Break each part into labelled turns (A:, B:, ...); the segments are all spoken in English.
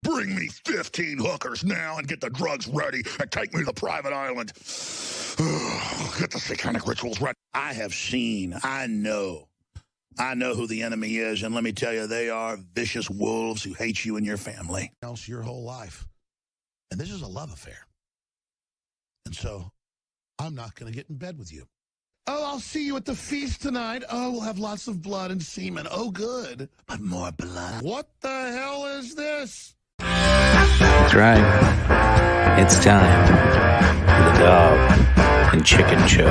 A: Bring me 15 hookers now and get the drugs ready and take me to the private island. Get the satanic rituals ready. I know who the enemy is, and let me tell you, they are vicious wolves who hate you and your family. Else your whole life. And this is a love affair. And so, I'm not going to get in bed with you. Oh, I'll see you at the feast tonight. Oh, we'll have lots of blood and semen. Oh, good. But more blood. What the hell is this?
B: That's right. It's time for the Dog and Chicken Show.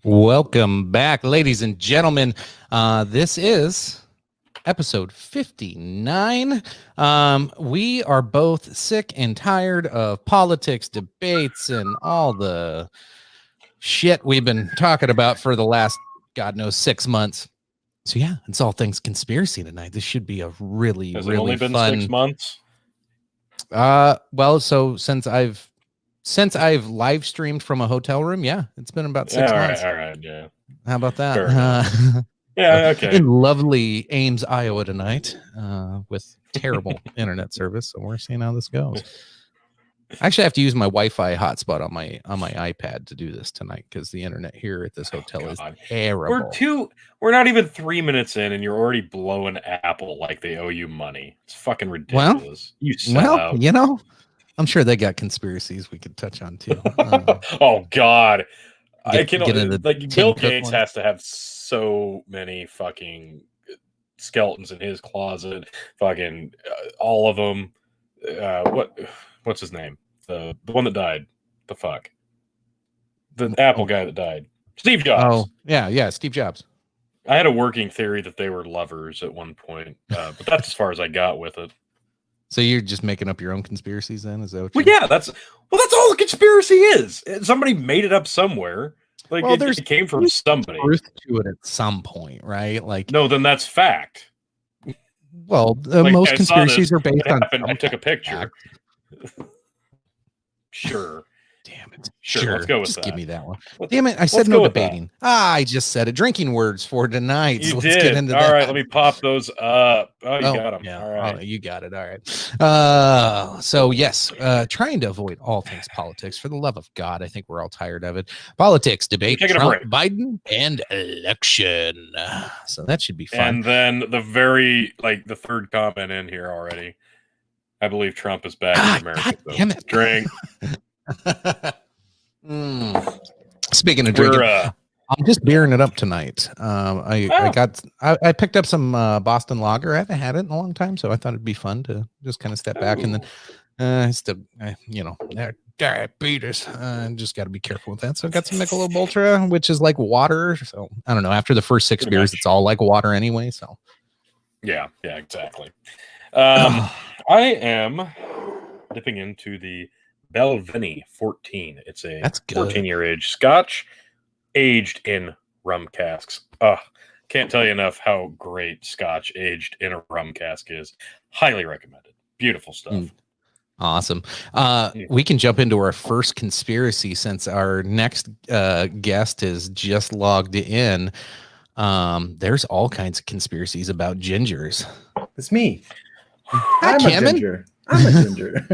B: Welcome back, ladies and gentlemen. This is episode 59. We are both sick and tired of politics, debates, and all the shit we've been talking about for the last, God knows, 6 months. So yeah, it's all things conspiracy tonight. This should be a really,
C: Has
B: really
C: it only been
B: fun.
C: 6 months?
B: Well, so since I've live streamed from a hotel room, yeah, it's been about 6 months.
C: All right, yeah.
B: How about that?
C: Yeah, okay.
B: In lovely Ames, Iowa tonight, with terrible internet service. So we're seeing how this goes. I actually have to use my Wi-Fi hotspot on my iPad to do this tonight because the internet here at this hotel is terrible.
C: We're not even 3 minutes in, and you're already blowing Apple like they owe you money. It's fucking ridiculous.
B: You know, I'm sure they got conspiracies we could touch on too.
C: Oh God, Bill Gates
B: one.
C: has to have so many fucking skeletons in his closet. Fucking all of them. What's his name? The one that died. The fuck. The Apple guy that died. Steve Jobs.
B: Oh yeah, Steve Jobs.
C: I had a working theory that they were lovers at one point, but that's as far as I got with it.
B: So you're just making up your own conspiracies then? Is that what?
C: Well, yeah, that's all the conspiracy is. Somebody made it up somewhere. Like, well, it came from somebody.
B: Truth to it at some point, right? Like,
C: no, then that's fact.
B: Well, most conspiracies are based on.
C: I took a picture. Sure.
B: Damn it.
C: Sure. Let's go with
B: just
C: that.
B: Give me that one. Damn it. I said no debating. I just said it. Drinking words for tonight.
C: You
B: so
C: did.
B: Let's get into
C: all
B: that.
C: right. Let me pop those up. Oh, you got them.
B: Yeah.
C: All right.
B: Oh, you got it. All right. So yes, trying to avoid all things politics for the love of God. I think we're all tired of it. Politics, debate, Trump, Biden, and election. So that should be fun.
C: And then the third comment in here already. I believe Trump is back in America.
B: God damn it.
C: Drink.
B: Speaking of drinking, I'm just beering it up tonight. I picked up some Boston Lager. I haven't had it in a long time, so I thought it'd be fun to just kind of step back and then, diabetes. Just got to be careful with that. So I got some Michelob Ultra, which is like water. So I don't know. After the first 6 beers, it's all like water anyway. So
C: yeah, exactly. I am dipping into the Balvenie 14. It's a 14-year age Scotch aged in rum casks. Can't tell you enough how great Scotch aged in a rum cask is. Highly recommended. Beautiful stuff.
B: Awesome. We can jump into our first conspiracy since our next guest is just logged in. There's all kinds of conspiracies about gingers.
D: It's me.
B: Hi,
D: I'm a ginger. I'm a ginger.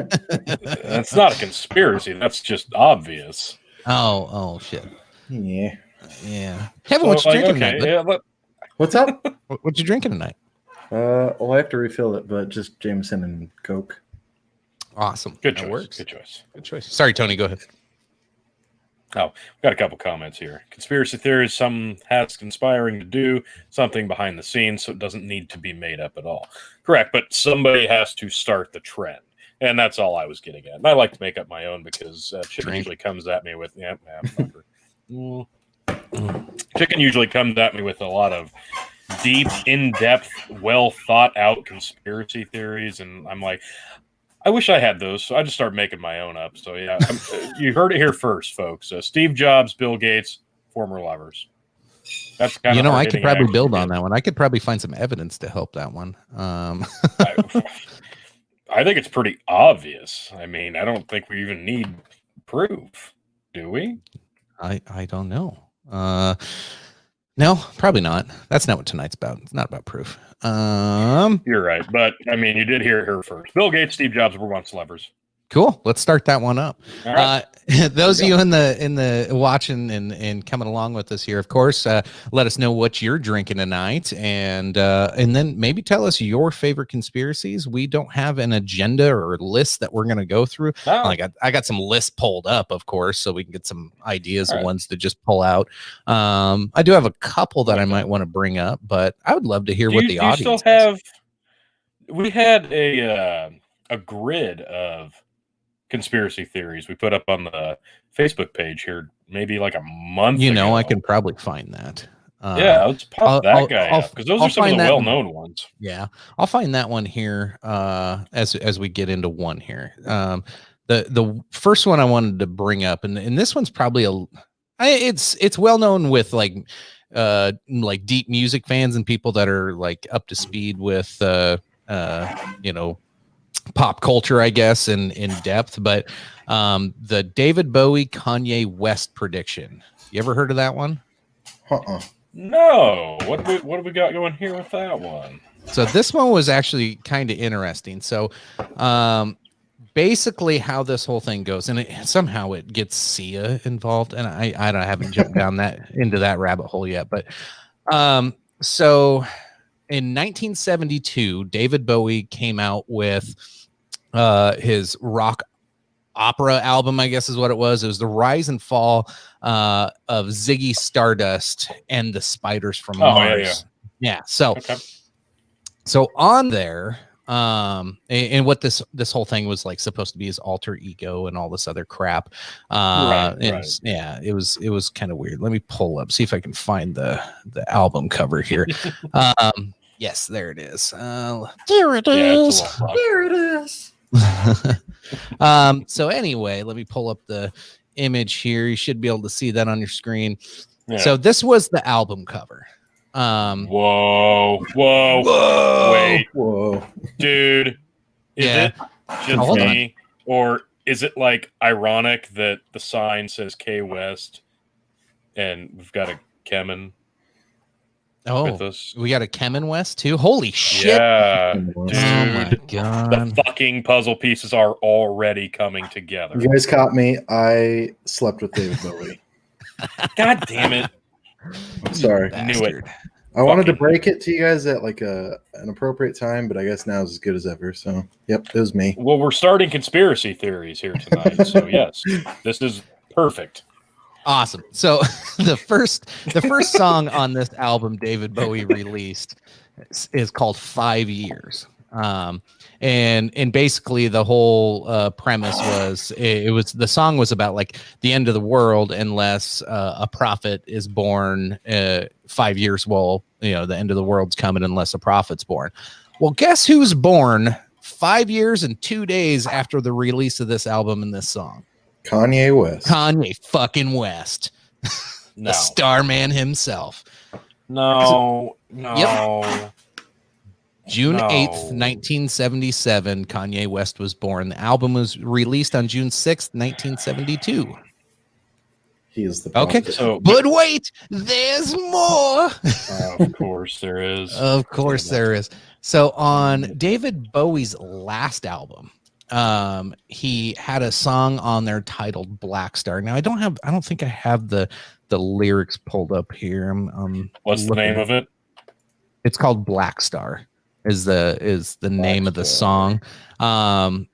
C: That's not a conspiracy. That's just obvious.
B: Oh shit.
D: Yeah.
B: Kevin, what you drinking tonight?
C: Yeah,
D: What's up?
B: What you drinking tonight?
D: Well, I have to refill it, but just Jameson and Coke.
B: Awesome.
C: Good
B: That
C: choice.
B: works.
C: Good choice.
B: Sorry, Tony, go ahead.
C: Oh, we got a couple comments here. Conspiracy theories, some has conspiring to do something behind the scenes, so it doesn't need to be made up at all. Correct, but somebody has to start the trend. And that's all I was getting at. And I like to make up my own because chicken usually comes at me with, chicken usually comes at me with a lot of deep, in-depth, well-thought-out conspiracy theories. And I'm like, I wish I had those. So I just started making my own up. So yeah, you heard it here first, folks. Steve Jobs, Bill Gates, former lovers. That's kind of
B: I could probably build on that one. I could probably find some evidence to help that one.
C: I think it's pretty obvious. I mean, I don't think we even need proof, do we?
B: I don't know. No, probably not. That's not what tonight's about. It's not about proof.
C: You're right, but I mean, you did hear it here first. Bill Gates, Steve Jobs were once lovers.
B: Cool. Let's start that one up.
C: All right.
B: Those of you in the watching and coming along with us here, of course, let us know what you're drinking tonight, and then maybe tell us your favorite conspiracies. We don't have an agenda or list that we're going to go through.
C: Oh.
B: I got some lists pulled up, of course, so we can get some ideas of ones to just pull out. I do have a couple that I might want to bring up, but I would love to hear what the audience.
C: We had a grid of conspiracy theories we put up on the Facebook page here maybe like a month ago.
B: I can probably find that.
C: Let's pop that guy up because those are some of the well-known ones.
B: Yeah, I'll find that one here as we get into one here. The first one I wanted to bring up, and this one's probably it's well known with like deep music fans and people that are like up to speed with pop culture, I guess, in depth, but the David Bowie, Kanye West prediction. You ever heard of that one?
C: No. What do we got going here with that one?
B: So this one was actually kind of interesting. So basically how this whole thing goes, and somehow it gets Sia involved, and I haven't jumped down into that rabbit hole yet, but so in 1972, David Bowie came out with his rock opera album, I guess is what it was. It was the Rise and Fall of Ziggy Stardust and the Spiders from Mars. Yeah. So on there, and what this whole thing was like supposed to be his alter ego and all this other crap. Yeah, it was kind of weird. Let me pull up, see if I can find the album cover here. Yes, there it is. There it is.
D: There it is.
B: So anyway, let me pull up the image here. You should be able to see that on your screen.
C: Yeah.
B: So this was the album cover.
C: Whoa. Wait.
D: Whoa.
C: Dude. Is it just me? Or is it like ironic that the sign says K West and we've got a Kemen?
B: Oh, we got a Kemen West too. Holy shit!
C: Yeah, dude,
B: oh my god!
C: The fucking puzzle pieces are already coming together.
D: You guys caught me. I slept with David Bowie.
C: God damn it!
D: I'm sorry.
C: I knew it.
D: I wanted to break it to you guys at like an appropriate time, but I guess now is as good as ever. So, yep, it was me.
C: Well, we're starting conspiracy theories here tonight, so yes, this is perfect.
B: Awesome. So the first song on this album David Bowie released is called 5 Years. And basically the whole premise was the song was about like the end of the world unless a prophet is born 5 years. Well, the end of the world's coming unless a prophet's born. Well, guess who's born 5 years and 2 days after the release of this album and this song?
D: Kanye West.
B: Kanye fucking West.
C: No.
B: The Starman himself.
C: No.
B: Yep. June 8th, 1977, Kanye West was born. The album was released on June 6th, 1972.
D: He is the
B: prophet. Okay, so but wait, there's more.
C: Of course there is.
B: Of course there is. So on David Bowie's last album, he had a song on there titled Black Star. Now I don't think I have the lyrics pulled up here.
C: What's the name of it?
B: It's called Black Star. Is the name of the song. And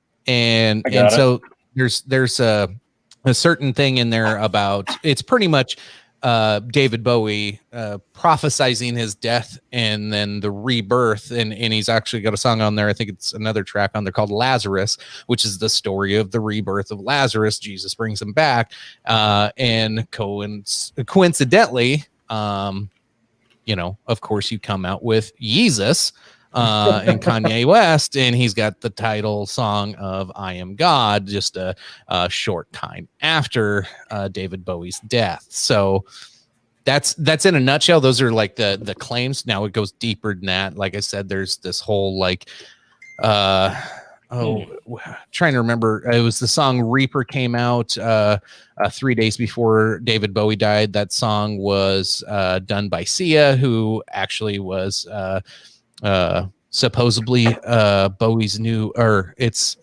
B: so there's a certain thing in there about, it's pretty much David Bowie prophesizing his death and then the rebirth, and he's actually got a song on there. I think it's another track on there called Lazarus, which is the story of the rebirth of Lazarus. Jesus brings him back, and coincidentally, of course, you come out with Yeezus and Kanye West, and he's got the title song of I Am God just a short time after David Bowie's death. So that's in a nutshell. Those are like the claims. Now it goes deeper than that. Like I said, there's this whole like trying to remember. It was the song Reaper came out 3 days before David Bowie died. That song was done by Sia, who actually was supposedly Bowie's new, or it's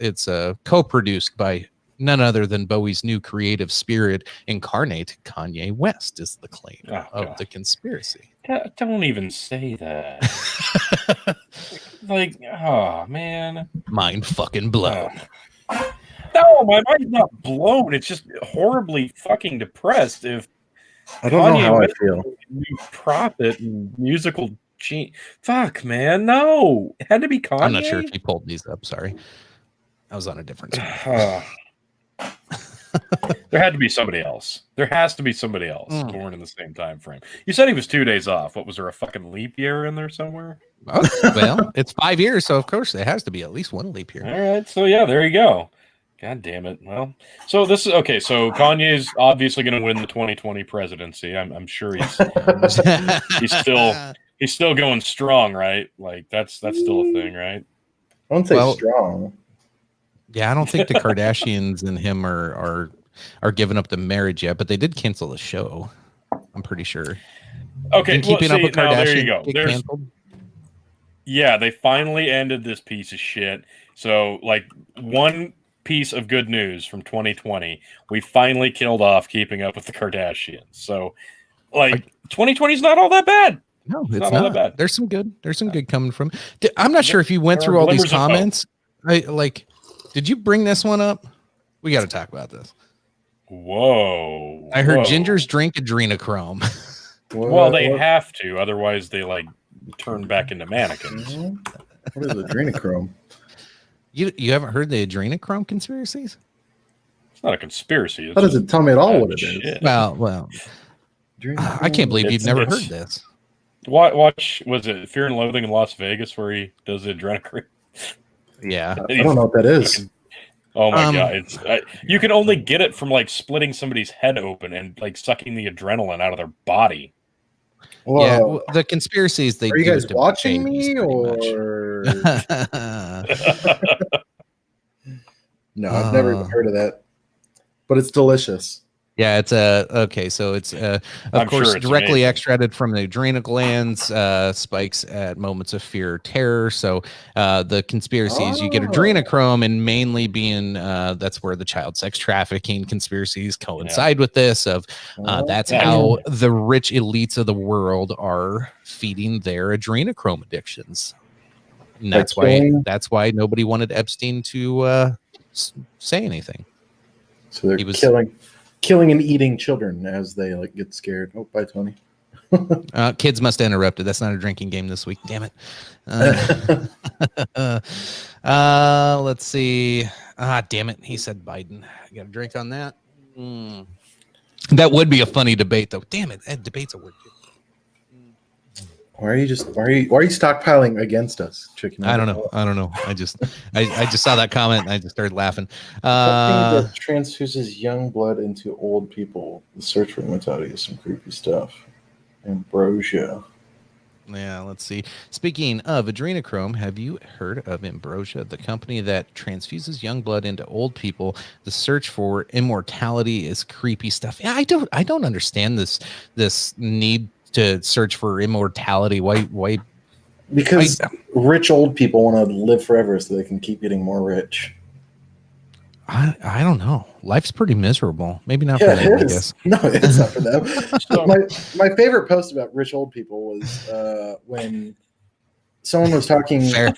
B: co-produced by none other than Bowie's new creative spirit incarnate, Kanye West, is the claim of the conspiracy.
C: Don't even say that. Like, oh man,
B: mind fucking blown.
C: No, my mind's not blown. It's just horribly fucking depressed. If
D: I don't know how I feel,
C: new prophet and musical fuck, man, no, it had to be Kanye.
B: I'm not sure if he pulled these up. Sorry, I was on a different screen.
C: There had to be somebody else. There has to be somebody else born in the same time frame. You said he was 2 days off. What was there, a fucking leap year in there somewhere?
B: Oh, well, it's 5 years, so of course there has to be at least one leap year.
C: All right, so yeah, there you go. God damn it. Well, so this is okay. So Kanye's obviously going to win the 2020 presidency. I'm sure he's still going strong, right? Like that's still a thing, right?
D: I won't say strong.
B: Yeah, I don't think the Kardashians and him are giving up the marriage yet, but they did cancel the show. I'm pretty sure.
C: Okay,
B: Keeping Up with Kardashian.
C: There you go. Yeah, they finally ended this piece of shit. So, like, one piece of good news from 2020, we finally killed off Keeping Up with the Kardashians. So, like, 2020 is not all that bad.
B: No, it's not all that bad. There's some good coming from. I'm not sure if you went through all these comments. Did you bring this one up? We got to talk about this.
C: Whoa.
B: I heard gingers drink adrenochrome.
C: Well, they have to. Otherwise, they, like, turn back into mannequins.
D: What is adrenochrome?
B: You haven't heard the adrenochrome conspiracies?
C: It's not a conspiracy.
D: How does it tell me at all what it is?
B: Well, I can't believe you've never heard this.
C: Watch, was it Fear and Loathing in Las Vegas where he does the adrenochrome?
B: Yeah.
D: I don't know what that is.
C: Oh my god! You can only get it from like splitting somebody's head open and like sucking the adrenaline out of their body.
B: Whoa. Yeah, the conspiracies they.
D: Are you guys watching me or? No, I've never even heard of that, but it's delicious.
B: Yeah, it's okay. So it's of course directly extracted from the adrenal glands, spikes at moments of fear or terror. So the conspiracy is you get adrenochrome, and mainly being that's where the child sex trafficking conspiracies coincide with this. That's how the rich elites of the world are feeding their adrenochrome addictions. And that's why nobody wanted Epstein to say anything.
D: So they're killing and eating children as they like get scared. Oh, bye, Tony.
B: Kids must have interrupted. That's not a drinking game this week. Damn it. Let's see. Damn it. He said Biden. You got a drink on that? That would be a funny debate, though. Damn it. Debates are weird.
D: Why are you stockpiling against us, Chicken?
B: I don't know. I just saw that comment and I just started laughing.
D: That transfuses young blood into old people. The search for immortality is some creepy stuff. Ambrosia.
B: Yeah, let's see. Speaking of adrenochrome, have you heard of Ambrosia, the company that transfuses young blood into old people? The search for immortality is creepy stuff. Yeah, I don't understand this need to search for immortality. Why?
D: Because rich old people want to live forever so they can keep getting more rich.
B: I don't know. Life's pretty miserable. Maybe not for them, I guess.
D: No, it's not for them. So my favorite post about rich old people was when someone was talking.
B: Fair.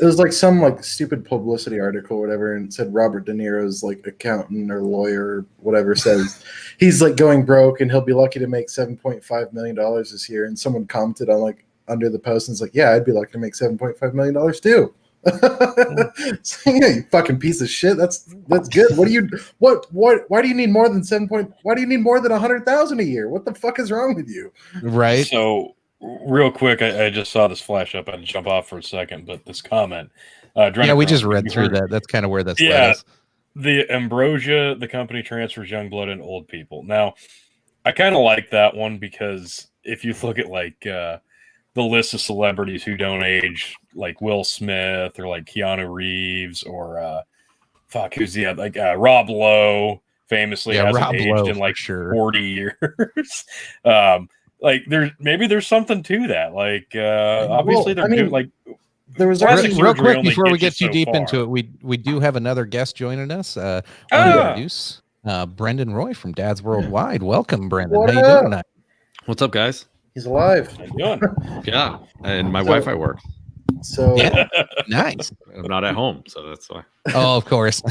D: It was like some like stupid publicity article or whatever, and it said Robert De Niro's like accountant or lawyer or whatever says he's like going broke and he'll be lucky to make $7.5 million this year. And someone commented on like under the post and it's like, yeah, I'd be lucky to make $7.5 million too. So, yeah, you fucking piece of shit. That's good. Why do you need more than why do you need more than 100,000 a year? What the fuck is wrong with you?
B: Right.
C: So real quick, I just saw this flash up. I had to jump off for a second, but this comment.
B: Yeah, we just read through that. That's kind of where that's
C: the Ambrosia, the company transfers young blood and old people. Now, I kind of like that one because if you look at like the list of celebrities who don't age, like Will Smith or like Keanu Reeves or who's the other, like Rob Lowe famously hasn't aged in like 40 years. Like there's something to that. Like obviously
D: there was
B: real quick before we get too deep into it, we do have another guest joining us. I want to introduce Brendan Roy from Dad's Worldwide. Welcome, Brendan. How you doing tonight?
E: What's up, guys?
D: He's alive.
C: How you doing?
E: Yeah, and my Wi-Fi works.
D: So
B: yeah, nice.
E: I'm not at home, so that's why.
B: Oh, of course.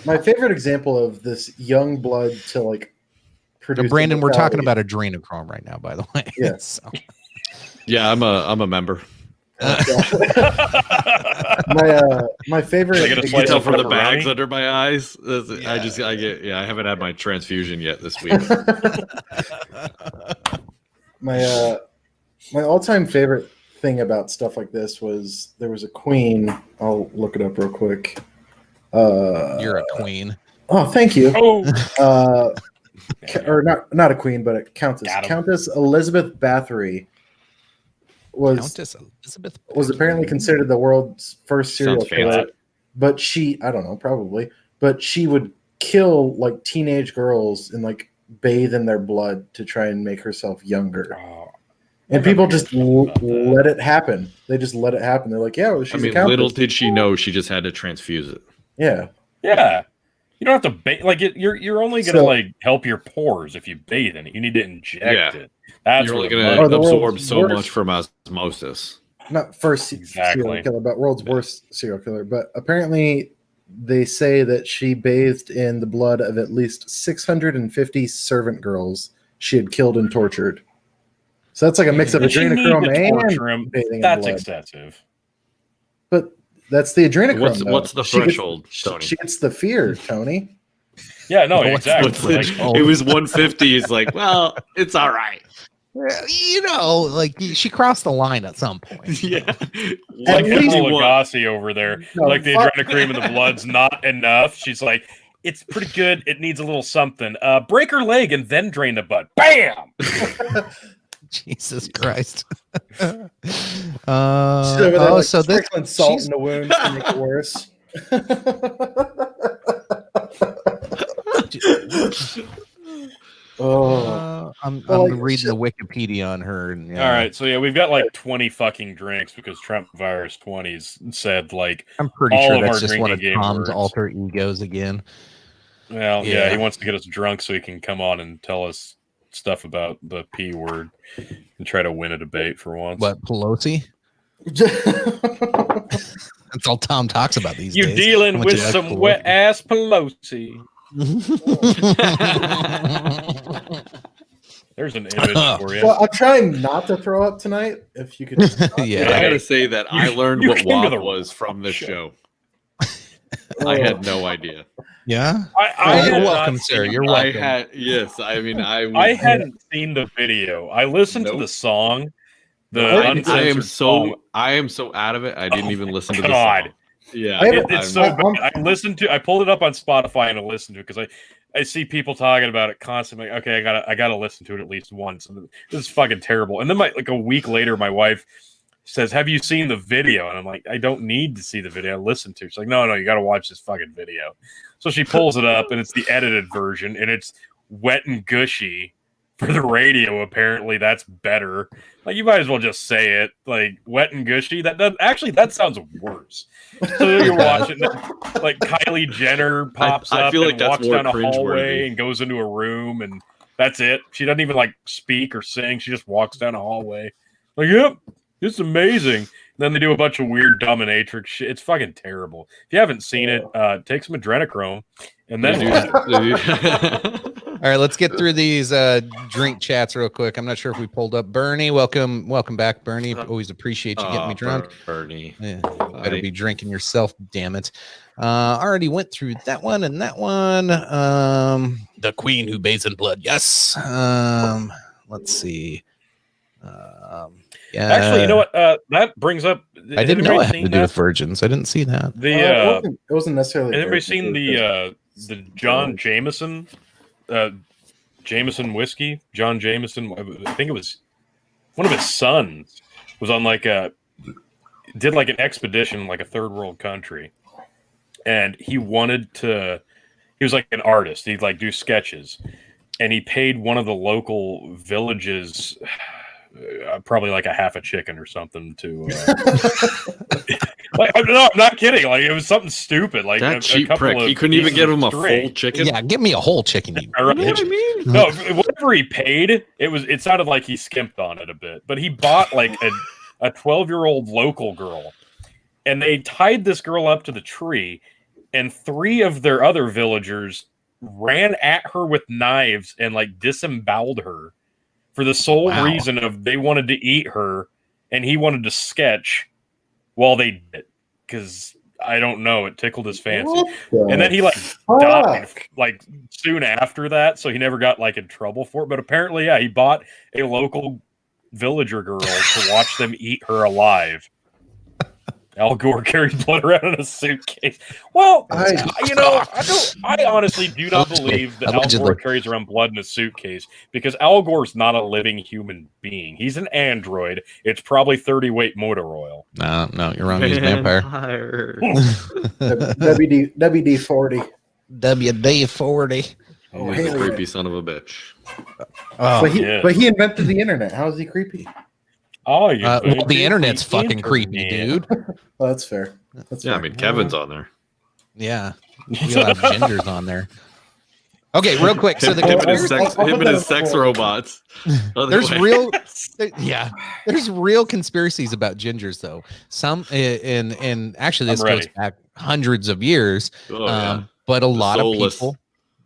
D: my favorite example of this young blood to like produce.
B: Brandon, we're talking about adrenochrome right now, by the way.
D: Yes.
B: So.
E: Yeah, I'm a member.
D: My favorite.
E: You can tell from the bags under my eyes. I haven't had my transfusion yet this week.
D: My all-time favorite thing about stuff like this was there was a queen. I'll look it up real quick.
B: You're a queen.
D: Oh, thank you.
C: Oh.
D: Or not a queen, but a countess. Countess Elizabeth Bathory was apparently considered the world's first serial killer. But I don't know, probably. But she would kill like teenage girls and like bathe in their blood to try and make herself younger. And people just let it happen. They just let it happen. They're like, yeah, well, she's a countess.
E: Little did she know she just had to transfuse it.
D: Yeah.
C: Yeah. You don't have to bathe. Like you're only going to like help your pores if you bathe in it. You need to inject it. That's
E: you're only going to absorb so much from osmosis.
D: Not first serial killer, but world's worst serial killer. But apparently they say that she bathed in the blood of at least 650 servant girls she had killed and tortured. So that's like a mix of adrenochrome and bathing in blood.
C: That's excessive.
D: But that's the adrenochrome.
E: What's the threshold, Tony?
D: She gets the fear, Tony.
C: Yeah, no, exactly.
E: It was 150. It's like, well, it's all right.
B: You know, like she crossed the line at some point.
E: Yeah.
C: Like Lagasse over there. No, like the adrenochrome in the blood's not enough. She's like, it's pretty good. It needs a little something. Break her leg and then drain the blood. Bam!
B: Jesus Christ.
D: So this salt in the wound to make it worse.
B: I'm reading the Wikipedia on her. And,
C: all right, so yeah, we've got like 20 fucking drinks because Trump Virus 20s said like
B: I'm pretty sure that's just one of Tom's alter egos again.
C: Well, yeah, he wants to get us drunk so he can come on and tell us stuff about the P word and try to win a debate for once.
B: What, Pelosi? That's all Tom talks about these
C: days. You're dealing with some wet ass Pelosi. There's an image for you.
D: Well, I'm trying not to throw up tonight. If you could,
E: yeah, I gotta say that I learned what WAP was from this show. I had no idea.
B: Yeah,
C: you're
B: welcome, sir. You're welcome.
C: I hadn't seen the video. I listened to the song.
E: I am so out of it. I didn't even listen to the song. Yeah,
C: it's so bad. I pulled it up on Spotify and I listened to it because I see people talking about it constantly. Okay, I gotta listen to it at least once. This is fucking terrible. And then like a week later, my wife says, "Have you seen the video?" And I'm like, "I don't need to see the video. I listened to it." She's like, "No, you got to watch this fucking video." So she pulls it up, and it's the edited version, and it's wet and gushy for the radio. Apparently, that's better. Like, you might as well just say it. Like, wet and gushy. That sounds worse. So you're watching, like Kylie Jenner pops up and walks down a hallway and goes into a room, and that's it. She doesn't even like speak or sing. She just walks down a hallway. Like, yep, it's amazing. And then they do a bunch of weird dominatrix shit. It's fucking terrible. If you haven't seen it, take some adrenochrome, and then
B: All right, let's get through these drink chats real quick. I'm not sure if we pulled up Bernie. Welcome back, Bernie. Always appreciate you getting me drunk.
E: Bernie.
B: Yeah, better be drinking yourself, damn it. Already went through that one and that one. The queen who bathes in blood. Yes. Let's see. Yeah.
C: Actually, you know what? That brings up.
B: I didn't know it had to do with virgins. I didn't see that.
D: It wasn't necessarily.
C: Has anybody seen the John Jameson? Jameson whiskey, John Jameson. I think it was one of his sons was on did like an expedition in like a third world country, and he was like an artist. He'd like do sketches, and he paid one of the local villages probably like a half a chicken or something to. I'm not kidding. Like, it was something stupid. Like
E: that cheap prick. He couldn't even give him a full chicken.
B: Yeah, give me a whole chicken.
E: You know what I mean?
C: No, whatever he paid, it sounded like he skimped on it a bit. But he bought like a 12-year-old local girl, and they tied this girl up to the tree, and 3 of their other villagers ran at her with knives and like disemboweled her for the sole reason of they wanted to eat her, and he wanted to sketch while they did it, because I don't know, it tickled his fancy. And then he died like soon after that, so he never got like in trouble for it. But apparently, yeah, he bought a local villager girl to watch them eat her alive. Al Gore carried blood around in a suitcase. Well, I honestly do not believe that Al Gore carries around blood in a suitcase, because Al Gore's not a living human being. He's an android. It's probably 30-weight motor oil.
B: No, you're wrong. He's a vampire.
D: WD-40.
B: WD-40.
E: Oh, he's a creepy son of a bitch.
D: But he invented the internet. How is he creepy?
C: Oh,
B: the internet's fucking creepy, dude.
D: Well, that's fair.
E: I mean, Kevin's on there.
B: Yeah, we'll have gingers on there. Okay, real quick. So him
E: and his sex robots.
B: There's real conspiracies about gingers, though. Some and actually this goes back hundreds of years. But a lot of people.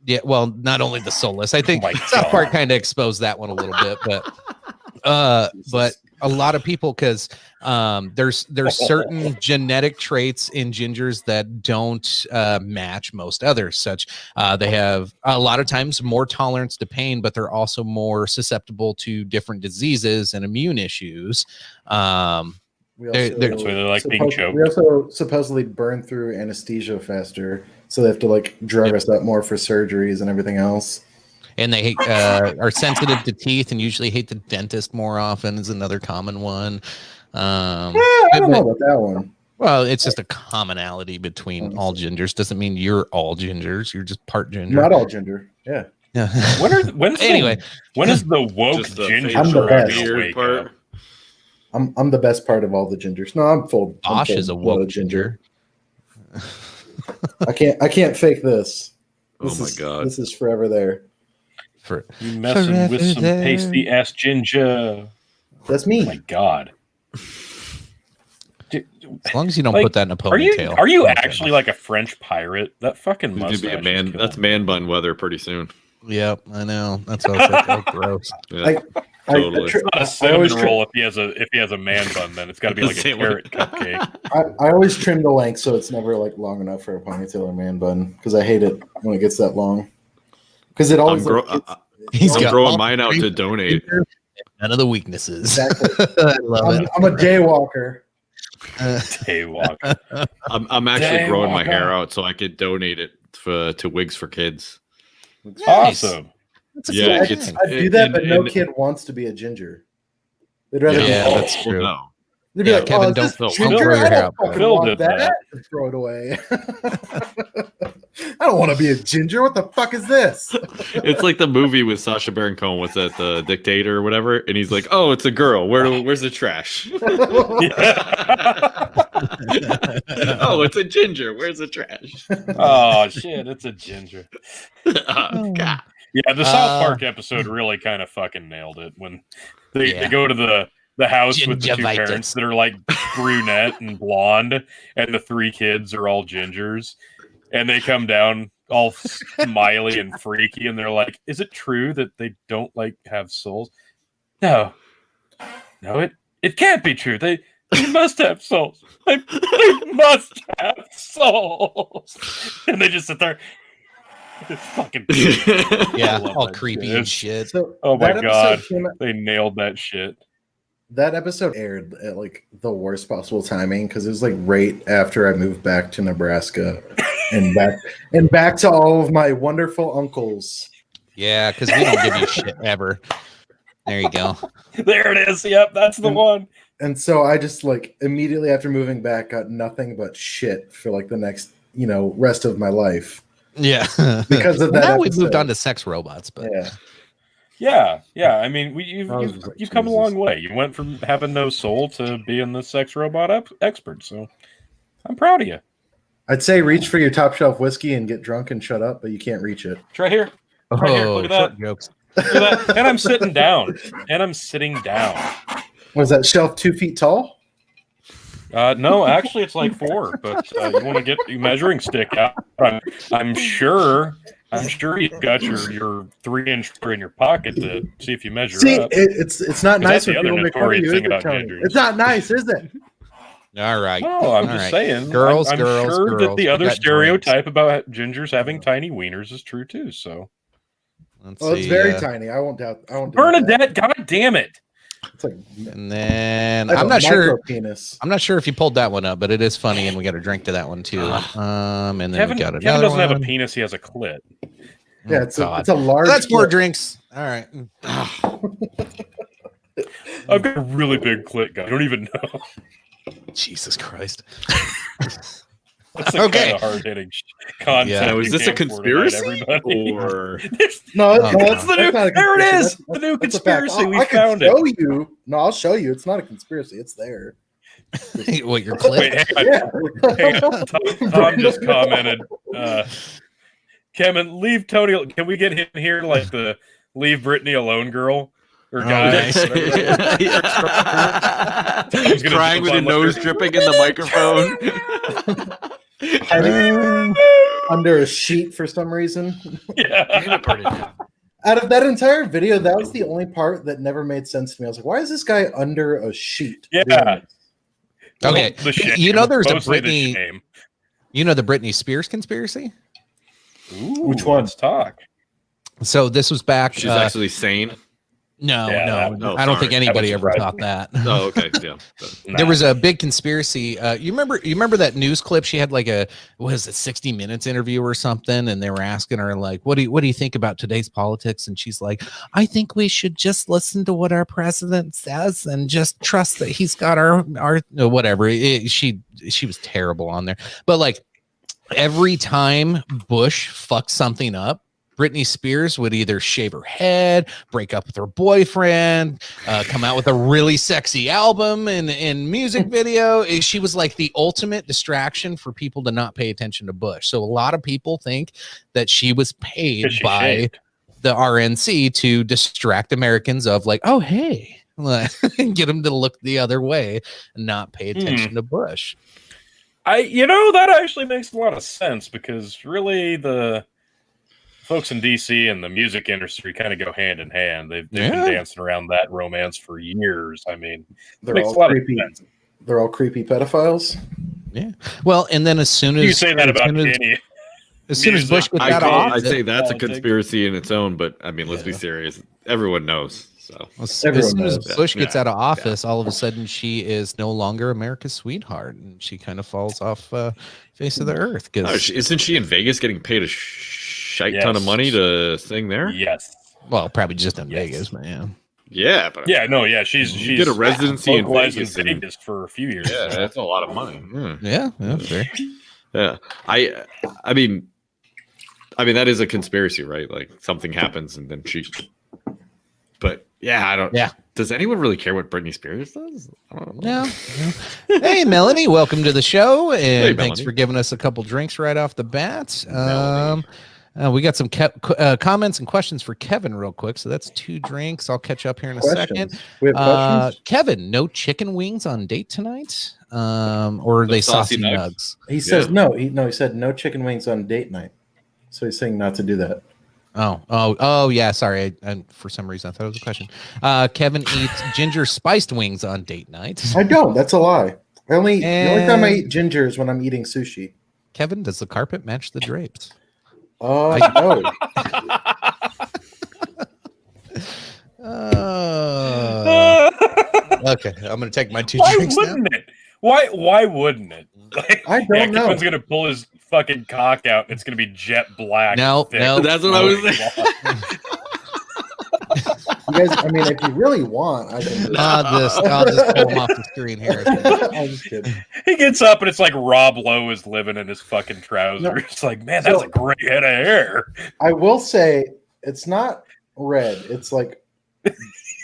B: Yeah, well, not only the soulless. I think South Park kind of exposed that one a little bit, but a lot of people, because there's certain genetic traits in gingers that don't match most others. Such they have a lot of times more tolerance to pain, but they're also more susceptible to different diseases and immune issues.
C: That's why they like being choked.
D: We also supposedly burn through anesthesia faster, so they have to like drug us up more for surgeries and everything else.
B: And they are sensitive to teeth and usually hate the dentist more often is another common one.
D: I don't know about that one.
B: Well, it's just a commonality between all gingers. Doesn't mean you're all gingers. You're just part ginger.
D: Not all ginger. Yeah.
C: When is the woke ginger?
D: I'm the best. I'm the best part of all the gingers. No, I'm full.
B: Bosch is a woke ginger.
D: I can't fake this.
E: Oh my god.
D: This is forever there.
C: You messing with some pasty ass ginger.
D: That's me.
C: Oh my god.
B: As long as you don't put that in a ponytail.
C: Are you actually like a French pirate? That fucking mustache.
E: Be a man. That's man bun weather pretty soon.
B: Yep, I know. That's what I was like. Oh, gross.
E: Yeah, totally.
C: It's not a cinnamon roll if he has a man bun. Then it's got to be like a carrot cupcake.
D: I always trim the length so it's never like long enough for a ponytail or man bun, because I hate it when it gets that long. Because it always
B: he's
E: growing mine out to donate.
B: None of the weaknesses.
D: Exactly.
B: I love it.
D: I'm a jaywalker.
C: Daywalker.
E: I'm actually growing my hair out so I could donate it to Wigs for Kids.
C: Awesome.
D: Yeah, I'd do that, but no kid wants to be a ginger. They'd rather
B: that's true.
E: No.
D: They'd be like,
B: Kevin, don't grow your hair out.
C: Phil did that.
D: Throw it away. I don't want to be a ginger. What the fuck is this?
E: It's like the movie with Sacha Baron Cohen. What's that? The Dictator or whatever. And he's like, "Oh, it's a girl. Where's the trash? Oh, it's a ginger. Where's the trash?
C: Oh shit, it's a ginger.
E: God.
C: Yeah, the South Park episode really kind of fucking nailed it when they go to the house with the two parents that are like brunette and blonde, and the three kids are all gingers, and they come down all smiley and freaky, and they're like, "Is it true that they don't like have souls?" No, it can't be true. They must have souls. They must have souls, and they just sit there. It's fucking
B: all creepy and shit.
D: So
C: oh my god, they nailed that shit.
D: That episode aired at like the worst possible timing because it was like right after I moved back to Nebraska and back to all of my wonderful uncles.
B: Yeah, because we don't give you shit ever. There you go.
C: There it is. Yep, that's the one.
D: And so I just like immediately after moving back got nothing but shit for like the next rest of my life.
B: Yeah,
D: because of that.
B: Now we've moved on to sex robots, but
C: yeah. I mean, you've come a long way. You went from having no soul to being the sex robot expert. So I'm proud of you.
D: I'd say reach for your top shelf whiskey and get drunk and shut up, but you can't reach it.
C: It's right here. Right here. Look at that.
B: Jokes.
C: Look at that. And I'm sitting down.
D: Was that shelf 2 feet tall?
C: No, actually, it's like 4. But you want to get your measuring stick out? I'm sure you've got your 3-inch in your pocket to see if you measure up.
D: It's not nice when people make fun of you. It's not nice, is it?
B: All right.
C: No, I'm just saying.
B: Girls,
C: I'm sure that the other stereotype about gingers having tiny wieners is true too. So,
D: it's very tiny. I won't doubt.
C: Bernadette, god damn it!
D: It's like,
B: and then I'm not sure. I'm not sure if you pulled that one up, but it is funny, and we got a drink to that one too. And then
C: Kevin,
B: we got another
C: Kevin doesn't
B: one.
C: have a penis; he has a clit.
D: Yeah, it's a large.
B: So that's 4 drinks. All right.
C: I've got a really big clit, guy. I don't even know.
B: Jesus Christ.
C: That's okay. Hard-hitting content.
E: Yeah. Is this a conspiracy? Or
D: no,
C: that's the new. There it is. The new conspiracy. We found it.
D: I'll show you. It's not a conspiracy. It's there.
B: What, your clip?
C: Wait, hang on. Tom just commented. Kevin, leave Tony. Can we get him here like the leave Brittany alone girl? Or guy,
E: crying with your nose dripping in the microphone.
D: Under a sheet for some reason.
C: Yeah.
D: Out of that entire video, that was the only part that never made sense to me. I was like, why is this guy under a sheet?
C: Yeah.
B: Okay. There's a Britney. The Britney Spears conspiracy?
C: Ooh,
D: which one?
C: Let's talk.
B: So this was back.
E: She's actually sane.
B: No. I don't think anybody ever thought that.
E: Oh, okay. Yeah.
B: There was a big conspiracy. You remember that news clip? She had like a 60 Minutes interview or something, and they were asking her like, "What do you think about today's politics?" And she's like, "I think we should just listen to what our president says and just trust that he's got our whatever." She was terrible on there, but like every time Bush fucked something up, Britney Spears would either shave her head, break up with her boyfriend, come out with a really sexy album and music video. She was like the ultimate distraction for people to not pay attention to Bush. So a lot of people think that she was paid by the RNC to distract Americans of like, oh, hey, get them to look the other way and not pay attention to Bush.
C: That actually makes a lot of sense because really the folks in DC and the music industry kind of go hand in hand. They've been dancing around that romance for years. I mean,
D: they're all creepy. They're all creepy pedophiles.
B: Yeah. Well, and then as soon as
C: you say that about Kenny,
B: as soon as Bush gets out of office,
E: I say that's a conspiracy in its own. But I mean, let's be serious. Everyone knows. So
B: as soon as Bush gets
E: Yeah.
B: out of office, all of a sudden she is no longer America's sweetheart, and she kind of falls off face of the earth. Because
E: isn't she in Vegas getting paid a shite ton of money to sing there?
C: Yes.
B: well, probably just in Vegas, man. Yeah.
E: Yeah, but
C: She's
E: did a residency in
C: localized
E: Vegas,
C: for a few years.
E: Yeah, that's a lot of money.
B: Yeah, fair.
E: Yeah, I mean, that is a conspiracy, right? Like something happens and then she. But yeah, I don't.
B: Yeah.
E: Does anyone really care what Britney Spears does? I don't know.
B: No. Hey, Melanie, welcome to the show, and thanks
E: Melanie.
B: for giving us a couple drinks right off the bat. We got some comments and questions for Kevin real quick. So that's 2 drinks. I'll catch up here in a second.
D: We have questions?
B: Kevin, no chicken wings on date tonight? Or are they saucy nugs?
D: He says no. He said no chicken wings on date night. So he's saying not to do that.
B: Oh, yeah. Sorry. I for some reason, I thought it was a question. Kevin eats ginger spiced wings on date night.
D: I don't. That's a lie. The only time I eat ginger is when I'm eating sushi.
B: Kevin, does the carpet match the drapes?
D: No.
B: Okay, I'm gonna take my 2
C: Why
B: drinks
C: wouldn't
B: now.
C: it? Why wouldn't it? Like,
D: I don't know.
C: Kevin's gonna pull his fucking cock out. And it's gonna be jet black.
B: No,
E: that's what I was saying.
D: You guys, I mean, if you really want, I can.
B: I'll just pull him off the screen here.
D: I'm just kidding.
C: He gets up and it's like Rob Lowe is living in his fucking trousers.
D: No.
C: It's like, man, that's a great head of hair.
D: I will say it's not red. It's like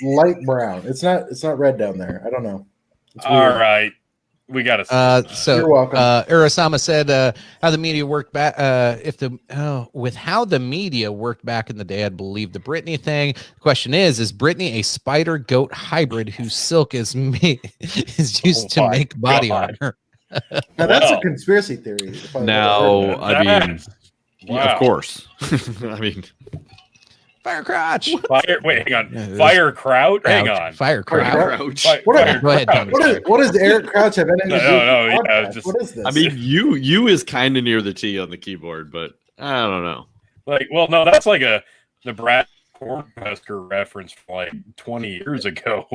D: light brown. It's not red down there. I don't know. It's
C: All
D: weird.
C: right. We got to.
B: So
D: You're welcome.
B: Urasama said how the media worked back. With how the media worked back in the day, I'd believe the Britney thing. The question is Britney a spider goat hybrid whose silk is used to make body armor?
D: Now that's a conspiracy theory.
E: Now, I mean,
C: Wow.
E: of course. I mean,
B: Fire crotch.
C: Hang on. Fire Kraut? Hang on.
B: Fire crotch.
E: Crouch.
D: What
C: Fire
B: Go ahead,
C: Kraut.
B: Tommy.
D: What does Eric Crouch have anything to do with
C: No,
D: the
C: yeah,
D: podcast?
C: just-
D: What is this?
E: I mean, you is kind of near the T on the keyboard, but I don't know.
C: Like, well, no, that's like a Nebraska Cornhusker reference from like 20 years ago.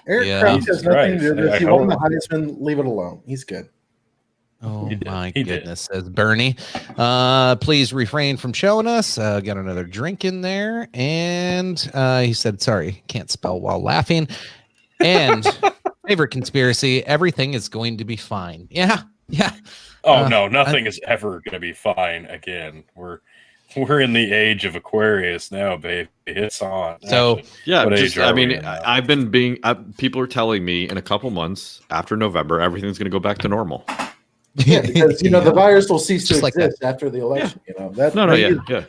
D: Eric
B: Yeah.
D: Crouch has nothing to do with
C: Christ.
D: this. He
C: I
D: won the
C: hope.
D: Heisman. Leave it alone. He's good.
B: Oh
C: He did.
B: my
C: He did.
B: goodness, says Bernie. Please refrain from showing us. Got another drink in there. And he said, sorry, can't spell while laughing. And favorite conspiracy, everything is going to be fine. Yeah.
C: Oh no, nothing is ever going to be fine again. We're in the age of Aquarius now, baby. It's on.
B: So
E: Yeah,
C: What
E: just,
C: age are
E: I
C: we
E: mean,
C: in now?
E: I've been being. People are telling me in a couple months after November, everything's going to go back to normal.
D: Yeah, because the virus will cease to
B: Just like that.
D: exist after the election. That's
E: No,
D: they
E: yeah,
D: use-
E: yeah.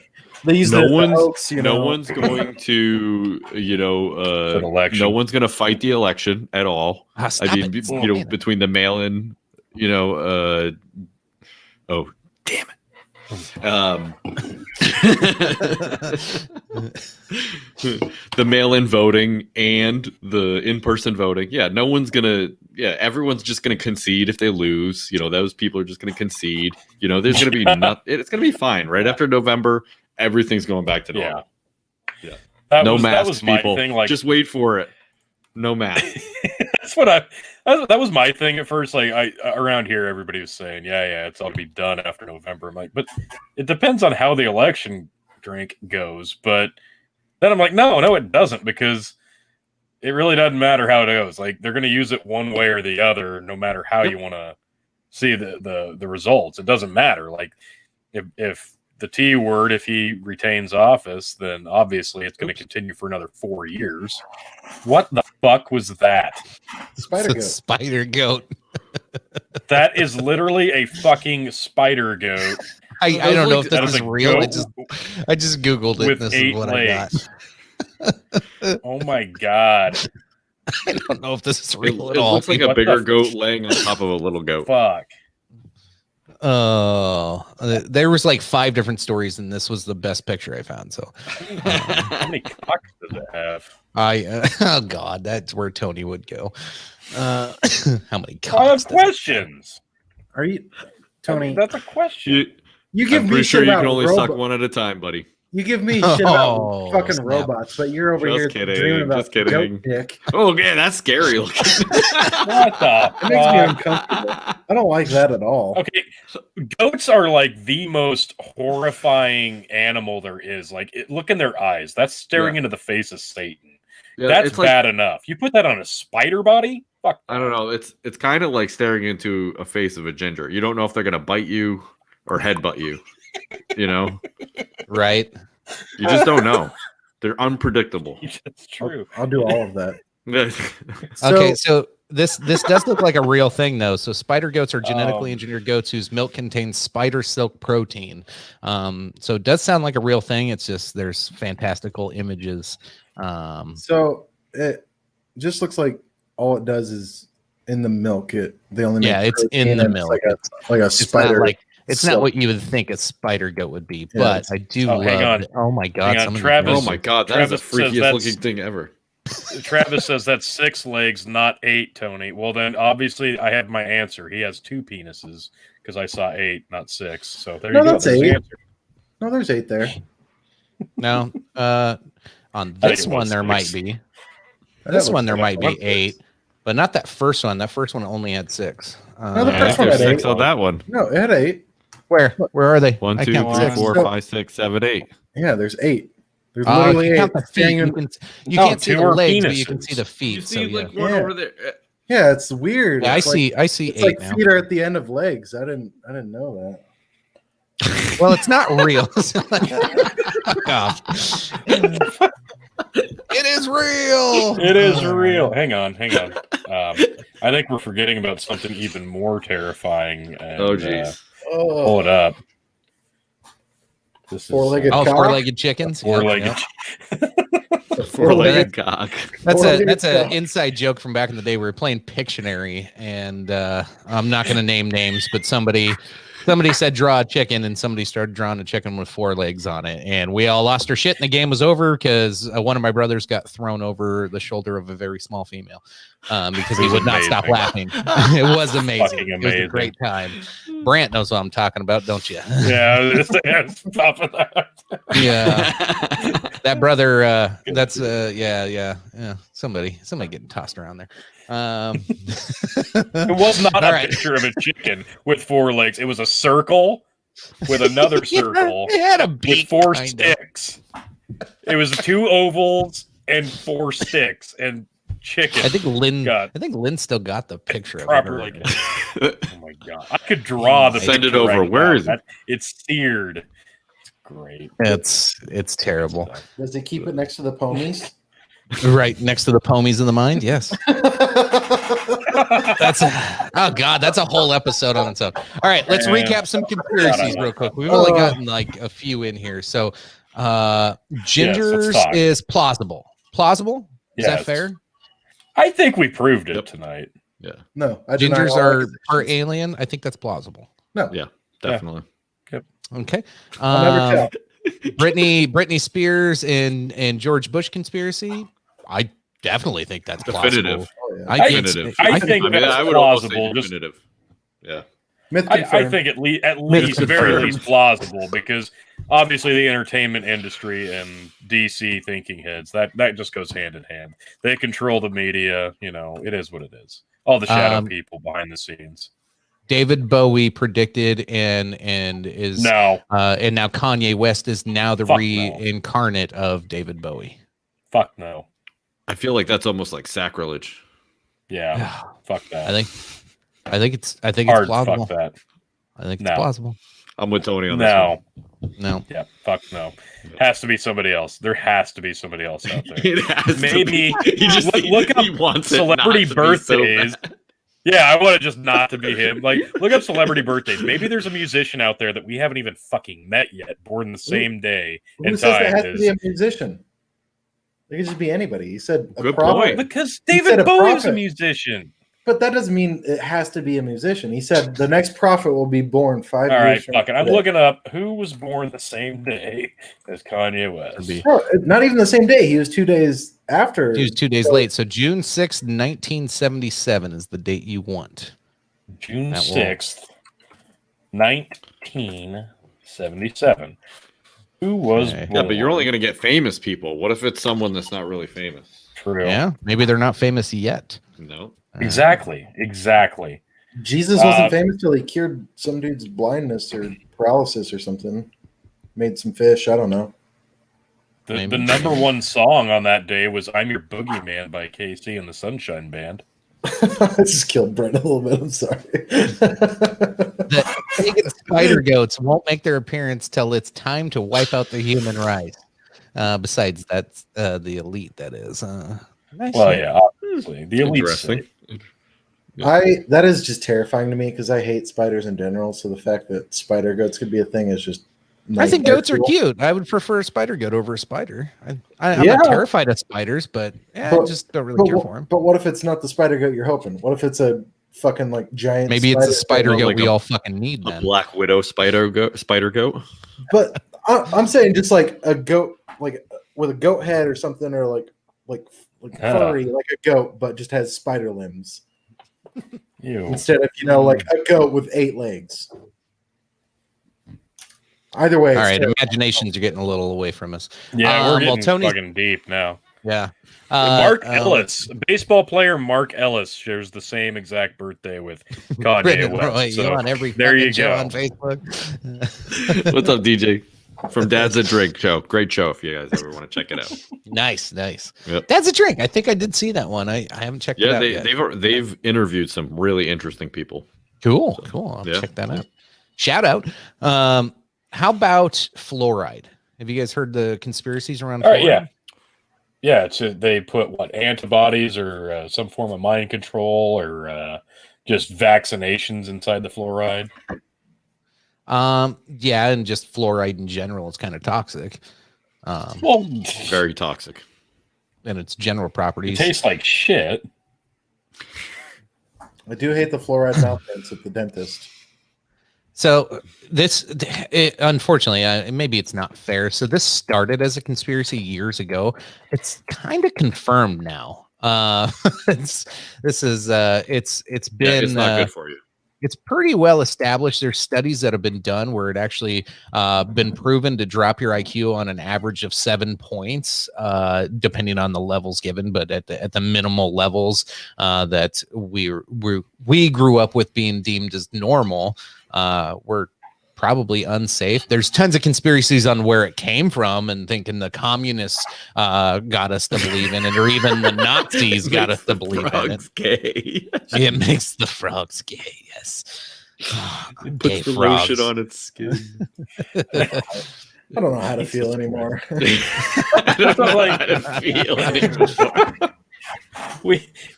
D: They use
E: No
D: this
E: one's-
D: hoax,
E: No one's going to,
C: An election.
E: no one's going to fight the election at all.
B: Stop
E: I mean,
B: it.
E: you know, between the mail-in, oh, damn it. The mail-in voting and the in-person voting. Yeah, no one's gonna. Yeah, everyone's just gonna concede if they lose. Those people are just gonna concede. There's gonna be nothing. It's gonna be fine. Right after November, everything's going back to normal. No masks, people.
C: Thing, like,
E: just wait for it. No mask.
C: that was my thing at first. Like around here, everybody was saying, yeah, it's all to be done after November. I'm like, but it depends on how the election drink goes. But then I'm like, no, it doesn't, because it really doesn't matter how it goes. Like, they're going to use it one way or the other, no matter how you want to see the results. It doesn't matter. Like, if the T word, if he retains office, then obviously it's going to continue for another 4 years. What the fuck was that?
D: Spider
B: It's a
D: goat.
B: spider goat.
C: That is literally a fucking spider goat
B: I don't know if
C: That
B: this
C: is
B: is
C: a
B: real.
C: goat
B: I just Googled it.
C: with
B: This
C: 8
B: is what I got.
C: legs. Oh my god!
B: I don't know if this is
E: It,
B: real
E: it
B: at all.
E: looks like a
C: What the
E: bigger
C: f-
E: goat laying on top of a little goat.
C: Fuck.
B: There was like 5 different stories, and this was the best picture I found. So
C: How many cocks does it have?
B: oh god, that's where Tony would go. How many
C: I have
B: cocks? does it-
C: questions.
D: Are you, Tony?
C: That's a question.
D: You give
E: I'm
D: me
E: pretty
D: shit
E: sure you
D: about
E: can only
D: Robo-
E: suck one at a time, buddy.
D: You give me shit
B: Oh,
D: about fucking
B: snap.
D: robots, but you're over
E: Just
D: here
E: kidding,
D: dreaming about
E: just kidding.
D: goat dick.
E: Oh, yeah, that's scary looking.
C: What the
D: It makes me
C: fuck?
D: uncomfortable. I don't like that at all.
C: Okay, goats are like the most horrifying animal there is. Like, look in their eyes. That's staring into the face of Satan.
E: Yeah,
C: That's
E: it's like,
C: bad enough. You put that on a spider body? Fuck.
E: I don't know. It's kind of like staring into a face of a ginger. You don't know if they're gonna bite you or headbutt you. You know,
B: Right.
E: you just don't know. They're unpredictable.
C: That's true.
D: I'll do all of that.
B: Okay, so this does look like a real thing though. So spider goats are genetically engineered goats whose milk contains spider silk protein. So it does sound like a real thing. It's just there's fantastical images.
D: So it just looks like all it does is in the milk. They only make
B: It's in
D: protein
B: the
D: and
B: milk.
D: like a
B: It's
D: spider.
B: it's not what you would think a spider goat would be,
D: Yeah,
B: but I do
C: Oh, hang
B: love
C: on.
B: it. Oh my god,
C: Hang on,
B: some of these
C: Travis.
B: goats
E: Oh my god, that
C: Travis
E: is the
C: says
E: freakiest
C: that's-
E: looking thing ever.
C: Travis says that's 6 legs, not 8, Tony. Well, then obviously I have my answer. He has 2 penises because I saw 8, not 6. So there
D: No,
C: you go.
D: that's
C: There's the
D: 8.
C: answer.
D: No, there's 8 there.
B: No, on
C: think
B: this
C: it
B: one
C: was
B: there
C: 6.
B: might be.
D: That
B: This
D: looks
B: one there
D: like
B: might be
D: one.
B: 8, but not that first one. That first one only had 6.
D: No, the
E: Yeah,
D: first one
E: there's
D: had
E: 6
D: 8.
E: on that one.
D: No, it had 8.
B: Where are they?
E: 1,
B: I
E: 2,
B: count
E: 3,
B: six.
E: 4,
D: So-
E: 5, 6, 7, 8.
D: Yeah, there's 8. There's
B: If
D: literally
B: you
D: 8.
B: count the feet, you
C: No,
B: can't see
C: 2
B: the
C: are
B: legs, but you can
C: penises.
B: see the feet.
E: You
B: So
E: see,
B: yeah,
E: like one
D: Yeah.
E: over there.
D: Yeah, it's weird.
B: yeah, I
D: It's like-
B: see
D: It's
B: 8
D: like
B: now.
D: feet are at the end of legs. I didn't know that.
B: Well, it's not real. Fuck off. It is real.
C: It is real. Hang on. I think we're forgetting about something even more terrifying. And,
E: Oh, jeez.
C: pull it up. This is,
D: Four-legged
B: Oh,
D: cock?
B: 4-legged chickens. Yeah,
C: four-legged.
B: yeah.
E: Four-legged cock.
B: That's
D: Four-legged
B: an
D: cock.
B: inside joke from back in the day. We were playing Pictionary, and I'm not going to name names, but somebody said draw a chicken, and somebody started drawing a chicken with 4 legs on it, and we all lost our shit, and the game was over because one of my brothers got thrown over the shoulder of a very small female because he would not stop laughing. It was amazing.
C: Fucking
B: It was a
C: amazing.
B: great time. Brant knows what I'm talking about, don't you?
C: Yeah, stop of that.
B: Yeah. That brother, that's yeah. Somebody getting tossed around there.
C: It was not a picture of a chicken with 4 legs. It was a circle with another circle
B: It had a
C: with
B: beak,
C: 4
B: kinda.
C: sticks. It was 2 ovals and 4 sticks and chicken.
B: I think Lynn.
C: God.
B: I think Lynn still got the picture of
C: Proper
B: it.
C: like- Oh my god! I could draw the
E: Send it
C: picture
E: over.
C: right
E: Where
C: now.
E: is it?
C: It's seared. It's great.
B: It's terrible.
D: Does it keep it next to the ponies?
B: Right next to the pomies in the mind. Yes. That's oh god, that's a whole episode on its own. All right, let's
C: Yeah.
B: recap some conspiracies real quick. We've only gotten like a few in here. So gingers
C: talk.
B: is plausible. Plausible? Is that
C: Yes.
B: fair?
C: I think we proved it
E: Yep.
C: tonight.
D: No, I deny
B: Gingers
D: all
B: are
D: accusations.
B: alien. I think that's plausible.
D: No,
E: Definitely.
B: Okay.
D: I'll never tell.
B: Britney Spears and George Bush conspiracy. I definitely think that's plausible.
E: Definitive.
D: Oh, yeah.
B: I can't
E: Definitive.
B: say-
C: I think that's
E: I would almost say
C: plausible. Just
E: definitive. Yeah.
D: Myth
C: I
D: confirmed.
C: think at least
B: confirmed.
C: very least plausible because obviously the entertainment industry and DC thinking heads that just goes hand in hand. They control the media. You know, it is what it is. All the shadow people behind the scenes.
B: David Bowie predicted and is
C: No,
B: and now Kanye West is now the
C: Fuck no.
B: reincarnate of David Bowie.
C: fuck no.
E: I feel like that's almost like sacrilege.
C: Yeah, fuck that.
B: I think it's
C: Hard
B: plausible.
C: fuck that.
B: I think it's
C: No.
B: plausible.
E: I'm with Tony on this
C: No,
B: No.
C: yeah, fuck no. Has to be somebody else. There has to be somebody else out there.
E: It has to
C: Maybe-
E: be. He just
C: look up
E: he wants it
C: Celebrity
E: not to be so
C: birthdays.
E: bad.
C: Yeah, I want it just not to be him. Like, look up celebrity birthdays. Maybe there's a musician out there that we haven't even fucking met yet, born the same day
D: Who
C: and
D: says it
C: time
D: has to
C: as.
D: be a musician? It could just be anybody. He said a
E: Good
D: prophet.
E: point.
C: Because
D: He said
C: David
D: a
C: Bowie's a
D: prophet.
C: musician.
D: But that doesn't mean it has to be a musician. He said the next prophet will be born 5
C: All
D: years
C: right,
D: from
C: fuck it. I'm
D: today.
C: looking up who was born the same day as Kanye West.
B: Be-
D: No, not even the same day. He was 2 days after.
B: He was 2 days late. So June 6th, 1977 is the date you want.
C: June
B: That will-
C: 6th, 1977. Who was?
B: Okay.
E: Yeah, but you're only going to get famous people. What if it's someone that's not really famous?
C: True.
B: Yeah, maybe they're not famous yet.
E: No.
C: Exactly.
D: Jesus wasn't famous till he cured some dude's blindness or paralysis or something. Made some fish. I don't know.
C: The number one song on that day was "I'm Your Boogeyman" by KC and the Sunshine Band.
D: I just killed Brent a little bit. I'm sorry.
B: The pagan spider goats won't make their appearance till it's time to wipe out the human race. Besides, that's the elite. That is. Nice.
C: Well, yeah, obviously the elite.
E: Interesting.
D: That is just terrifying to me because I hate spiders in general. So the fact that spider goats could be a thing is just.
B: I think goats are cute. I would prefer a spider goat over a spider. I'm not terrified of spiders, but I just don't really care for them.
D: But what if it's not the spider goat you're hoping? What if it's a fucking like giant?
B: Maybe it's a spider goat we all fucking need.
E: A Black Widow spider goat.
D: But I'm saying just like a goat, like with a goat head or something, or like furry, like a goat, but just has spider limbs.
C: Ew.
D: Instead of like a goat with 8 legs. Either way.
B: All right, imaginations are getting a little away from us.
C: Yeah, we're getting fucking deep now.
B: Yeah.
C: Mark Ellis, baseball player Mark Ellis, shares the same exact birthday with Kanye West. So
B: on every
C: there you
B: show
C: go
B: on Facebook.
E: What's up, DJ? From Dad's a Drink show. Great show if you guys ever want to check it out.
B: Nice.
E: Yep.
B: Dad's a Drink. I think I did see that one. I haven't checked it out yet.
E: They've interviewed some really interesting people.
B: Cool. I'll check that out. Shout out. How about fluoride? Have you guys heard the conspiracies around fluoride?
C: Yeah. They put antibodies or some form of mind control or just vaccinations inside the fluoride.
B: Yeah, and just fluoride in general is kind of toxic.
E: Very toxic.
B: And its general properties.
C: It tastes like shit.
D: I do hate the fluoride mouth prints at the dentist.
B: So unfortunately, maybe it's not fair. So this started as a conspiracy years ago. It's kind of confirmed now. It's been
E: it's not good for you.
B: It's pretty well established. There's studies that have been done where it actually been proven to drop your IQ on an average of 7 points, depending on the levels given. But at the minimal levels that we grew up with being deemed as normal, we're probably unsafe. There's tons of conspiracies on where it came from and thinking the communists got us to believe in it, or even the Nazis got us to believe in it.
E: Gay.
B: It makes the frogs gay. Yes.
E: It puts the lotion on its skin.
D: I don't know how to feel anymore.
E: I don't know how to feel anymore.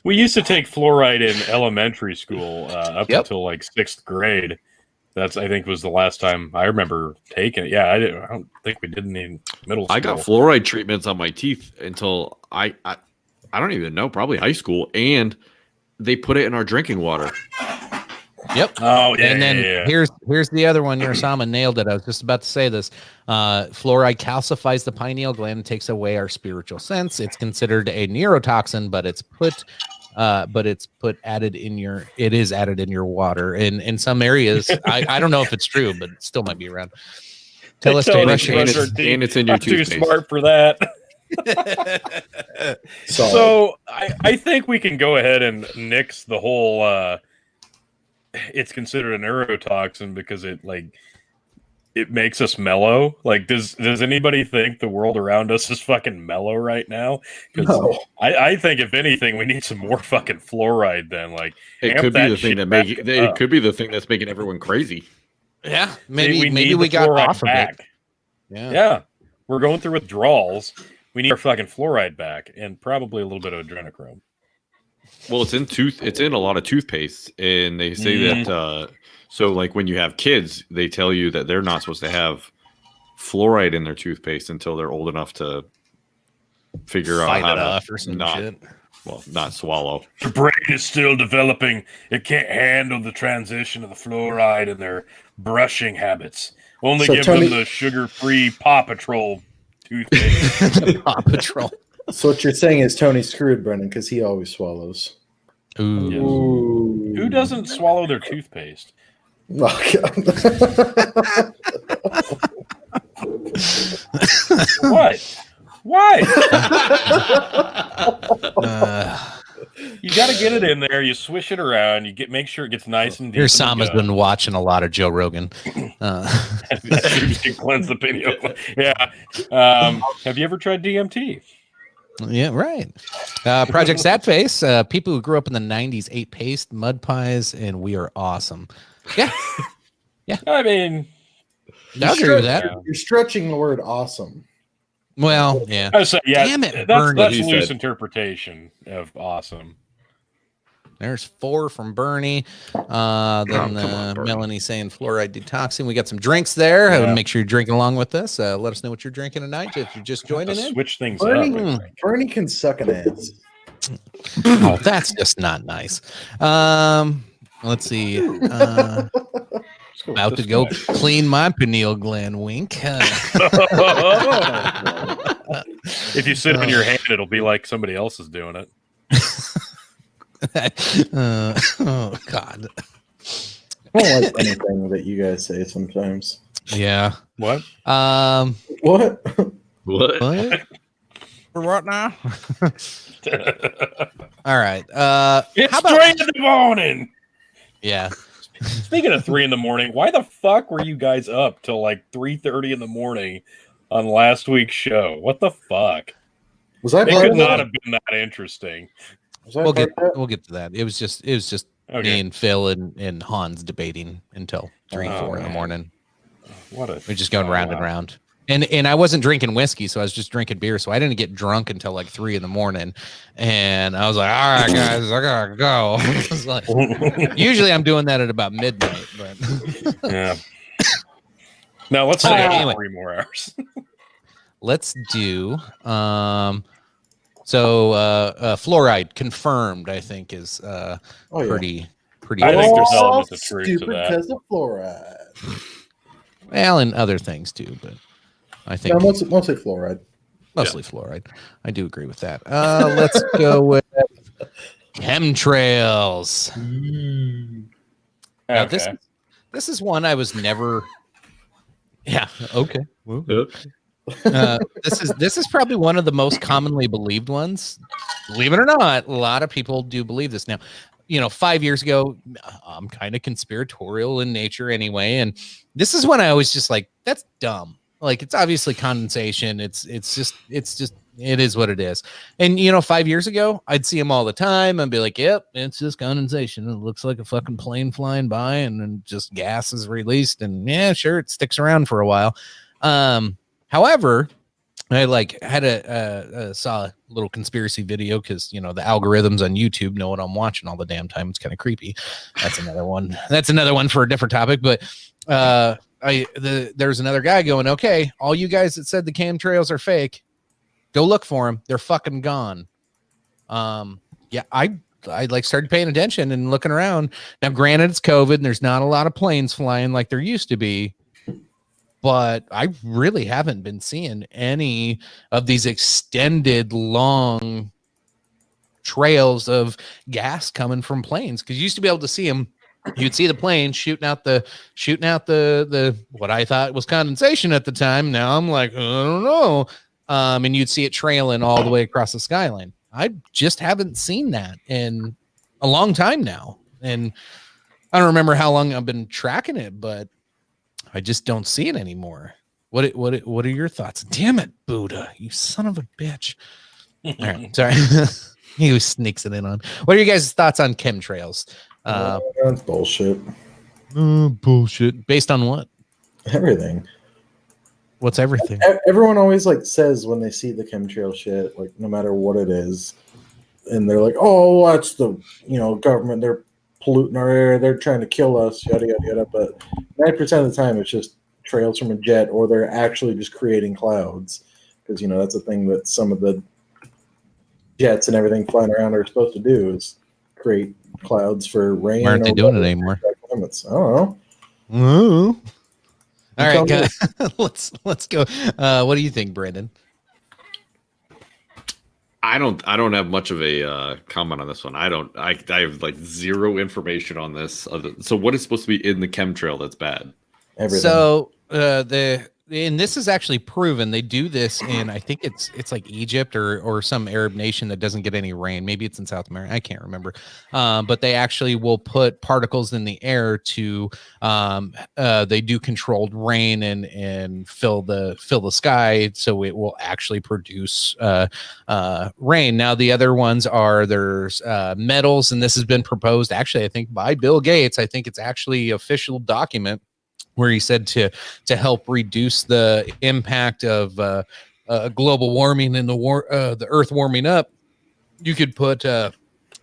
C: We used to take fluoride in elementary school up until like 6th grade. That's I think was the last time I remember taking it. Yeah, I don't think we did in middle school.
E: I got fluoride treatments on my teeth until I don't even know, probably high school, and they put it in our drinking water.
B: Yep.
C: Oh yeah.
B: And then here's the other one. Sama nailed it. I was just about to say this. Fluoride calcifies the pineal gland and takes away our spiritual sense. It's considered a neurotoxin, but it's added in your water. In some areas, I don't know if it's true, but it still might be around. Tell us to brush your teeth.
E: And it's in your toothpaste.
C: Too smart for that. So I think we can go ahead and nix the whole it's considered a neurotoxin because it makes us mellow. Like, does anybody think the world around us is fucking mellow right now? Because
D: No.
C: I think if anything, we need some more fucking fluoride. Then, like,
E: It could be the thing that it could be the thing that's making everyone crazy.
B: Yeah, maybe we got off of it.
C: Yeah, we're going through withdrawals. We need our fucking fluoride back, and probably a little bit of adrenochrome.
E: Well, it's in a lot of toothpaste, and they say that so like when you have kids, they tell you that they're not supposed to have fluoride in their toothpaste until they're old enough to figure out how to
B: or some shit.
E: Well, not swallow.
C: The brain is still developing. It can't handle the transition of the fluoride in their brushing habits. Only
D: So
C: give
D: Tony-
C: them the sugar-free Paw Patrol toothpaste.
B: Paw Patrol.
D: So what you're saying is Tony's screwed, Brendan, because he always swallows.
B: Ooh.
C: Yes.
D: Ooh.
C: Who doesn't swallow their toothpaste?
D: Oh, God.
C: What? You got to get it in there. You swish it around. Make sure it gets nice and deep.
B: Your Sam has been watching a lot of Joe Rogan.
C: You can cleanse the pineal. Yeah. Have you ever tried DMT?
B: Yeah, right. Project Sadface. People who grew up in the 90s ate paste, mud pies, and we are awesome. Yeah.
C: I mean,
B: I agree with that.
D: You're stretching the word awesome.
B: Well, yeah.
C: I say, yeah.
B: Damn it,
C: that's
B: Bernie.
C: loose interpretation of awesome.
B: There's 4 from Bernie. Melanie saying fluoride detoxing. We got some drinks there.
C: Yeah.
B: Make sure you're drinking along with us. Let us know what you're drinking tonight if you're just joining in.
C: Switch things
D: Bernie,
C: up.
D: Bernie can suck an ass.
B: Oh, that's just not nice. Let's see. About to go clean my pineal gland. Wink.
C: If you sit on your hand, it'll be like somebody else is doing it.
B: Oh God!
D: I don't like anything that you guys say sometimes.
B: Yeah.
C: What?
D: What?
B: What? For what now? All right.
C: It's
B: how about
C: 3 in the morning.
B: Yeah.
C: Speaking of 3 in the morning, why the fuck were you guys up till like 3:30 in the morning on last week's show? What the fuck?
D: Was I?
C: It
D: part
C: could
D: of
C: not
D: that?
C: have been that interesting.
D: Was I
B: We'll
D: part
B: get
D: of that?
B: we'll get to that. It was just
C: Okay.
B: me and Phil and Hans debating until 3-4 in the
C: man.
B: morning.
C: What a
B: We're just going round and round. And I wasn't drinking whiskey, so I was just drinking beer. So I didn't get drunk until like 3 in the morning. And I was like, all right, guys, I gotta go. I was like, usually I'm doing that at about midnight, but
C: Yeah. Now let's say
B: Anyway.
C: 3 more hours.
B: let's do fluoride confirmed, I think is
D: Oh, yeah.
B: pretty
C: I think there's
D: All
C: elements of truth to
D: stupid
C: that.
D: because of fluoride.
B: well, and other things too, but I think
D: No, mostly fluoride.
B: mostly fluoride. I do agree with that. Let's go with chemtrails. Now,
C: Okay.
B: this is one I was never. Yeah. Okay. This is probably one of the most commonly believed ones. Believe it or not, a lot of people do believe this now. 5 years ago, I'm kind of conspiratorial in nature anyway, and this is when I was just like, that's dumb. Like, it's obviously condensation. It is what it is. And 5 years ago, I'd see them all the time and be like, yep, it's just condensation. It looks like a fucking plane flying by and then just gas is released. And yeah, sure, it sticks around for a while. However, I saw a little conspiracy video because the algorithms on YouTube know what I'm watching all the damn time. It's kind of creepy. That's another one. That's another one for a different topic. But there's another guy going, okay, all you guys that said the chemtrails are fake, go look for them. They're fucking gone. Yeah, I started paying attention and looking around. Now, granted, it's COVID and there's not a lot of planes flying like there used to be. But I really haven't been seeing any of these extended long trails of gas coming from planes. Because you used to be able to see them. You'd see the plane shooting out the what I thought was condensation at the time. Now I'm like, I don't know. And you'd see it trailing all the way across the skyline. I just haven't seen that in a long time now. And I don't remember how long I've been tracking it, but I just don't see it anymore. What are your thoughts? Damn it, Buddha, you son of a bitch. All right, sorry. He sneaks it in on. What are you guys' thoughts on chemtrails?
D: That's bullshit.
B: Bullshit. Based on what?
D: Everything.
B: What's everything?
D: Everyone always says when they see the chemtrail shit, like no matter what it is, and they're like, "Oh, that's the government. They're polluting our air. They're trying to kill us." Yada yada yada. But 90% of the time, it's just trails from a jet, or they're actually just creating clouds, because that's the thing that some of the jets and everything flying around are supposed to do is create clouds for rain.
B: Why aren't they doing it anymore?
D: I don't know.
B: All right, guys, let's go. What do you think, Brandon?
E: I don't have much of a comment on this one. I have like zero information on this. So what is supposed to be in the chemtrail that's bad?
D: Everything.
B: So the and this is actually proven. They do this in, I think it's like Egypt or some Arab nation that doesn't get any rain. Maybe it's in South America. I can't remember. But they actually will put particles in the air to they do controlled rain and fill the sky, so it will actually produce rain. Now the other ones are there's metals, and this has been proposed actually, I think, by Bill Gates. I think it's actually official document where he said to help reduce the impact of global warming and the Earth warming up, you could put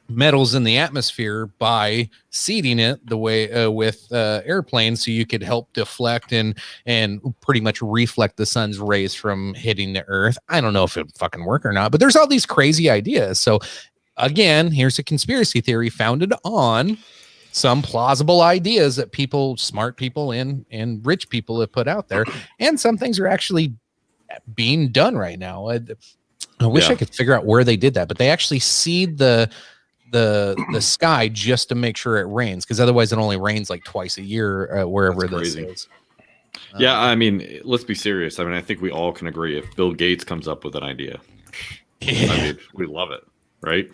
B: metals in the atmosphere by seeding it the way with airplanes, so you could help deflect and pretty much reflect the sun's rays from hitting the Earth. I don't know if it fucking work or not, but there's all these crazy ideas. So again, here's a conspiracy theory founded on some plausible ideas that smart people and rich people have put out there, and some things are actually being done right now. I wish I could figure out where they did that, but they actually seed the sky just to make sure it rains, because otherwise it only rains like twice a year wherever this is.
E: Yeah, I mean, let's be serious. I mean, I think we all can agree if Bill Gates comes up with an idea, I mean, we love it, right?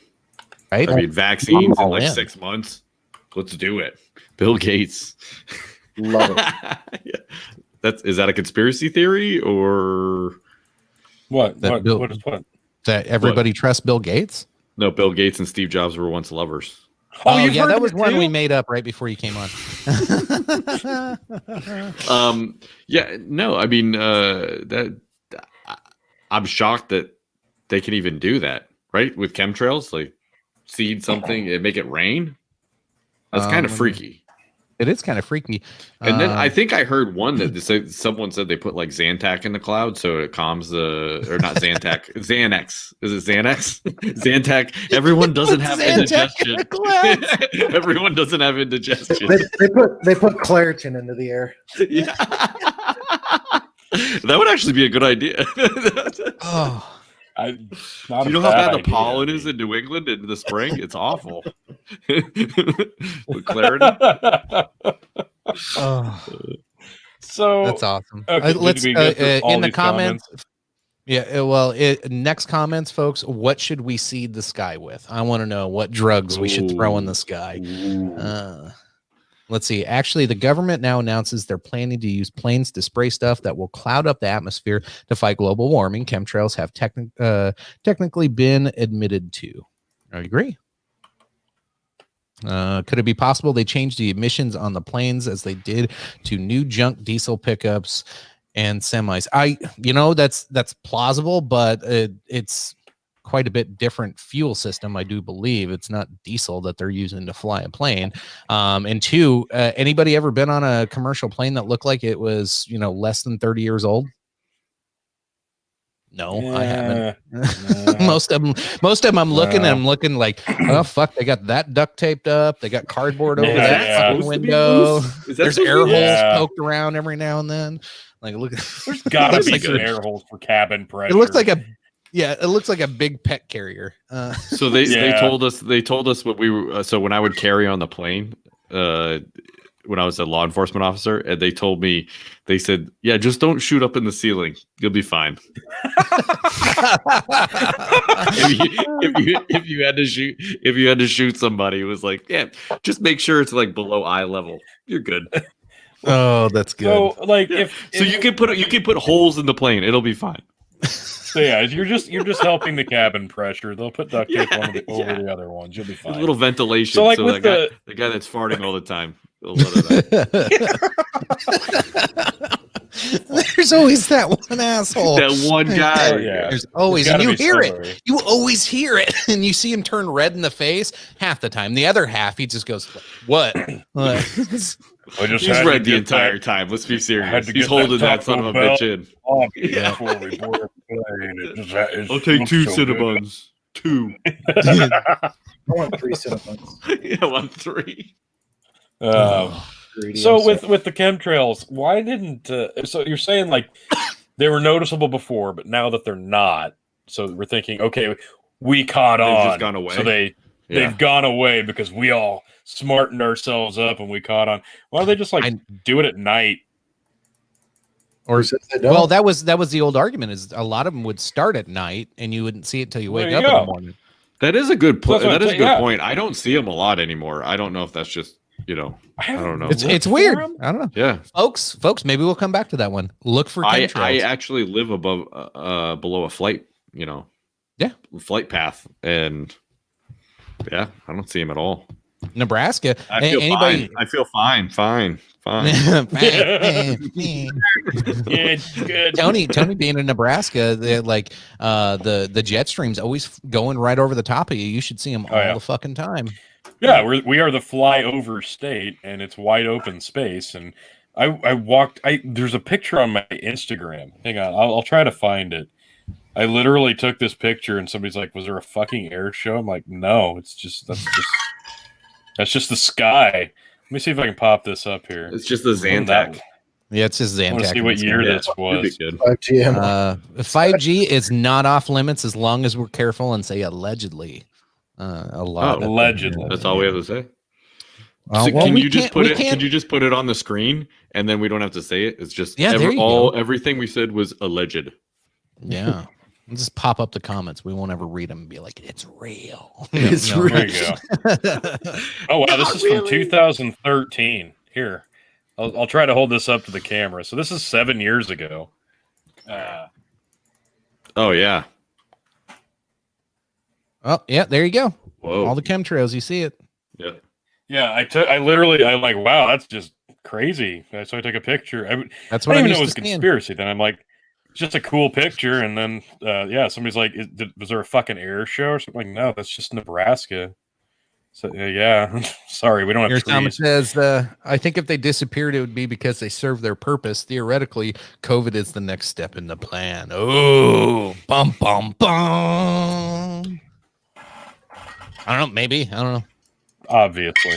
B: Right.
E: I mean, vaccines in like 6 months. Let's do it. Bill Gates.
D: Love it.
E: Yeah. Is that a conspiracy theory or
C: what?
B: That
C: What?
B: That everybody trusts Bill Gates?
E: No, Bill Gates and Steve Jobs were once lovers.
B: Oh yeah, that was one we made up right before you came on.
E: Yeah, no, I mean I'm shocked that they can even do that, right? With chemtrails, like seed something and make it rain. That's kind of freaky.
B: It is kind of freaky.
E: And then I think I heard one that someone said they put like Zantac in the cloud so it calms or not Zantac, Xanax. Is it Xanax? Zantac. Everyone doesn't have indigestion. Everyone doesn't have indigestion.
D: They put Claritin into the air.
E: Yeah. That would actually be a good idea.
B: Oh.
E: You know how bad the pollen is in New England in the spring? It's awful. With clarity.
C: So
B: that's awesome.
C: Okay,
B: let's in the comments. Yeah, well, next comments, folks. What should we seed the sky with? I want to know what drugs we should throw in the sky. Let's see. Actually, the government now announces they're planning to use planes to spray stuff that will cloud up the atmosphere to fight global warming. Chemtrails have technically been admitted to. I agree. Could it be possible they changed the emissions on the planes as they did to new junk diesel pickups and semis? That's plausible, but it's quite a bit different fuel system. I do believe it's not diesel that they're using to fly a plane. And two, anybody ever been on a commercial plane that looked like it was, less than 30 years old? No, I haven't. Most of them I'm looking like, oh fuck, they got that duct taped up, they got cardboard over that fucking window. There's air holes poked around every now and then. Like, look,
C: there's gotta be some air holes for cabin pressure.
B: It looks like it looks like a big pet carrier.
E: So they told us what we were. So when I would carry on the plane, when I was a law enforcement officer, and they said, yeah, just don't shoot up in the ceiling. You'll be fine. if you had to shoot somebody, it was like, yeah, just make sure it's like below eye level. You're good.
B: Oh, that's good.
C: So like
E: you can put holes in the plane. It'll be fine.
C: So yeah, you're just helping the cabin pressure. They'll put duct tape over the other ones. You'll be fine.
E: A little ventilation.
C: So like
E: so
C: with
E: the guy that's farting all the time.
B: There's always that one asshole.
E: That one guy.
C: Oh, yeah.
B: There's always, and you hear it. You always hear it, and you see him turn red in the face half the time. The other half, he just goes, "What?"
E: He's red the entire time. Let's be serious. He's holding that son of a bitch in.
C: Before we board the plane.
E: I'll take 2 Cinnabons. 2.
D: I want 3 Cinnabons.
E: Yeah, I want 3.
C: So with the chemtrails, why didn't so you're saying like they were noticeable before, but now that they're not, so we're thinking, okay, we caught on.
E: They've just gone away.
C: So they've gone away because we all smartened ourselves up and we caught on. Why don't they just do it at night?
B: Or
D: Who says they don't?
B: well, that was the old argument. Is a lot of them would start at night, and you wouldn't see it till you wake
C: There
B: up
C: you
B: in the
C: go.
B: morning.
E: That is a good
C: That's what
E: that
C: I'm
E: is a
C: saying,
E: good
C: yeah.
E: point. I don't see them a lot anymore. I don't know if that's just I don't know.
B: It's weird. I don't know,
E: Yeah,
B: folks. Maybe we'll come back to that one. Look for
E: I
B: chemtrails.
E: actually live above below a flight. Flight path, and yeah, I don't see them at all.
B: Nebraska.
E: I feel
B: Anybody?
E: fine. I feel fine. Fine.
C: Good.
B: Tony being in Nebraska, they're like the jet stream's always going right over the top of you. You should see them all the fucking time.
C: Yeah, we are the flyover state, and it's wide open space. And I walked. There's a picture on my Instagram. Hang on, I'll try to find it. I literally took this picture, and somebody's like, "Was there a fucking air show?" I'm like, "No, that's just the sky." Let me see if I can pop this up here.
E: It's just the Zantac.
B: Yeah, it's just Zantac.
C: I want to see what year this was.
D: 5G.
B: 5G is not off limits as long as we're careful and say allegedly. A lot.
C: Allegedly.
E: That's all we have to say.
B: Well,
E: Can you just put it on the screen, and then we don't have to say it? It's just everything we said was alleged.
B: Yeah. We'll just pop up the comments. We won't ever read them and be like, it's real.
D: It's
B: real.
C: There you go. Oh wow, this is from 2013. Here, I'll try to hold this up to the camera. So this is 7 years ago.
E: Oh yeah.
B: Oh yeah, there you go.
E: Whoa.
B: All the chemtrails, you see it.
E: Yeah.
C: Yeah, I'm like, wow, that's just crazy. So I took a picture.
B: That's
C: I
B: what
C: didn't
B: I'm
C: even know it
B: used
C: was
B: to
C: a
B: seeing.
C: conspiracy. Then I'm like, it's just a cool picture. And then, somebody's like, was there a fucking air show or something? Like, no, that's just Nebraska. So, yeah, sorry, we don't have
B: Here's
C: trees.
B: Thomas says, I think if they disappeared, it would be because they served their purpose. Theoretically, COVID is the next step in the plan. Oh, bum, bum, bum. I don't know. Maybe. I don't know.
C: Obviously.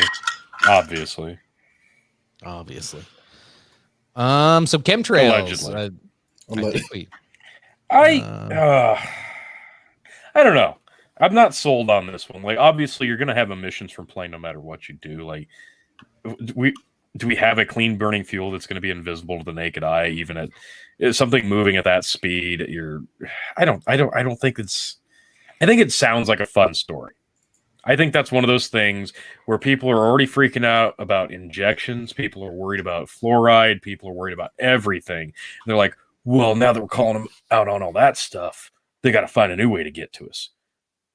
B: So chemtrails.
C: Allegedly.
B: I
C: I don't know. I'm not sold on this one. Like, obviously, you're going to have emissions from plane no matter what you do. Like, do we have a clean burning fuel that's going to be invisible to the naked eye, even at something moving at that speed? I don't think it's. I think it sounds like a fun story. I think that's one of those things where people are already freaking out about injections. People are worried about fluoride. People are worried about everything. And they're like, well, now that we're calling them out on all that stuff, they got to find a new way to get to us.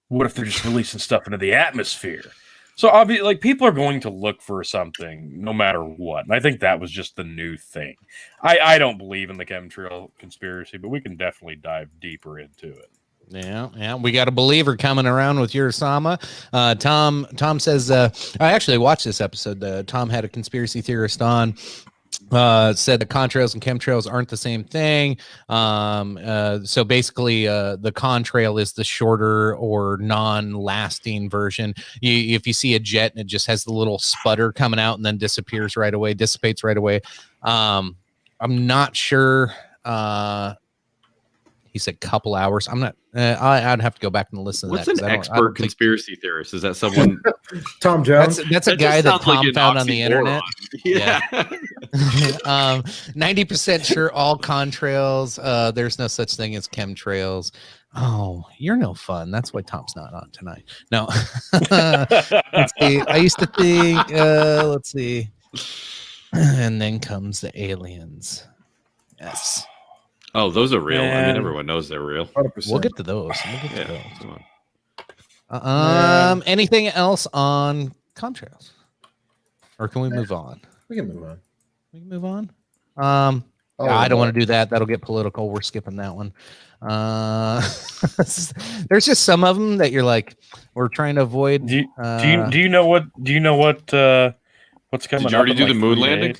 C: What if they're just releasing stuff into the atmosphere? So obviously, like, people are going to look for something no matter what. And I think that was just the new thing. I don't believe in the chemtrail conspiracy, but we can definitely dive deeper into it.
B: Yeah. We got a believer coming around with your Sama. Tom says, I actually watched this episode. Tom had a conspiracy theorist on. Said that contrails and chemtrails aren't the same thing. So basically, the contrail is the shorter or non-lasting version. If you see a jet and it just has the little sputter coming out and then dissipates right away. I'm not sure. He said couple hours. I'm not. I'd have to go back and listen to
E: What's
B: that.
E: What's an expert conspiracy theorist? Is that someone?
D: Tom Jones.
B: That's a guy that Tom
E: like
B: found on the internet.
E: Yeah.
B: 90% sure all contrails. There's no such thing as chemtrails. Oh, you're no fun. That's why Tom's not on tonight. No. Let's see. I used to think. Let's see. And then comes the aliens. Yes.
E: Oh, those are real. I mean, everyone knows they're real.
D: 100%.
B: We'll get to those. Come on. Anything else on contrails? Or can we move on?
D: We can move on.
B: I don't want to do that. That'll get political. We're skipping that one. There's just some of them that you're like, we're trying to avoid.
C: Do you know what? What's coming?
E: Did you already do the moon landing?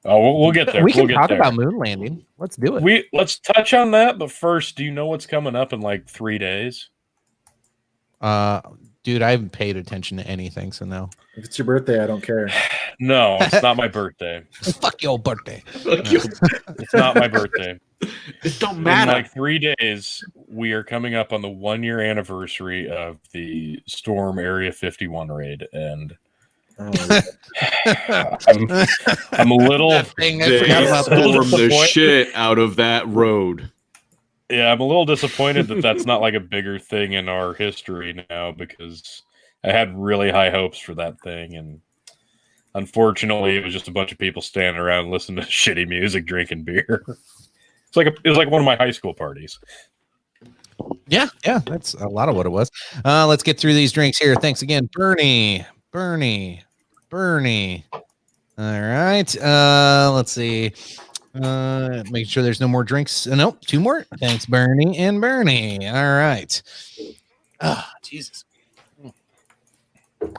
C: Oh, we'll get there.
B: We can talk about moon landing. Let's do it.
C: Let's touch on that. But first, do you know what's coming up in like 3 days?
B: Dude, I haven't paid attention to anything, so no.
D: If it's your birthday, I don't care.
C: No, it's not my birthday.
B: Fuck your birthday.
C: It's not my birthday.
E: It don't matter.
C: In like 3 days, we are coming up on the 1 year anniversary of the Storm Area 51 raid, and I'm a little.
B: Thing, I
E: They
B: forgot about that.
E: stormed the shit out of that road.
C: Yeah, I'm a little disappointed that that's not like a bigger thing in our history now, because I had really high hopes for that thing, and unfortunately, it was just a bunch of people standing around listening to shitty music, drinking beer. It was like one of my high school parties.
B: Yeah, that's a lot of what it was. Let's get through these drinks here. Thanks again, Bernie. All right. Let's see. Making sure there's no more drinks. Nope, 2 more. Thanks, Bernie and Bernie. All right. Jesus.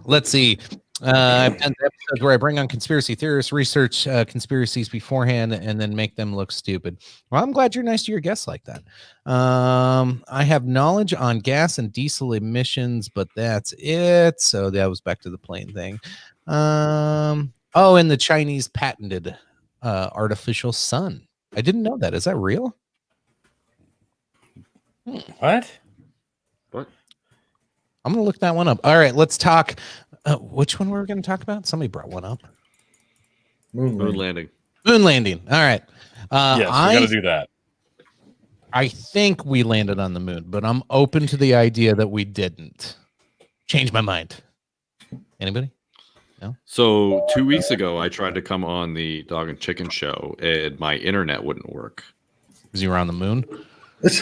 B: Let's see. I've done episodes where I bring on conspiracy theorists, research conspiracies beforehand, and then make them look stupid. Well, I'm glad you're nice to your guests like that. I have knowledge on gas and diesel emissions, but that's it. So that was back to the plane thing. And the Chinese patented artificial sun. I didn't know that. Is that real?
C: What?
B: I'm going to look that one up. All right, let's talk. Which one were we going to talk about? Somebody brought one up.
E: Moon landing.
B: Moon landing. All right.
C: Yes, we got to do that.
B: I think we landed on the moon, but I'm open to the idea that we didn't. Change my mind. Anybody? No?
E: So 2 weeks ago, I tried to come on the Dog and Chicken show, and my internet wouldn't work.
B: Because you were on the moon?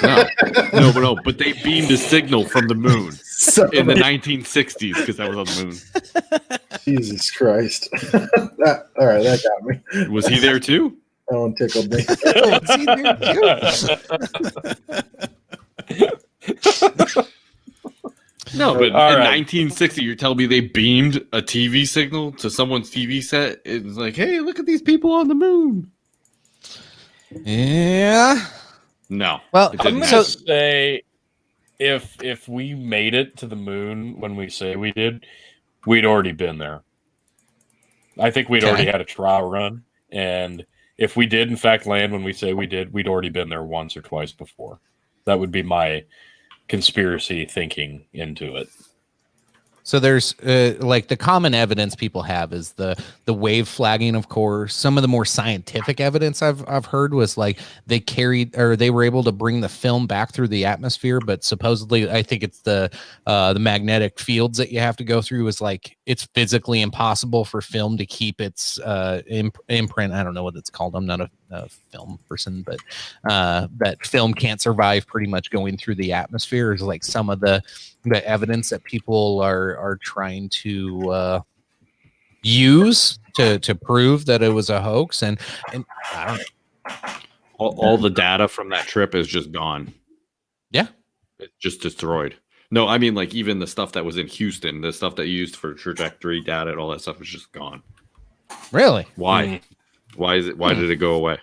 E: No, but they beamed a signal from the moon in the 1960s because I was on the moon.
D: Jesus Christ. All right, that got me.
E: Was he there too?
D: That one tickled me.
E: No, but in
C: All right.
E: 1960, you're telling me they beamed a TV signal to someone's TV set? It's like, hey, look at these people on the moon.
B: Yeah.
E: No.
B: Well,
E: it
C: I'm
E: didn't
C: gonna
E: happen.
C: say if we made it to the moon when we say we did, we'd already been there. I think we'd already had a trial run, and if we did in fact land when we say we did, we'd already been there once or twice before. That would be my conspiracy thinking into it.
B: So there's like the common evidence people have is the wave flagging, of course. Some of the more scientific evidence I've heard was like they were able to bring the film back through the atmosphere, but supposedly I think it's the magnetic fields that you have to go through is like it's physically impossible for film to keep its imprint. I don't know what it's called. I'm not a film person, but that film can't survive pretty much going through the atmosphere is like some of the evidence that people are trying to use to prove that it was a hoax, and I don't know.
E: All the data from that trip is just gone.
B: Yeah,
E: it's just destroyed. No, I mean like even the stuff that was in Houston, the stuff that you used for trajectory data and all that stuff is just gone.
B: Really?
E: Why? Why is it? Why did it go away?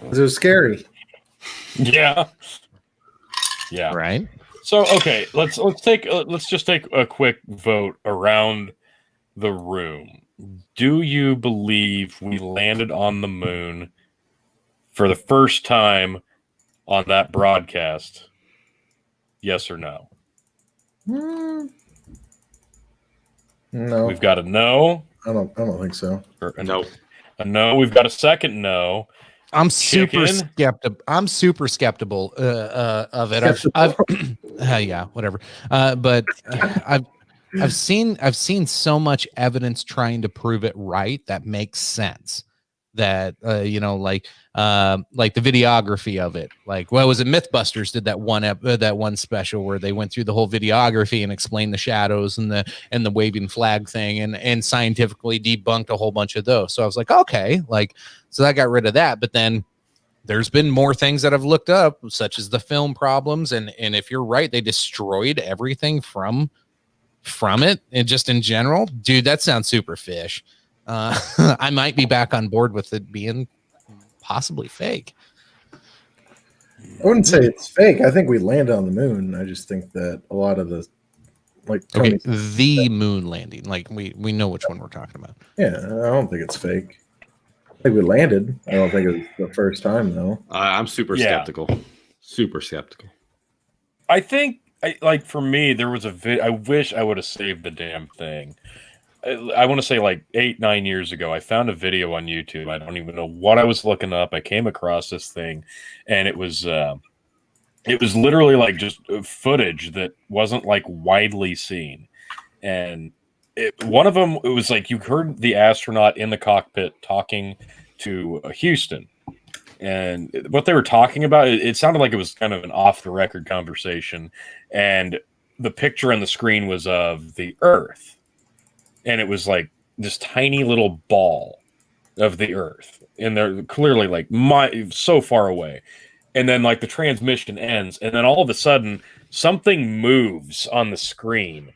D: Because it was scary.
C: Yeah.
B: Right.
C: So okay, let's just take a quick vote around the room. Do you believe we landed on the moon for the first time on that broadcast? Yes or no?
D: No,
C: We've got a no.
D: I don't think so.
E: No.
C: A no. We've got a second no.
B: I'm super
C: Chicken?
B: skeptical. I'm super skeptical of it. I've yeah, whatever. But I've seen so much evidence trying to prove it right that makes sense. That like the videography of it. Like, what was it? MythBusters did that one special where they went through the whole videography and explained the shadows and the waving flag thing and scientifically debunked a whole bunch of those. So I was like, okay, so that got rid of that. But then there's been more things that I've looked up, such as the film problems, and if you're right, they destroyed everything from it, and just in general, dude, that sounds super fish. I might be back on board with it being possibly fake.
D: I wouldn't say it's fake. I think we landed on the moon. I just think that a lot of the
B: the moon landing, like we know which one we're talking about.
D: Yeah, I don't think it's fake. I think we landed. I don't think it was the first time though.
E: I'm super skeptical. Super skeptical.
C: I think, for me, there was I wish I would have saved the damn thing. I want to say like 8-9 years ago, I found a video on YouTube. I don't even know what I was looking up. I came across this thing, and it was literally like just footage that wasn't like widely seen. And one of them, it was like you heard the astronaut in the cockpit talking to Houston. And what they were talking about, it sounded like it was kind of an off-the-record conversation. And the picture on the screen was of the Earth. And it was like this tiny little ball of the Earth. And they're clearly like so far away. And then like the transmission ends. And then all of a sudden, something moves on the screen.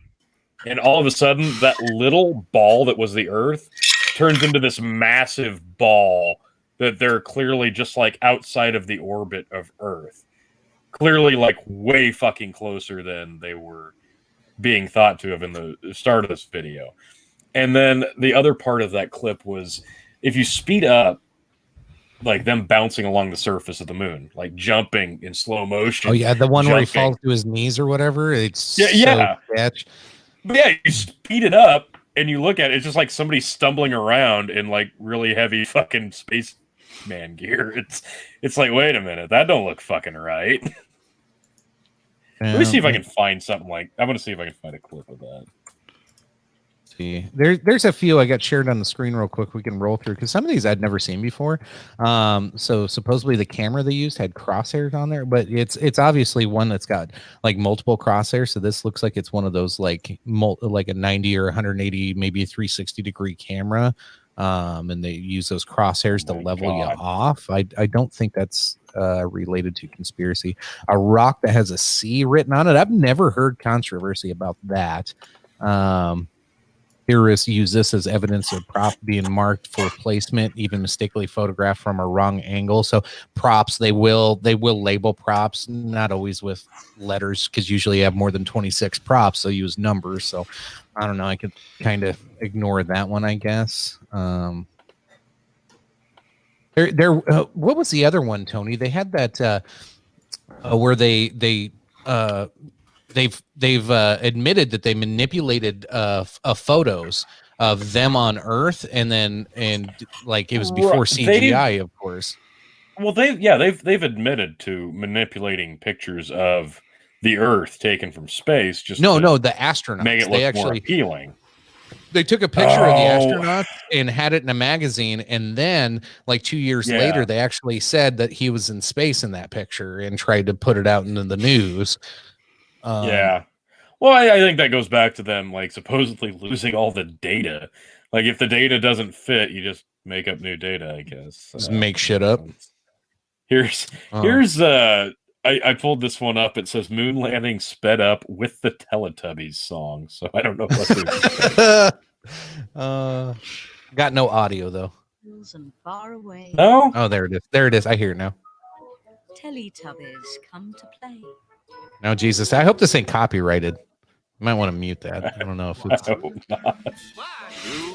C: And all of a sudden, that little ball that was the Earth turns into this massive ball that they're clearly just like outside of the orbit of Earth. Clearly like way fucking closer than they were being thought to have in the start of this video. And then the other part of that clip was if you speed up, like them bouncing along the surface of the moon, like jumping in slow motion.
B: Oh yeah, the one where he falls to his knees or whatever. It's
C: yeah.
B: Sketch.
C: But yeah, you speed it up and you look at it, it's just like somebody stumbling around in like really heavy fucking spaceman gear. It's like, wait a minute, that don't look fucking right. Let me see if I can find something like. I want to see if I can find a clip of that.
B: See, there's a few I got shared on the screen real quick. We can roll through because some of these I'd never seen before. So supposedly the camera they used had crosshairs on there, but it's obviously one that's got like multiple crosshairs. So this looks like it's one of those like a 90 or 180, maybe a 360-degree camera. And they use those crosshairs to level you off. I don't think that's related to conspiracy. A rock that has a C written on it. I've never heard controversy about that. Theorists use this as evidence of prop being marked for placement, even mistakenly photographed from a wrong angle. So props, they will label props, not always with letters, because usually you have more than 26 props. They'll use numbers. So I don't know. I could kind of ignore that one, I guess. What was the other one, Tony? They had that where they've admitted that they manipulated photos of them on Earth, and like it was before CGI, of course.
C: Well, they've admitted to manipulating pictures of the Earth taken from space. Just
B: the astronauts
C: make it look more appealing.
B: They took a picture of the astronaut and had it in a magazine, and then like 2 years later, they actually said that he was in space in that picture and tried to put it out into the news.
C: Well, I think that goes back to them like supposedly losing all the data. Like if the data doesn't fit, you just make up new data, I guess.
B: Just make shit up.
C: Here's I pulled this one up. It says moon landing sped up with the Teletubbies song. So I don't know what to
B: got no audio though.
F: Far away.
C: No?
B: Oh, there it is. There it is. I hear it now.
F: Teletubbies come to play.
B: No, Jesus. I hope this ain't copyrighted. You might want to mute that. I don't know if it's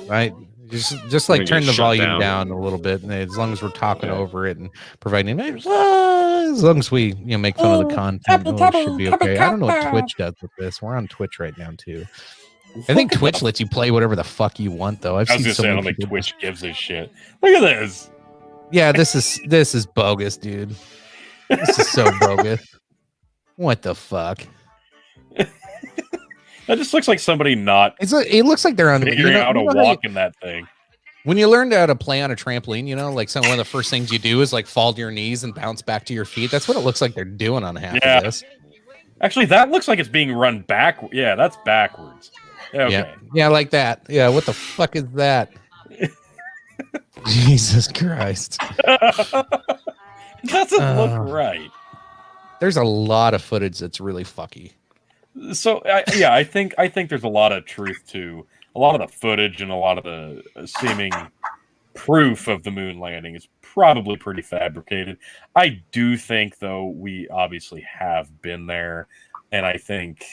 B: right. Just like turn the volume down a little bit, and as long as we're talking over it and providing, as long as we make fun of the content, it should be okay. I don't know what Twitch does with this. We're on Twitch right now too. I think Twitch lets you play whatever the fuck you want, though. I
C: was gonna say I don't think Twitch gives a shit. Look at this.
B: Yeah, this is bogus, dude. This is so bogus. What the fuck?
C: That just looks like somebody not.
B: It looks like they're on
C: figuring out how to walk in that thing.
B: When you learn how to play on a trampoline, like one of the first things you do is like fall to your knees and bounce back to your feet. That's what it looks like they're doing on half of this.
C: Actually, that looks like it's being run back. Yeah, that's backwards. Okay.
B: Yeah, like that. Yeah, what the fuck is that? Jesus Christ.
C: Doesn't look right.
B: There's a lot of footage that's really fucky.
C: So I think there's a lot of truth to a lot of the footage, and a lot of the seeming proof of the moon landing is probably pretty fabricated. I do think, though, we obviously have been there, and I think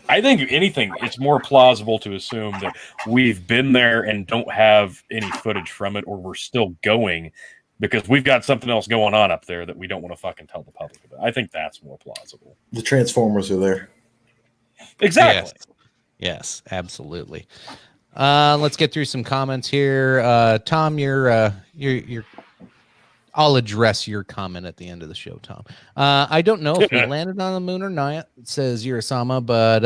C: if anything, it's more plausible to assume that we've been there and don't have any footage from it, or we're still going because we've got something else going on up there that we don't want to fucking tell the public about. I think that's more plausible.
D: The Transformers are there.
C: Exactly.
B: Yes, absolutely. Let's get through some comments here. Tom, you're I'll address your comment at the end of the show, Tom. I don't know if we landed on the moon or not, says Urasama, but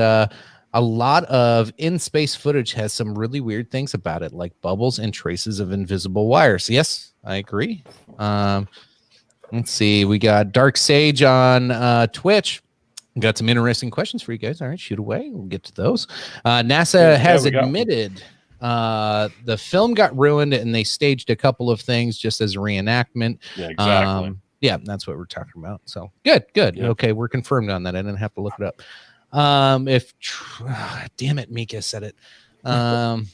B: a lot of in-space footage has some really weird things about it, like bubbles and traces of invisible wires. Yes, I agree. Let's see. We got Dark Sage on Twitch. Got some interesting questions for you guys. All right, shoot away. We'll get to those. NASA has admitted the film got ruined and they staged a couple of things just as a reenactment.
C: Yeah, exactly.
B: Yeah, that's what we're talking about. So good. Yep. Okay, we're confirmed on that. I didn't have to look it up. Damn it, Mika said it. Got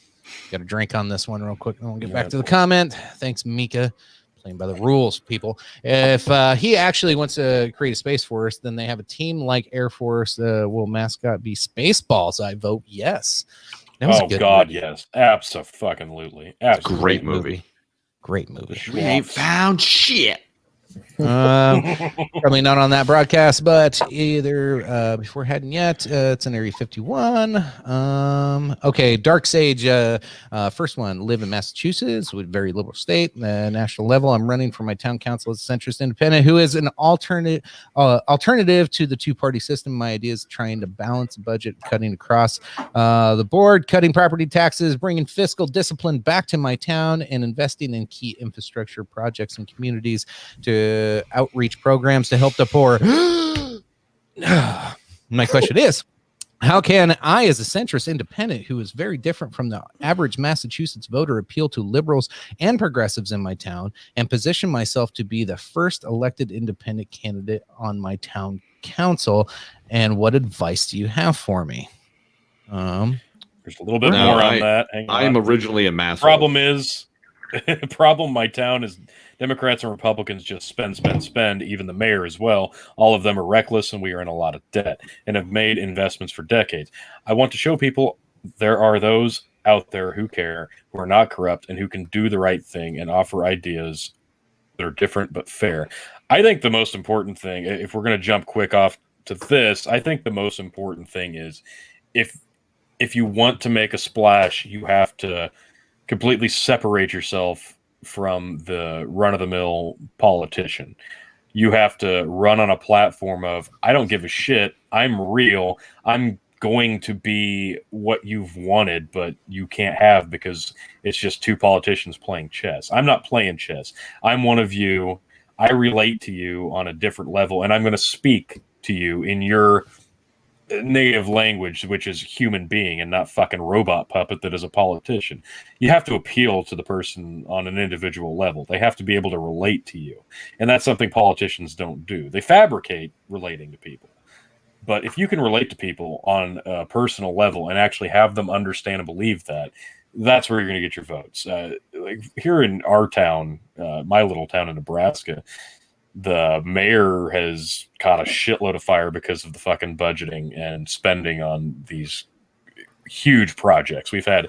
B: a drink on this one real quick. I'll get back to the comment. Thanks, Mika. Playing by the rules, people. If he actually wants to create a Space Force, then they have a team like Air Force. Will mascot be Spaceballs? I vote yes.
C: Oh God, yes, absolutely.
E: Great movie.
B: Great movie.
E: We ain't found shit.
B: Probably not on that broadcast, but either before heading yet, it's in Area 51. Okay, Dark Sage, first one, live in Massachusetts, with very liberal state, national level. I'm running for my town council as a centrist independent who is an alternative to the two-party system. My idea is trying to balance budget, cutting across the board, cutting property taxes, bringing fiscal discipline back to my town, and investing in key infrastructure projects and communities to outreach programs to help the poor. My question is, how can I, as a centrist independent who is very different from the average Massachusetts voter, appeal to liberals and progressives in my town and position myself to be the first elected independent candidate on my town council? And what advice do you have for me?
C: There's a little bit more on that.
E: I am originally a mass.
C: Problem my town is Democrats and Republicans just spend, even the mayor as well. All of them are reckless, and we are in a lot of debt and have made investments for decades. I want to show people there are those out there who care, who are not corrupt, and who can do the right thing and offer ideas that are different but fair. I think the most important thing, if we're going to jump quick off to this, I think the most important thing is if you want to make a splash, you have to completely separate yourself from the run-of-the-mill politician. You have to run on a platform of, I don't give a shit, I'm real, I'm going to be what you've wanted, but you can't have because it's just two politicians playing chess. I'm not playing chess. I'm one of you. I relate to you on a different level, and I'm going to speak to you in your native language, which is human being and not fucking robot puppet that is a politician. You have to appeal to the person on an individual level. They have to be able to relate to you. And that's something politicians don't do. They fabricate relating to people. But if you can relate to people on a personal level and actually have them understand and believe that, that's where you're going to get your votes. Like here in our town, my little town in Nebraska, the mayor has caught a shitload of fire because of the fucking budgeting and spending on these huge projects. We've had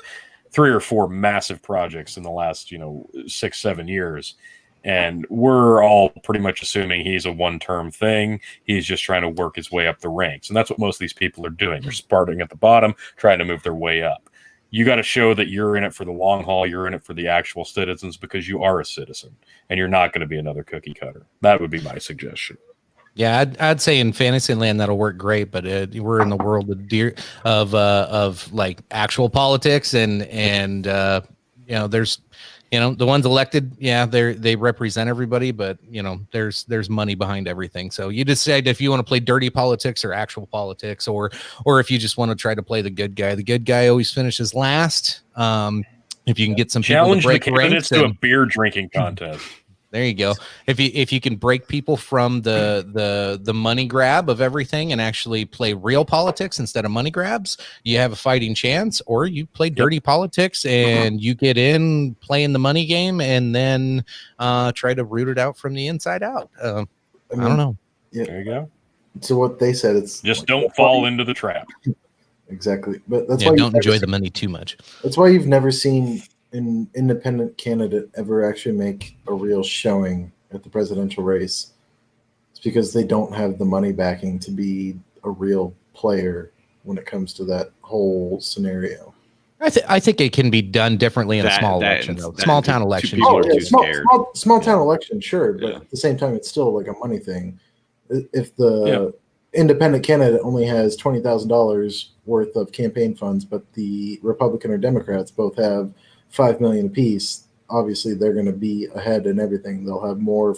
C: 3 or 4 massive projects in the last, 6-7 years. And we're all pretty much assuming he's a one-term thing. He's just trying to work his way up the ranks. And that's what most of these people are doing. They're starting at the bottom, trying to move their way up. You got to show that you're in it for the long haul. You're in it for the actual citizens because you are a citizen and you're not going to be another cookie cutter. That would be my suggestion.
B: Yeah, I'd say in Fantasyland that'll work great, but we're in the world of like actual politics and there's the ones elected, they represent everybody, but there's money behind everything. So you decide if you want to play dirty politics or actual politics, or if you just want to try to play the good guy. The good guy always finishes last. If you can get some
C: challenge
B: people to break
C: the candidates to a beer drinking contest.
B: There you go. If you can break people from the money grab of everything and actually play real politics instead of money grabs, you have a fighting chance. Or you play dirty politics and you get in playing the money game and then try to root it out from the inside out. I don't know.
D: Yeah.
C: There you go.
D: So what they said, it's
C: just don't fall into the trap.
D: Exactly, but that's why
B: don't enjoy the money too much.
D: That's why you've never seen an independent candidate ever actually make a real showing at the presidential race. It's because they don't have the money backing to be a real player when it comes to that whole scenario.
B: I think it can be done differently in a small election, though. Small town election.
E: People are too scared.
D: Small town election, sure, but at the same time, it's still like a money thing. If the independent candidate only has $20,000 worth of campaign funds, but the Republican or Democrats both have $5 million apiece, obviously they're going to be ahead in everything. They'll have more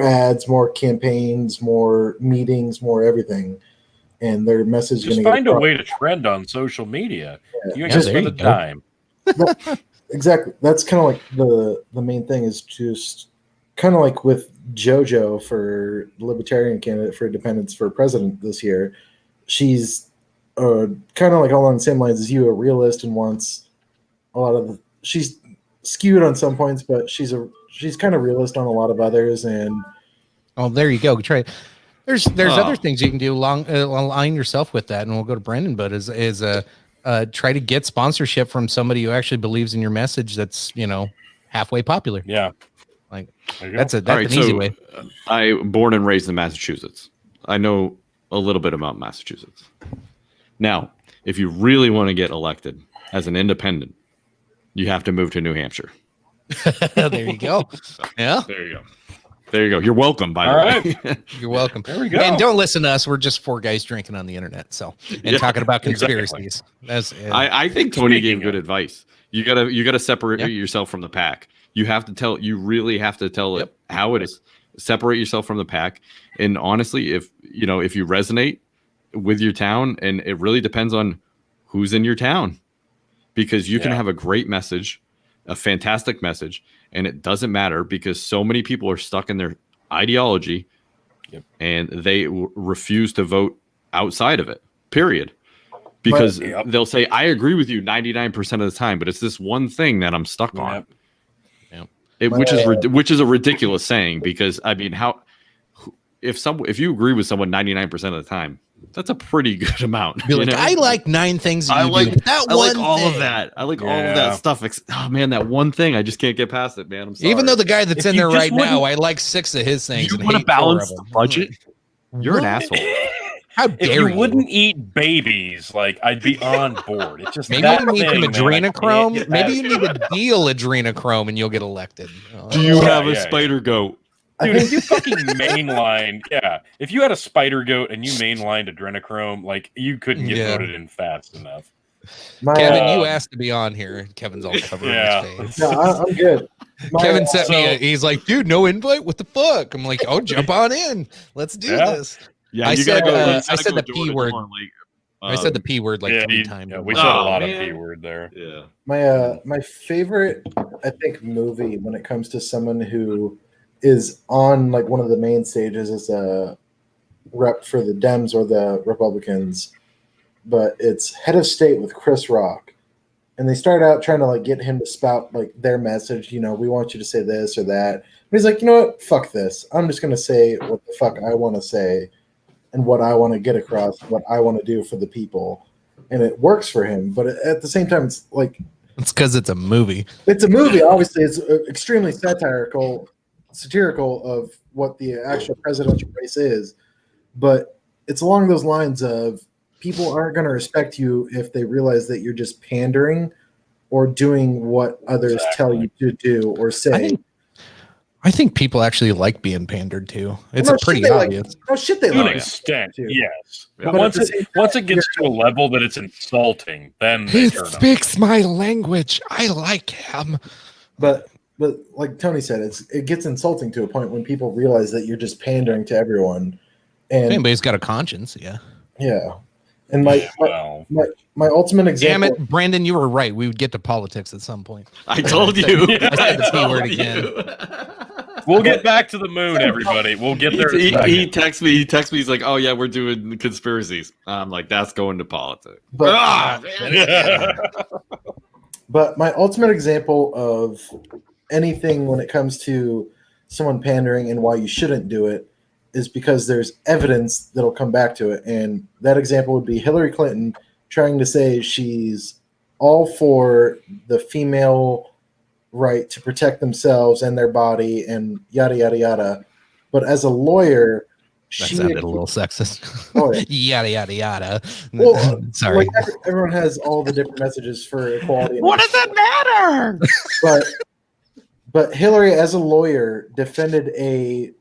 D: ads, more campaigns, more meetings, more everything, and their message.
C: Just find a way to trend on social media.
D: Yeah.
C: You ain't just spend a dime.
D: Exactly. That's kind of like the main thing is just kind of like with JoJo for the Libertarian candidate for independence for president this year. She's kind of like along the same lines as you, a realist, and wants a lot of she's skewed on some points, but she's kind of realist on a lot of others. And
B: there you go. Try. There's other things you can do align yourself with that, and we'll go to Brendan. But is try to get sponsorship from somebody who actually believes in your message. That's halfway popular.
C: Yeah,
B: like that's an easy way.
E: I'm born and raised in Massachusetts. I know a little bit about Massachusetts. Now, if you really want to get elected as an independent, you have to move to New Hampshire.
B: There you go. Yeah.
E: There you go. You're welcome, by the way.
B: You're welcome.
C: There we go.
B: And don't listen to us. We're just four guys drinking on the internet, talking about conspiracies.
C: Exactly.
E: I think Tony gave good advice. You gotta separate yourself from the pack. You really have to tell it how it is. Separate yourself from the pack. And honestly, if you resonate with your town, and it really depends on who's in your town, because you can have a great message, a fantastic message, and it doesn't matter because so many people are stuck in their ideology and they refuse to vote outside of it, period. Because they'll say, I agree with you 99% of the time, but it's this one thing that I'm stuck on. Which is a ridiculous saying, because I mean, if you agree with someone 99% of the time, that's a pretty good amount.
B: I like 9 things.
E: I like all of that. I like all of that stuff. Oh man, that one thing, I just can't get past it, man. I'm sorry.
B: Even though the guy that's in there right now, I like 6 of his things.
E: You want to balance the budget? You're an asshole.
B: How dare
C: if you wouldn't eat babies, I'd be on board. It's just
B: maybe you need some adrenochrome. Maybe you need a deal adrenochrome, and you'll get elected.
E: Do you have a spider goat?
C: Dude, if you fucking mainlined, if you had a spider goat and you mainlined adrenochrome, you couldn't get voted in fast enough.
B: Kevin, you asked to be on here. Kevin's all covered in his face.
D: No, I'm good.
B: Kevin sent me he's like, dude, no invite? What the fuck? I'm like, oh, jump on in. Let's do this.
E: Yeah,
B: I said the P word. I said the P word 3 times.
C: Yeah, we said a lot of P word there.
E: Yeah.
D: My favorite, I think, movie when it comes to someone who is on one of the main stages as a rep for the Dems or the Republicans, but it's Head of State with Chris Rock. And they start out trying to get him to spout their message, we want you to say this or that. But he's like, you know what? Fuck this. I'm just going to say what the fuck I want to say and what I want to get across, what I want to do for the people. And it works for him. But at the same time, it's
B: because it's a movie.
D: It's a movie. Obviously, it's extremely satirical of what the actual presidential race is. But it's along those lines of people aren't going to respect you if they realize that you're just pandering or doing what others tell you to do or say.
B: I think people actually like being pandered to. It's pretty obvious.
D: They
C: to an extent, yes. But once it gets to a level that it's insulting, then
B: he speaks my language. I like him.
D: But like Tony said, it gets insulting to a point when people realize that you're just pandering to everyone. And
B: if anybody's got a conscience, yeah.
D: And my ultimate example.
B: Damn it, Brandon, you were right. We would get to politics at some point.
E: I told you.
B: I said the P word again.
C: We'll get back to the moon, everybody. We'll get there.
E: He texts me. He's like, "Oh yeah, we're doing conspiracies." I'm like, "That's going to politics."
D: But my ultimate example of anything when it comes to someone pandering and why you shouldn't do it is because there's evidence that'll come back to it. And that example would be Hillary Clinton trying to say she's all for the female right to protect themselves and their body and yada, yada, yada. But as a lawyer,
B: That sounded a little sexist.
D: Oh, yeah.
B: Yada yada yada.
D: Well,
B: Sorry.
D: like everyone has all the different messages for equality.
B: What does it matter?
D: But Hillary, as a lawyer, defended a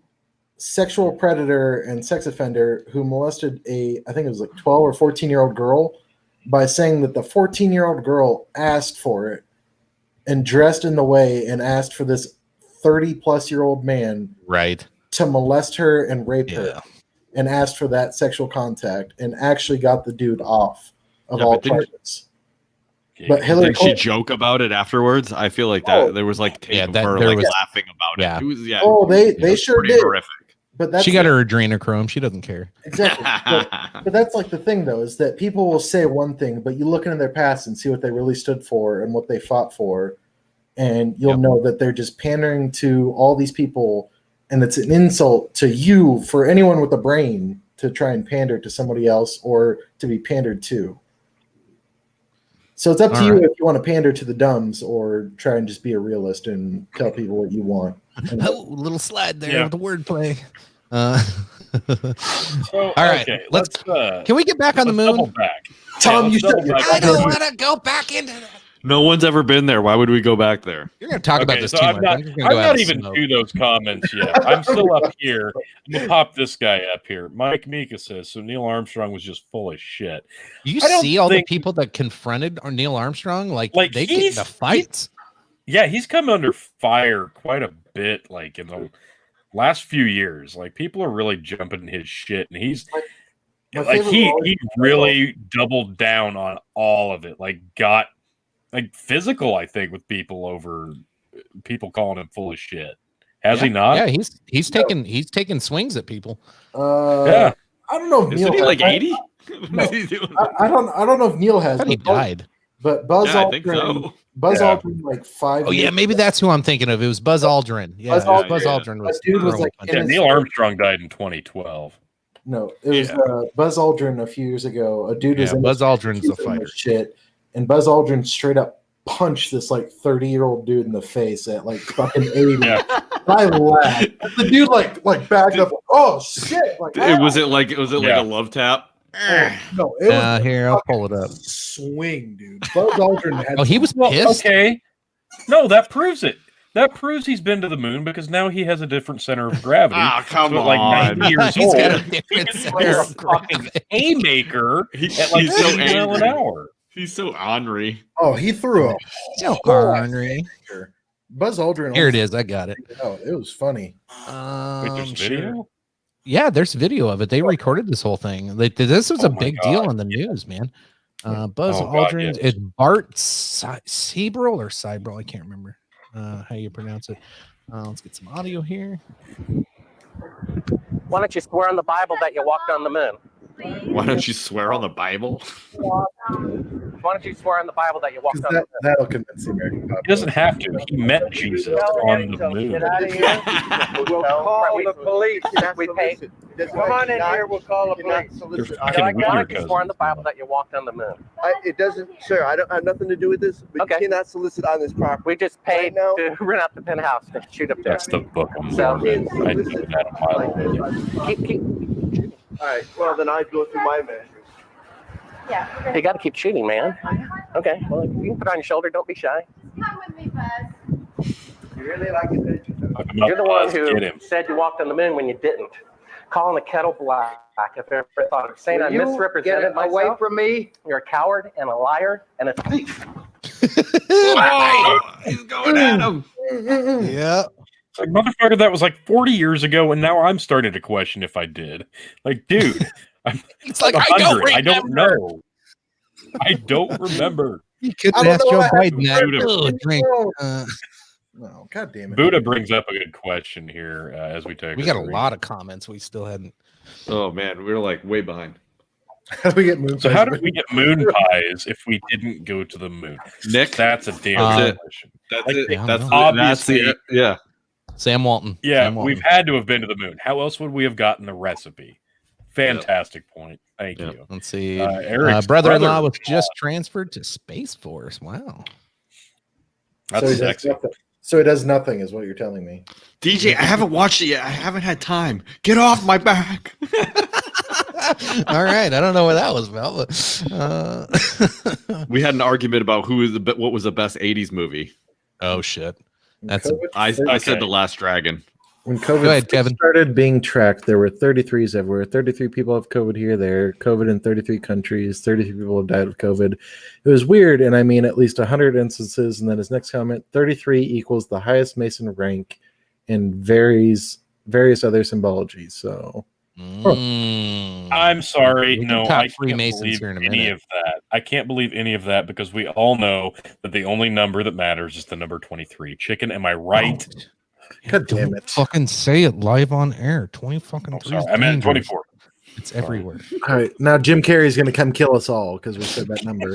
D: sexual predator and sex offender who molested I think it was like 12 or 14-year-old girl, by saying that the 14-year-old girl asked for it and dressed in the way and asked for this 30-plus-year-old man to molest her and rape her, and asked for that sexual contact, and actually got the dude off of all charges. But Hillary,
E: did she joke about it afterwards? I feel like that there was like tape of her like laughing about it. It was,
D: they sure did.
E: Horrific.
D: But
B: she got her adrenochrome. She doesn't care.
D: Exactly. But that's like the thing, though, is that people will say one thing, but you look into their past and see what they really stood for and what they fought for, and you'll know that they're just pandering to all these people, and it's an insult to you, for anyone with a brain, to try and pander to somebody else or to be pandered to. So it's up to you if you want to pander to the dumbs or try and just be a realist and tell people what you want.
B: Oh, little slide there with the wordplay. All right,
C: okay,
B: let's. Can we get back on the moon?
D: Tom, you said
B: I don't want to go back into that.
E: No one's ever been there. Why would we go back there?
B: You're going to talk about this too much.
C: I'm not even to those comments yet. I'm still up here. I'm going to pop this guy up here. Mike Mika says, so Neil Armstrong was just full of shit.
B: You see all the people that confronted Neil Armstrong? Like they get in the fights?
C: He's come under fire quite a bit, like in the last few years. Like people are really jumping his shit, and he's like he really doubled down on all of it. Like got physical, I think, with people over people calling him full of shit. Has he not?
B: Yeah, he's taking swings at people.
D: I don't know if
E: Isn't he like 80?
D: No. I don't know if Neil has.
B: He died.
D: But Buzz Aldrin,
E: I think so.
D: Buzz Aldrin, like 5
B: Oh
D: years
B: yeah, maybe that's who I'm thinking of. It was Buzz Aldrin. Yeah, Buzz Aldrin was.
D: That dude was like
C: Neil Armstrong died in 2012.
D: No, it was Buzz Aldrin a few years ago. A dude was
B: Buzz Aldrin's a fighter.
D: Shit, and Buzz Aldrin straight up punched this like 30-year-old dude in the face at like fucking 80. I laughed. The dude like backed up. Oh shit! Like,
E: was it like a love tap?
D: No, it was
B: here, I'll pull it up.
D: Swing, dude. Buzz Aldrin had.
B: He was pissed.
C: Okay, no, that proves it. That proves he's been to the moon because now he has a different center of gravity.
E: Come on.
C: Like 90 years
B: He's
C: old,
B: got a different center of
C: fucking haymaker at like 80 miles an hour.
E: He's so ornery.
D: Oh, he threw a
B: so ornery.
D: Buzz Aldrin.
B: Here it is. I got it.
D: Oh, it was funny.
C: Wait, there's video?
B: Yeah, there's video of it. They recorded this whole thing. This was a big deal on the news, man. Buzz Aldrin is Bart Sibrel or Sibrel. I can't remember how you pronounce it. Let's get some audio here.
G: Why don't you swear on the Bible that you walked on the moon?
E: Why don't you swear on the Bible?
G: Why don't you swear on the Bible that you walked on the moon?
D: That'll convince the American population.
C: He doesn't have to. He met Jesus on the moon.
G: Get out of here. We'll call the police. We pay.
H: Come on in here. We'll call the police.
G: Why don't you swear on the Bible that you walked on the moon?
H: It doesn't, sir. I don't have nothing to do with this. We cannot solicit on this property.
G: We just paid to rent out the penthouse to shoot up there.
C: That's the Book of
G: So-
C: Mormon. I know that a mile away.
G: Keep.
H: All right. Well, then I go through my measures.
G: You got to keep shooting, man. Okay. Well, you can put it on your shoulder. Don't be shy.
I: Come with me, Buzz.
H: You really like it?
G: You're the one
C: Get
G: who
C: him.
G: said you walked on the moon when you didn't. Calling the kettle black. If I ever thought of saying I
H: You
G: misrepresented
H: get away
G: myself.
H: from me.
G: You're a coward and a liar and a thief.
E: He's going at him.
B: Yeah.
C: It's like, motherfucker, that was like 40 years ago, and now I'm starting to question if I did. Like, dude,
B: It's like,
C: I'm
B: I don't
C: 100. I don't
B: remember.
C: know. I don't remember.
B: You couldn't
D: I don't
B: ask
D: know
B: Joe
D: what
B: Biden
C: happened.
B: that. Oh, drink.
D: No, God damn it.
C: Buddha brings up a good question here as we take.
B: We got a lot of comments we still hadn't.
E: Oh man, we're like way behind.
D: How do we get moon?
C: So how did we get moon pies if we didn't go to the moon?
E: Nick,
C: That's a damn
B: That's
C: good question.
E: that's
C: Like,
E: it.
B: I don't
E: That's
B: know.
E: the,
C: Obviously-
E: that's the, yeah.
B: Sam Walton.
C: Yeah,
B: Sam Walton.
C: we've had to have been to the moon. How else would we have gotten the recipe? Fantastic point. Thank
E: Yep.
C: you.
B: Let's see.
C: Eric's
B: Brother-in-law
C: brother-
B: was just transferred to Space Force. Wow.
C: That's
D: So he
C: sexy.
D: just So it does nothing, is what you're telling me.
E: DJ, I haven't watched it yet. I haven't had time. Get off my back.
B: All right, I don't know what that was about. But,
E: we had an argument about what was the best '80s movie.
B: Oh shit! That's
E: I said The Last Dragon.
D: When COVID started being tracked, there were 33s everywhere. 33 people have COVID here, there. COVID in 33 countries. 33 people have died of COVID. It was weird, and I mean at least 100 instances. And then his next comment: 33 equals the highest Mason rank, and various other symbology. So.
C: I'm sorry. No, I can't believe any of that. I can't believe any of that because we all know that the only number that matters is the number 23. Chicken, am I right?
D: God damn it.
B: Fucking say it live on air. 20 fucking 3.
C: I meant 24.
B: It's everywhere.
D: All right. Now Jim Carrey's going to come kill us all because we said that number.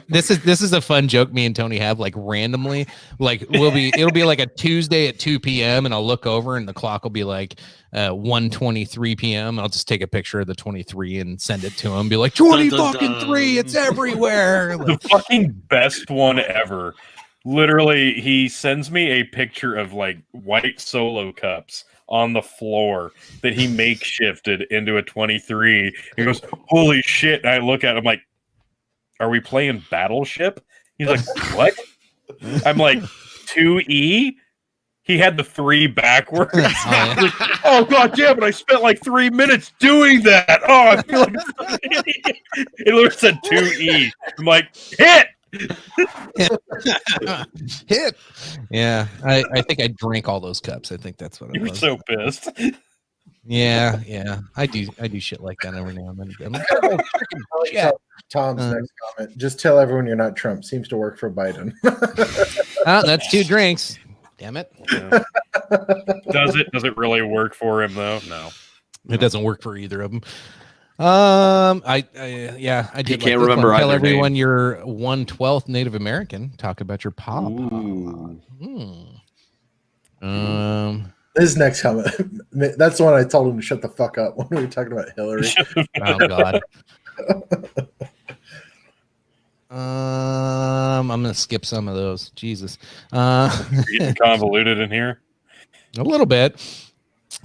B: This is a fun joke me and Tony have, like randomly. Like it'll be like a Tuesday at 2 p.m. and I'll look over and the clock will be like 1:23 p.m. I'll just take a picture of the 23 and send it to him. Be like 20 fucking 3. It's everywhere.
C: The fucking best one ever. Literally, he sends me a picture of like white Solo cups on the floor that he makeshifted into a 23. He goes, "Holy shit!" And I look at him like, "Are we playing Battleship?" He's like, "What?" I'm like, 2E. He had the 3 backwards. I was like, oh god damn it! I spent like 3 minutes doing that. Oh, I feel like it literally said 2E. I'm like, hit.
B: Hit. Yeah, I think I drank all those cups. I think that's what it was.
C: You were so pissed.
B: Yeah. I do shit like that every now and then. I'm like, oh, freaking shit.
D: Tom's next comment: just tell everyone you're not Trump. Seems to work for Biden.
B: That's 2 drinks. Damn it.
C: Yeah. Does it really work for him though? No.
B: It doesn't work for either of them. I did.
E: He can't remember either.
B: Tell everyone
E: name.
B: you're 1/12 Native American. Talk about your pop.
D: His next comment. That's the one I told him to shut the fuck up when we were talking about Hillary.
B: Oh god. I'm gonna skip some of those. Jesus.
C: Getting convoluted in here.
B: A little bit.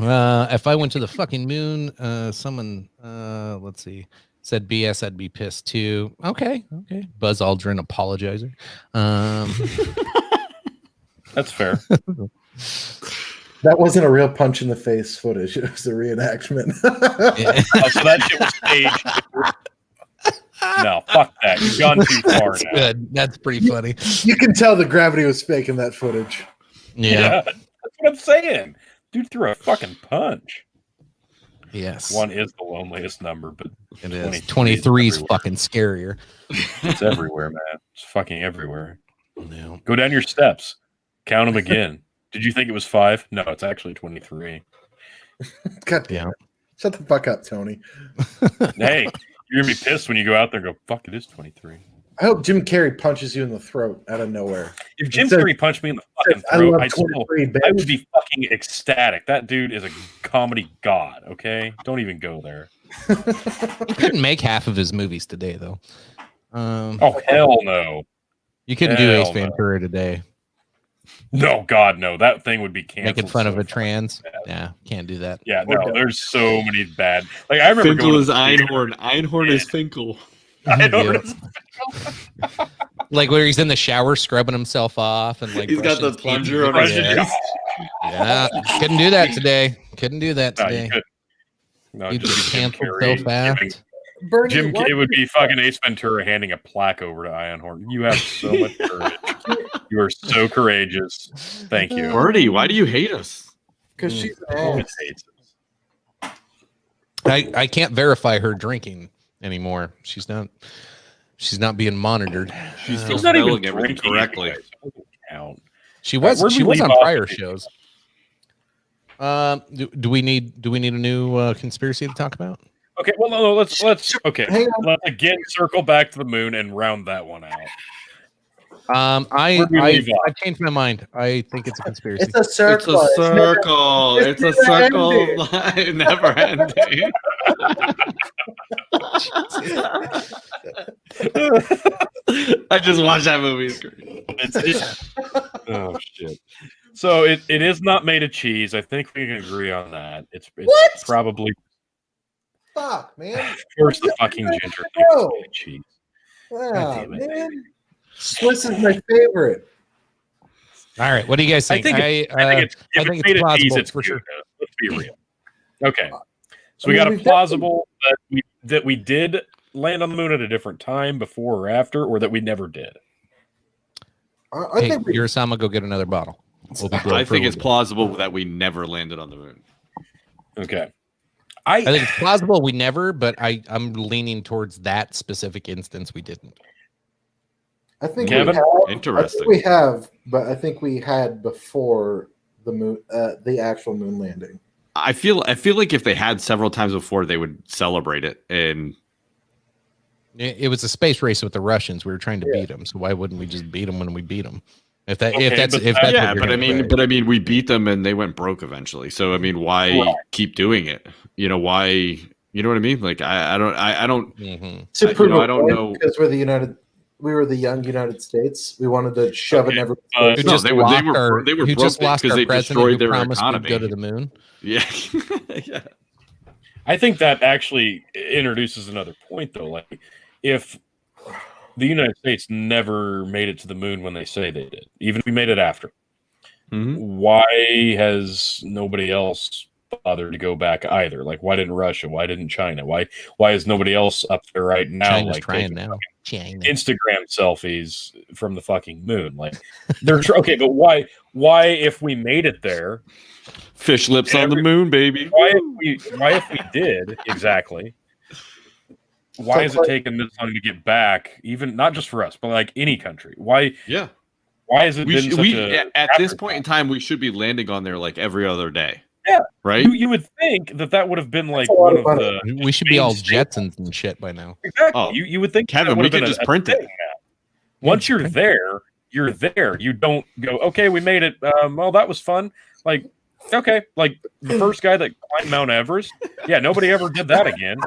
B: If I went to the fucking moon, someone let's see, said BS, I'd be pissed too. Okay. Buzz Aldrin apologizer.
C: That's fair.
D: That wasn't a real punch in the face footage. It was a reenactment.
B: Yeah.
C: So that shit was staged. No, fuck that. You've gone too far
B: That's
C: now.
B: good. That's pretty funny.
D: You can tell the gravity was fake in that footage.
B: Yeah.
C: That's what I'm saying. Dude threw a fucking punch.
B: Yes.
C: 1 is the loneliest number, but
B: It is. 23 is fucking scarier.
C: It's everywhere, man. It's fucking everywhere.
B: No.
C: Go down your steps. Count them again. Did you think it was 5? No, it's actually 23.
D: God damn it. Shut the fuck up, Tony.
C: Hey, you're going to be pissed when you go out there and go, fuck, it is 23.
D: I hope Jim Carrey punches you in the throat out of nowhere.
C: If Jim Carrey punched me in the fucking throat, I would be fucking ecstatic. That dude is a comedy god, okay? Don't even go there.
B: He couldn't make half of his movies today, though.
C: Oh, hell no.
B: You couldn't do Ace Ventura today.
C: No, God, no. That thing would be canceled.
B: Making fun of a trans. Yeah, can't do that.
C: Yeah, no, there's so many bad. Like, I remember
E: Finkel is Einhorn. Einhorn is Finkel.
C: Einhorn is
B: like where he's in the shower scrubbing himself off and like
E: he's got the plunger on his
B: face. Yeah, couldn't do that today. Couldn't do that today.
C: No,
B: you'd get
C: just
B: canceled so fast.
C: Jim, it would be fucking Ace Ventura handing a plaque over to Einhorn. You have so much courage. You are so courageous. Thank you.
E: Birdie, why do you hate us?
D: Because she's
C: hates us.
B: I can't verify her drinking anymore. She's not being monitored.
E: She's still
C: not even
E: spelling everything correctly.
B: She was on prior shows. Do we need a new conspiracy to talk about?
C: Okay, well, no, let's let's again circle back to the moon and round that one out.
B: I changed my mind. I think it's a conspiracy.
D: It's a circle.
E: It's a circle. It's a circle. Never ending. I just watched that movie. It's great.
C: Oh shit! So it is not made of cheese. I think we can agree on that. It's
D: What?
C: probably
D: Fuck, man.
C: first the fucking ginger
D: Bro.
C: made cheese.
D: Yeah,
C: damn it.
D: man. Swiss is my favorite.
B: All right, what do you guys think?
C: I think it's
B: I
C: if
B: think
C: it's made
B: it's
C: of cheese,
B: plausible
C: it's
B: for sure.
C: good. Let's be real. Okay, so
D: I
C: we
D: mean,
C: got a
D: we've
C: plausible that we did land on the moon at a different time, before or after, or that we never did.
D: I
B: Hey,
D: think we,
B: Urasama, go get another bottle. We'll be
E: I
B: broke for
E: think
B: a
E: it's
B: little
E: plausible that we never landed on the moon.
C: Okay,
B: bit. I think it's plausible we never, but I'm leaning towards that specific instance we didn't.
D: I think
C: Kevin?
D: we have. I
E: Interesting.
D: think we have, but I think we had before the moon, the actual moon landing.
E: I feel like if they had several times before, they would celebrate it. And
B: It was a space race with the Russians. We were trying to beat them, so why wouldn't we just beat them when we beat them? If that's
C: but
B: that's
E: yeah,
B: what you're
E: but I
B: gonna
E: mean,
B: say.
E: we beat them and they went broke eventually. So I mean, why
C: Right.
E: keep doing it? You know why? You know what I mean? Like I don't.
B: Mhm.
D: To prove
E: I don't know.
D: because we were the young United States. We wanted to shove it in everyone's
C: Uh,
D: face.
E: No,
B: just
E: they were
B: lost our-
E: who
B: who just
E: broke it
B: lost
E: because
B: our
E: they
B: president
E: destroyed
B: who
E: their
B: promised we'd
E: economy.
B: go to the moon.
E: Yeah, yeah.
C: I think that actually introduces another point, though. Like, if the United States never made it to the moon when they say they did, even if we made it after, why has nobody else bothered to go back either? Like, why didn't Russia? Why didn't China? Why is nobody else up there right now?
B: China's
C: like
B: trying
C: taking
B: now. China.
C: Instagram selfies from the fucking moon. Like, they're okay, but why if we made it there?
E: Fish lips on the moon, baby.
C: Why if we did exactly? Why is it taking this long to get back? Even not just for us, but like any country. Why?
E: Yeah.
C: Why has it been such a
E: at this point in time we should be landing on there like every other day?
C: Yeah.
E: Right.
C: You would think that would have been like
D: That's a lot
C: one
D: of
C: of
D: money.
C: the
B: We should be all
C: main statements.
B: Jetsons and shit by now.
C: Exactly.
E: Oh,
C: You would think
E: Kevin,
C: that would
E: we
C: have been
E: could just
C: a
E: print it.
C: thing now. Once you're there, you're there. You don't go, okay, we made it. Well, that was fun. Like, okay, like the first guy that climbed Mount Everest. Yeah, nobody ever did that again.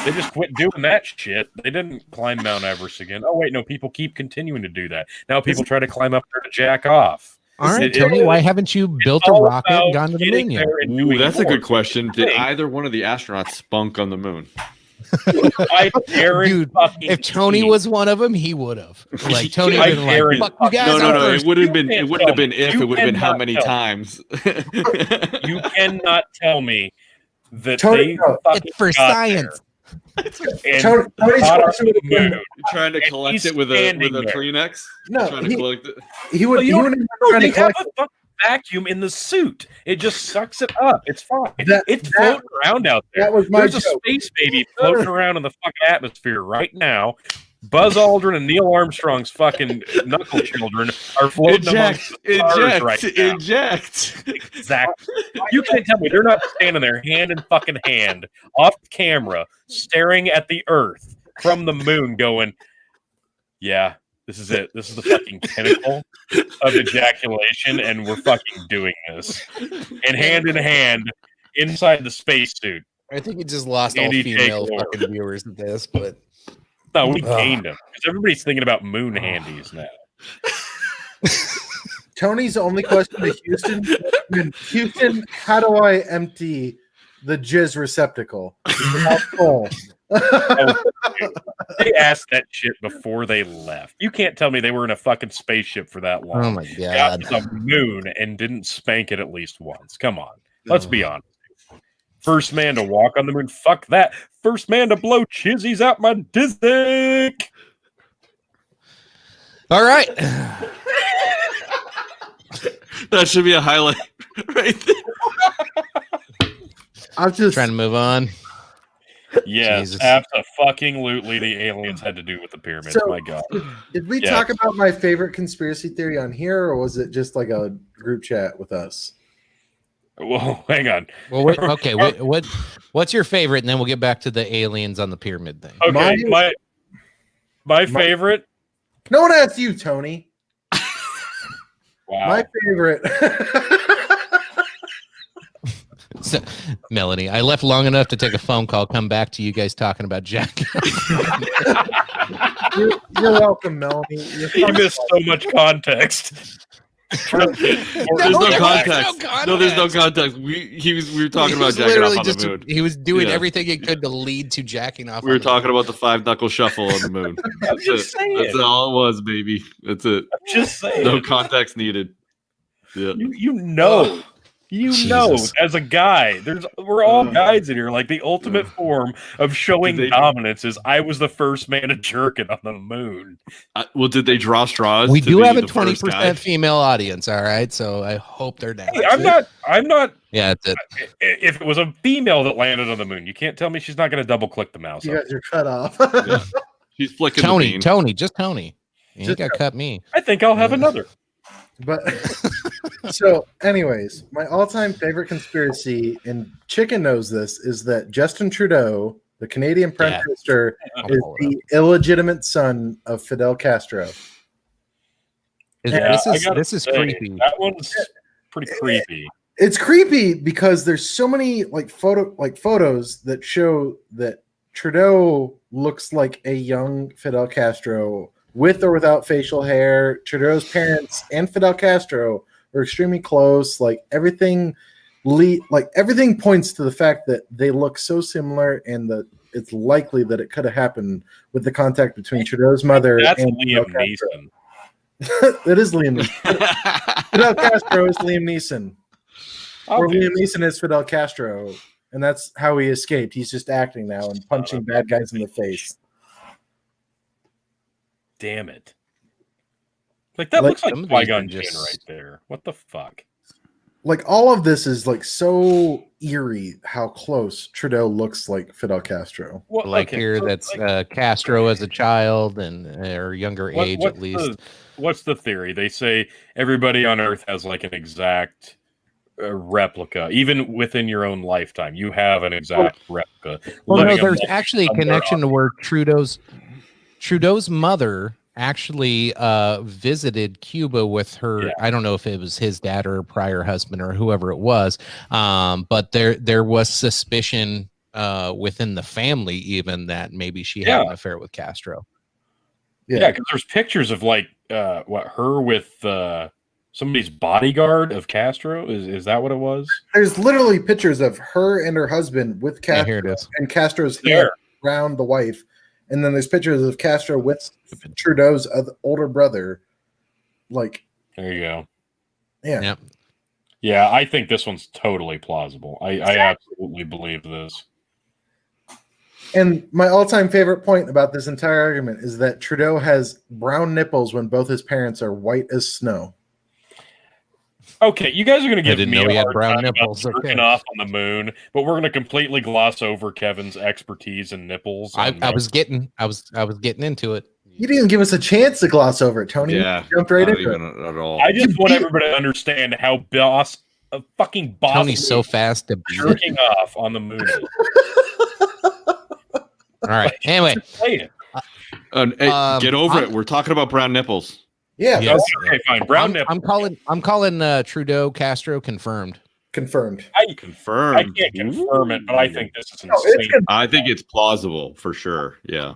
C: They just quit doing that shit. They didn't climb Mount Everest again. Oh wait, no, people keep continuing to do that. Now people try to climb up there to jack off.
B: All right, Tony, why haven't you built a
C: all
B: rocket and
C: about
B: gone to the
C: getting
B: moon yet?
C: there and
E: Ooh,
C: doing
E: that's a
C: more.
E: good question. Did
C: Thing.
E: either one of the astronauts spunk on the moon?
C: I guarantee
B: Dude, if Tony was one of them, he would have. Like Tony would
C: I
B: have been like,
C: guarantee-
B: "Fuck you guys!"
E: No.
B: first."
E: It wouldn't have been.
C: can't
E: It wouldn't have
C: tell
E: been
C: me.
E: if.
C: You
E: It would have been how
C: cannot
E: many
C: tell me.
E: times.
C: You cannot tell me that
D: Tony,
C: they
D: no.
C: fucking
B: It's for
C: got
B: science.
C: there
D: Tony's
C: got
D: question
C: on the
D: would have been-
C: moon.
E: Trying to
C: And
E: collect
C: he's
E: it with a
C: standing there.
E: Kleenex.
D: No,
E: Trying to collect it.
D: he would.
C: Well,
D: He
C: you
D: wouldn't have been
C: No,
D: trying
C: they
D: to
C: have
D: collect.
C: a fucking vacuum in the suit. It just sucks it up. It's fine. It's
D: That-
C: floating around out there.
D: That was my
C: There's a
D: joke.
C: space baby floating around in the fucking atmosphere right now. Buzz Aldrin and Neil Armstrong's fucking knuckle children are floating amongst the stars right now.
E: Eject.
C: Exactly. You can't tell me they're not standing there hand in fucking hand off camera staring at the Earth from the moon going, yeah, this is it. This is the fucking pinnacle of ejaculation, and we're fucking doing this. And hand in hand inside the spacesuit.
B: I think we just lost all
C: Andy
B: female
C: Taylor.
B: fucking viewers at this, but
C: No, we gained them. Because everybody's thinking about moon handies now.
D: Tony's only question to Houston: Houston, how do I empty the jizz receptacle? How full?
C: They asked that shit before they left. You can't tell me they were in a fucking spaceship for that long.
B: oh my
C: Got
B: god,
C: to the moon and didn't spank it at least once. Come on. Let's be honest. First man to walk on the moon. Fuck that. First man to blow chizzies out my dick.
B: all right.
E: That should be a highlight right there.
D: I'm just
B: Trying to move on.
C: Yes,
B: Jesus.
C: absolutely. The aliens had to do with the pyramids.
D: So-
C: My God.
D: Did we
C: Yeah.
D: talk about my favorite conspiracy theory on here, or was it just like a group chat with us?
C: Well, hang on.
B: Well, wait, okay. What's your favorite? And then we'll get back to the aliens on the pyramid thing.
C: Okay, my favorite.
D: No one asked you, Tony.
C: Wow.
D: My favorite.
B: So, Melanie, I left long enough to take a phone call. Come back to you guys talking about Jack.
D: You're welcome, Melanie.
C: You missed so much context.
E: There's no context. No, there's no context. We were talking about jacking off on the moon.
B: He was doing everything he could to lead to jacking off.
E: We were talking about the 5-knuckle shuffle on the moon. That's all it was, baby. That's it.
C: I'm just saying.
E: No context needed. Yeah.
C: You know, as a guy, we're all guys in here. Like the ultimate form of showing dominance is I was the first man to jerk it on the moon.
E: Well, did they draw straws?
B: We do have a 20% female audience. All right, so I hope they're down.
C: Hey, I'm not.
B: Yeah, that's it.
C: If it was a female that landed on the moon, you can't tell me she's not going to double click the mouse.
D: You guys are cut off.
E: Yeah. She's flicking
B: Tony. Just Tony. You got cut me.
C: I think I'll have another.
D: But so, anyways, my all-time favorite conspiracy, and Chicken knows this, is that Justin Trudeau, the Canadian Prime Minister, is the illegitimate son of Fidel Castro.
B: This is creepy.
C: That one's pretty creepy.
D: It's creepy because there's so many photos that show that Trudeau looks like a young Fidel Castro. With or without facial hair, Trudeau's parents and Fidel Castro are extremely close. Like everything points to the fact that they look so similar, and that it's likely that it could have happened with the contact between Trudeau's mother and
C: Liam Neeson.
D: It is Liam Neeson. Fidel Castro is Liam Neeson, or Liam Neeson is Fidel Castro, and that's how he escaped. He's just acting now and punching bad guys in the face.
C: Damn it. Like that looks like Qui-Gon Jinn right there. What the fuck?
D: Like all of this is like so eerie how close Trudeau looks like Fidel Castro.
B: That's Castro as a child and or younger age at least.
C: What's the theory? They say everybody on Earth has like an exact replica, even within your own lifetime. You have an exact replica.
B: Well, no, there's actually a connection to where Trudeau's mother actually visited Cuba with her. Yeah. I don't know if it was his dad or prior husband or whoever it was, but there was suspicion within the family even that maybe she had an affair with Castro.
C: Yeah, because there's pictures of like her with somebody's bodyguard of Castro. Is that what it was? There's
D: literally pictures of her and her husband with Castro, here it is. And Castro's hair around the wife. And then there's pictures of Castro with Trudeau's older brother. Like,
C: there you go.
D: Yeah.
B: Yep.
C: Yeah, I think this one's totally plausible. I absolutely believe this.
D: And my all-time favorite point about this entire argument is that Trudeau has brown nipples when both his parents are white as snow.
C: Okay, you guys are going to give me a hard time nipples. About jerking off on the moon, but we're going to completely gloss over Kevin's expertise in nipples.
B: I was getting into it.
D: You didn't give us a chance to gloss over it, Tony.
E: Yeah,
D: you jumped right into it
E: at all.
C: I just want everybody to understand how fucking boss
B: Tony's so fast to
C: jerking off on the moon.
B: All right. Anyway,
E: get over it. We're talking about brown nipples.
D: Yeah.
B: Yes.
C: Okay, fine. Brown nipple.
B: I'm calling Trudeau Castro confirmed.
D: Confirmed.
C: I can't confirm it, but I think this is insane.
E: I think it's plausible for sure. Yeah.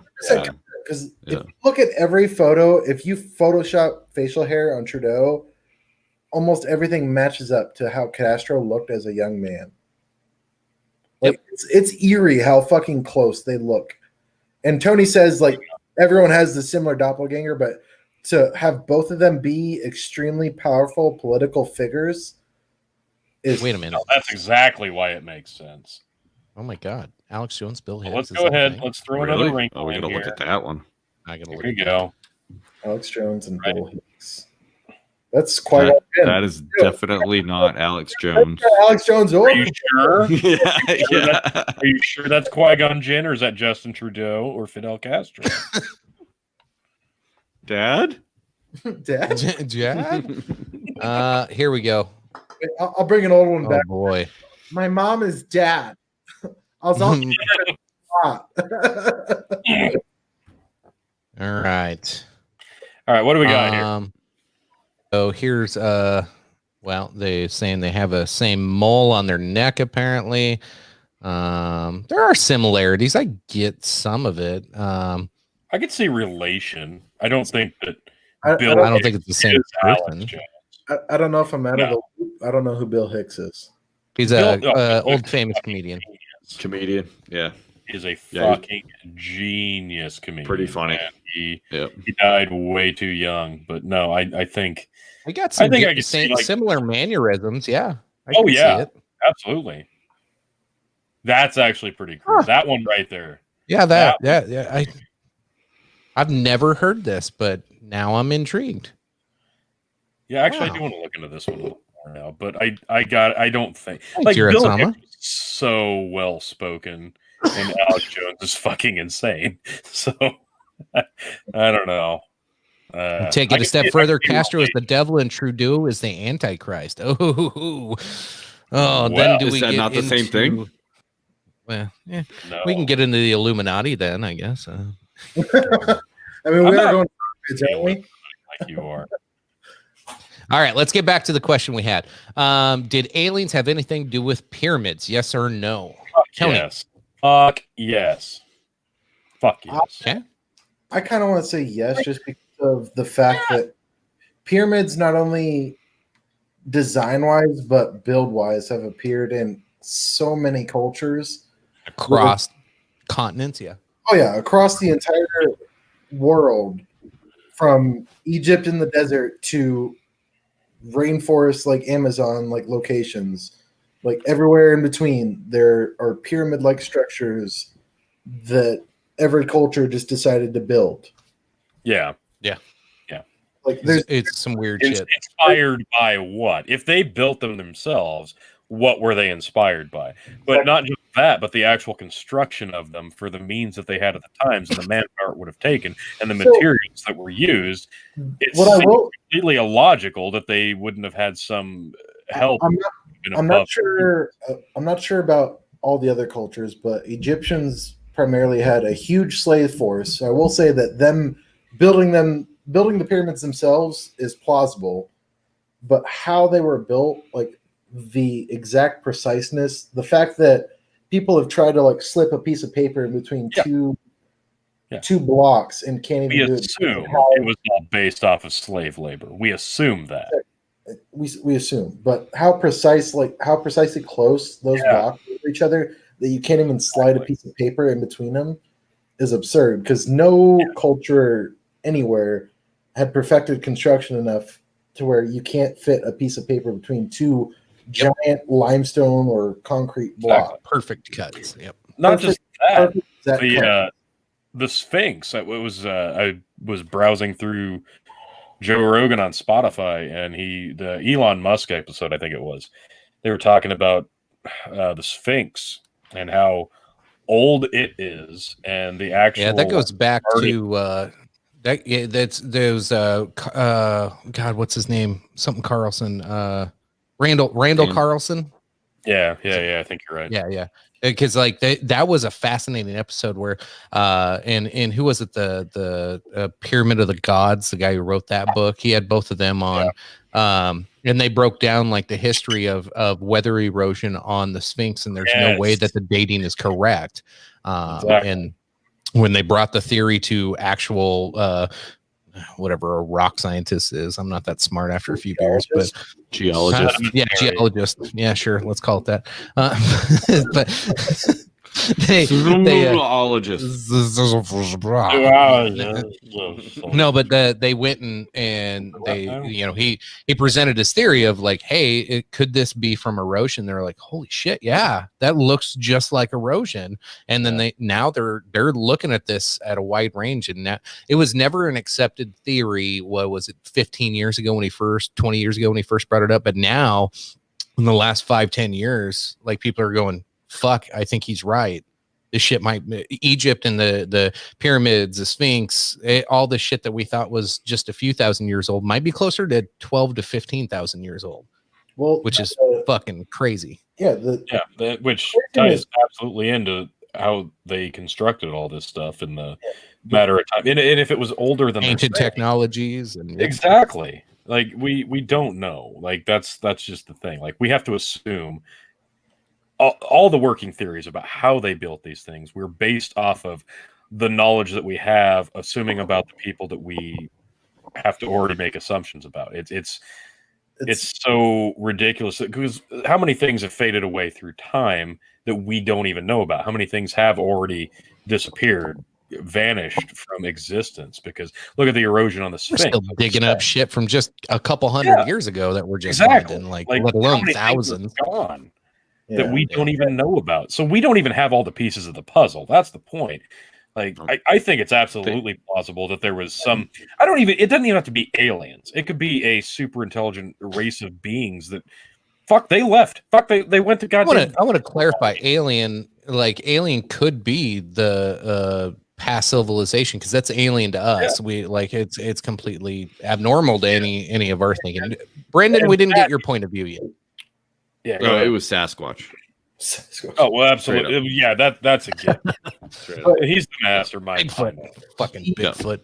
D: Because if you look at every photo, if you Photoshop facial hair on Trudeau, almost everything matches up to how Castro looked as a young man. Like it's eerie how fucking close they look. And Tony says like everyone has the similar doppelganger, but to have both of them be extremely powerful political figures is...
B: Wait a minute.
C: No, that's exactly why it makes sense.
B: Oh my God. Alex Jones, Bill Hicks.
C: Let's go ahead. Let's throw another ring.
E: Oh, we got to look at that one.
C: Here we go.
D: Alex Jones and Bill Hicks. That's Qui-Gon Jinn.
E: That is definitely not Alex Jones.
D: Alex Jones.
C: Are you sure?
E: Yeah.
C: Are you sure that's Qui-Gon Jinn, or is that Justin Trudeau or Fidel Castro?
E: Dad?
D: Dad?
B: Here we go.
D: Wait, I'll bring an old one back.
B: Oh boy.
D: My mom is Dad. I was on.
B: All right.
C: All right. What do we got here?
B: So here's well, they saying they have a same mole on their neck apparently. There are similarities. I get some of it.
C: I could see relation. I don't think that
B: I don't think it's the same person.
D: I don't know if I'm out of
C: No.
D: the loop. I don't know who Bill Hicks is.
B: He's a old famous comedian.
E: Comedian, yeah.
C: Is a fucking genius comedian.
E: Pretty funny.
C: He died way too young, but no, I think
B: I got some
C: I could see, like,
B: similar mannerisms. Yeah. I
C: oh
B: can
C: yeah,
B: see it.
C: absolutely. That's actually pretty cool.
B: Huh.
C: That one right there.
B: Yeah, I've never heard this, but now I'm intrigued.
C: Yeah, actually,
B: Wow.
C: I do want to look into this one a little more now, but I don't think
B: Thanks,
C: like Bill
B: Yuritsama.
C: Hicks is so well spoken, and Alex Jones is fucking insane. So I don't know.
B: Take it a step further. Castro is the devil and Trudeau is the Antichrist. Oh, then do
E: is
B: we
E: that
B: get
E: not the same thing?
B: Well, yeah,
C: No.
B: we can get into the Illuminati then, I guess.
D: I mean, we are going to aren't we?
C: Like you are.
B: All right, let's get back to the question we had. Did aliens have anything to do with pyramids? Yes or no? Tony.
C: Yes. Fuck yes. Fuck yes.
B: Okay.
D: I kind of want to say yes, just because of the fact that pyramids, not only design-wise but build-wise, have appeared in so many cultures
B: Across continents, yeah.
D: Oh yeah, across the entire world, from Egypt in the desert to rainforests like Amazon, like locations, like everywhere in between, there are pyramid-like structures that every culture just decided to build.
C: Yeah.
D: Like there's
B: It's some weird
C: It's
B: shit.
C: inspired by what? If they built them themselves, what were they inspired by? But not just that, but the actual construction of them for the means that they had at the times and the manpower it would have taken and the materials that were used. It's completely illogical that they wouldn't have had some help.
D: I'm not sure. I'm not sure about all the other cultures, but Egyptians primarily had a huge slave force. So I will say that them building the pyramids themselves is plausible, but how they were built, like the exact preciseness, the fact that people have tried to like slip a piece of paper in between two blocks and can't even
C: We
D: do
C: assume it was all based off of slave labor. We assume that.
D: We assume, but how precisely close those blocks are to each other that you can't even slide a piece of paper in between them is absurd, because no culture anywhere had perfected construction enough to where you can't fit a piece of paper between two giant limestone or concrete blocks.
B: Perfect cuts. Yep.
C: Not just that.
D: That
C: The Sphinx. I was browsing through Joe Rogan on Spotify, and the Elon Musk episode, I think it was, they were talking about the Sphinx and how old it is, and the actual
B: that goes back to God, what's his name? Something Carlson. Randall Carlson.
C: Yeah, I think you're right.
B: Yeah. Because like that was a fascinating episode where and who was it, the Pyramid of the Gods, the guy who wrote that book, he had both of them on, and they broke down like the history of weather erosion on the Sphinx, and there's no way that the dating is correct. And when they brought the theory to actual whatever a rock scientist is, I'm not that smart after a few beers, but
E: geologist.
B: Geologist. Yeah, sure. Let's call it that. But no, but they went and they, he presented his theory of like, hey, could this be from erosion? They're like, holy shit, yeah, that looks just like erosion. And then they're looking at this at a wide range, and now it was never an accepted theory. What was it, 15 years ago when 20 years ago when he first brought it up? But now in the last 5-10 years, like people are going, fuck, I think he's right. This shit might, Egypt and the pyramids, the Sphinx, all the shit that we thought was just a few thousand years old might be closer to 12 to 15,000 years old.
D: Well,
B: which is fucking crazy.
D: Yeah,
C: which ties absolutely into how they constructed all this stuff in the matter of time. And if it was older than
B: ancient technologies, and
C: exactly, like we don't know. Like that's just the thing. Like we have to assume. All the working theories about how they built these things were based off of the knowledge that we have, assuming about the people that we have to already make assumptions about. It's It's so ridiculous because how many things have faded away through time that we don't even know about? How many things have already disappeared, vanished from existence? Because look at the erosion on the Sphinx.
B: We're still digging up shit from just a couple hundred years ago that we're just finding, like let alone thousands
C: gone that we don't even know about. So we don't even have all the pieces of the puzzle. That's the point. Like, I think it's absolutely plausible that there was some. It doesn't even have to be aliens. It could be a super intelligent race of beings that, they left. They went to goddamn.
B: I want to clarify. Alien could be the past civilization because that's alien to us. Yeah. We it's completely abnormal to any of our thinking. Brendan, we didn't get your point of view yet.
C: Yeah,
E: it was Sasquatch.
C: Oh well, absolutely. Yeah, that's a gift. He's the mastermind.
B: Fucking Bigfoot.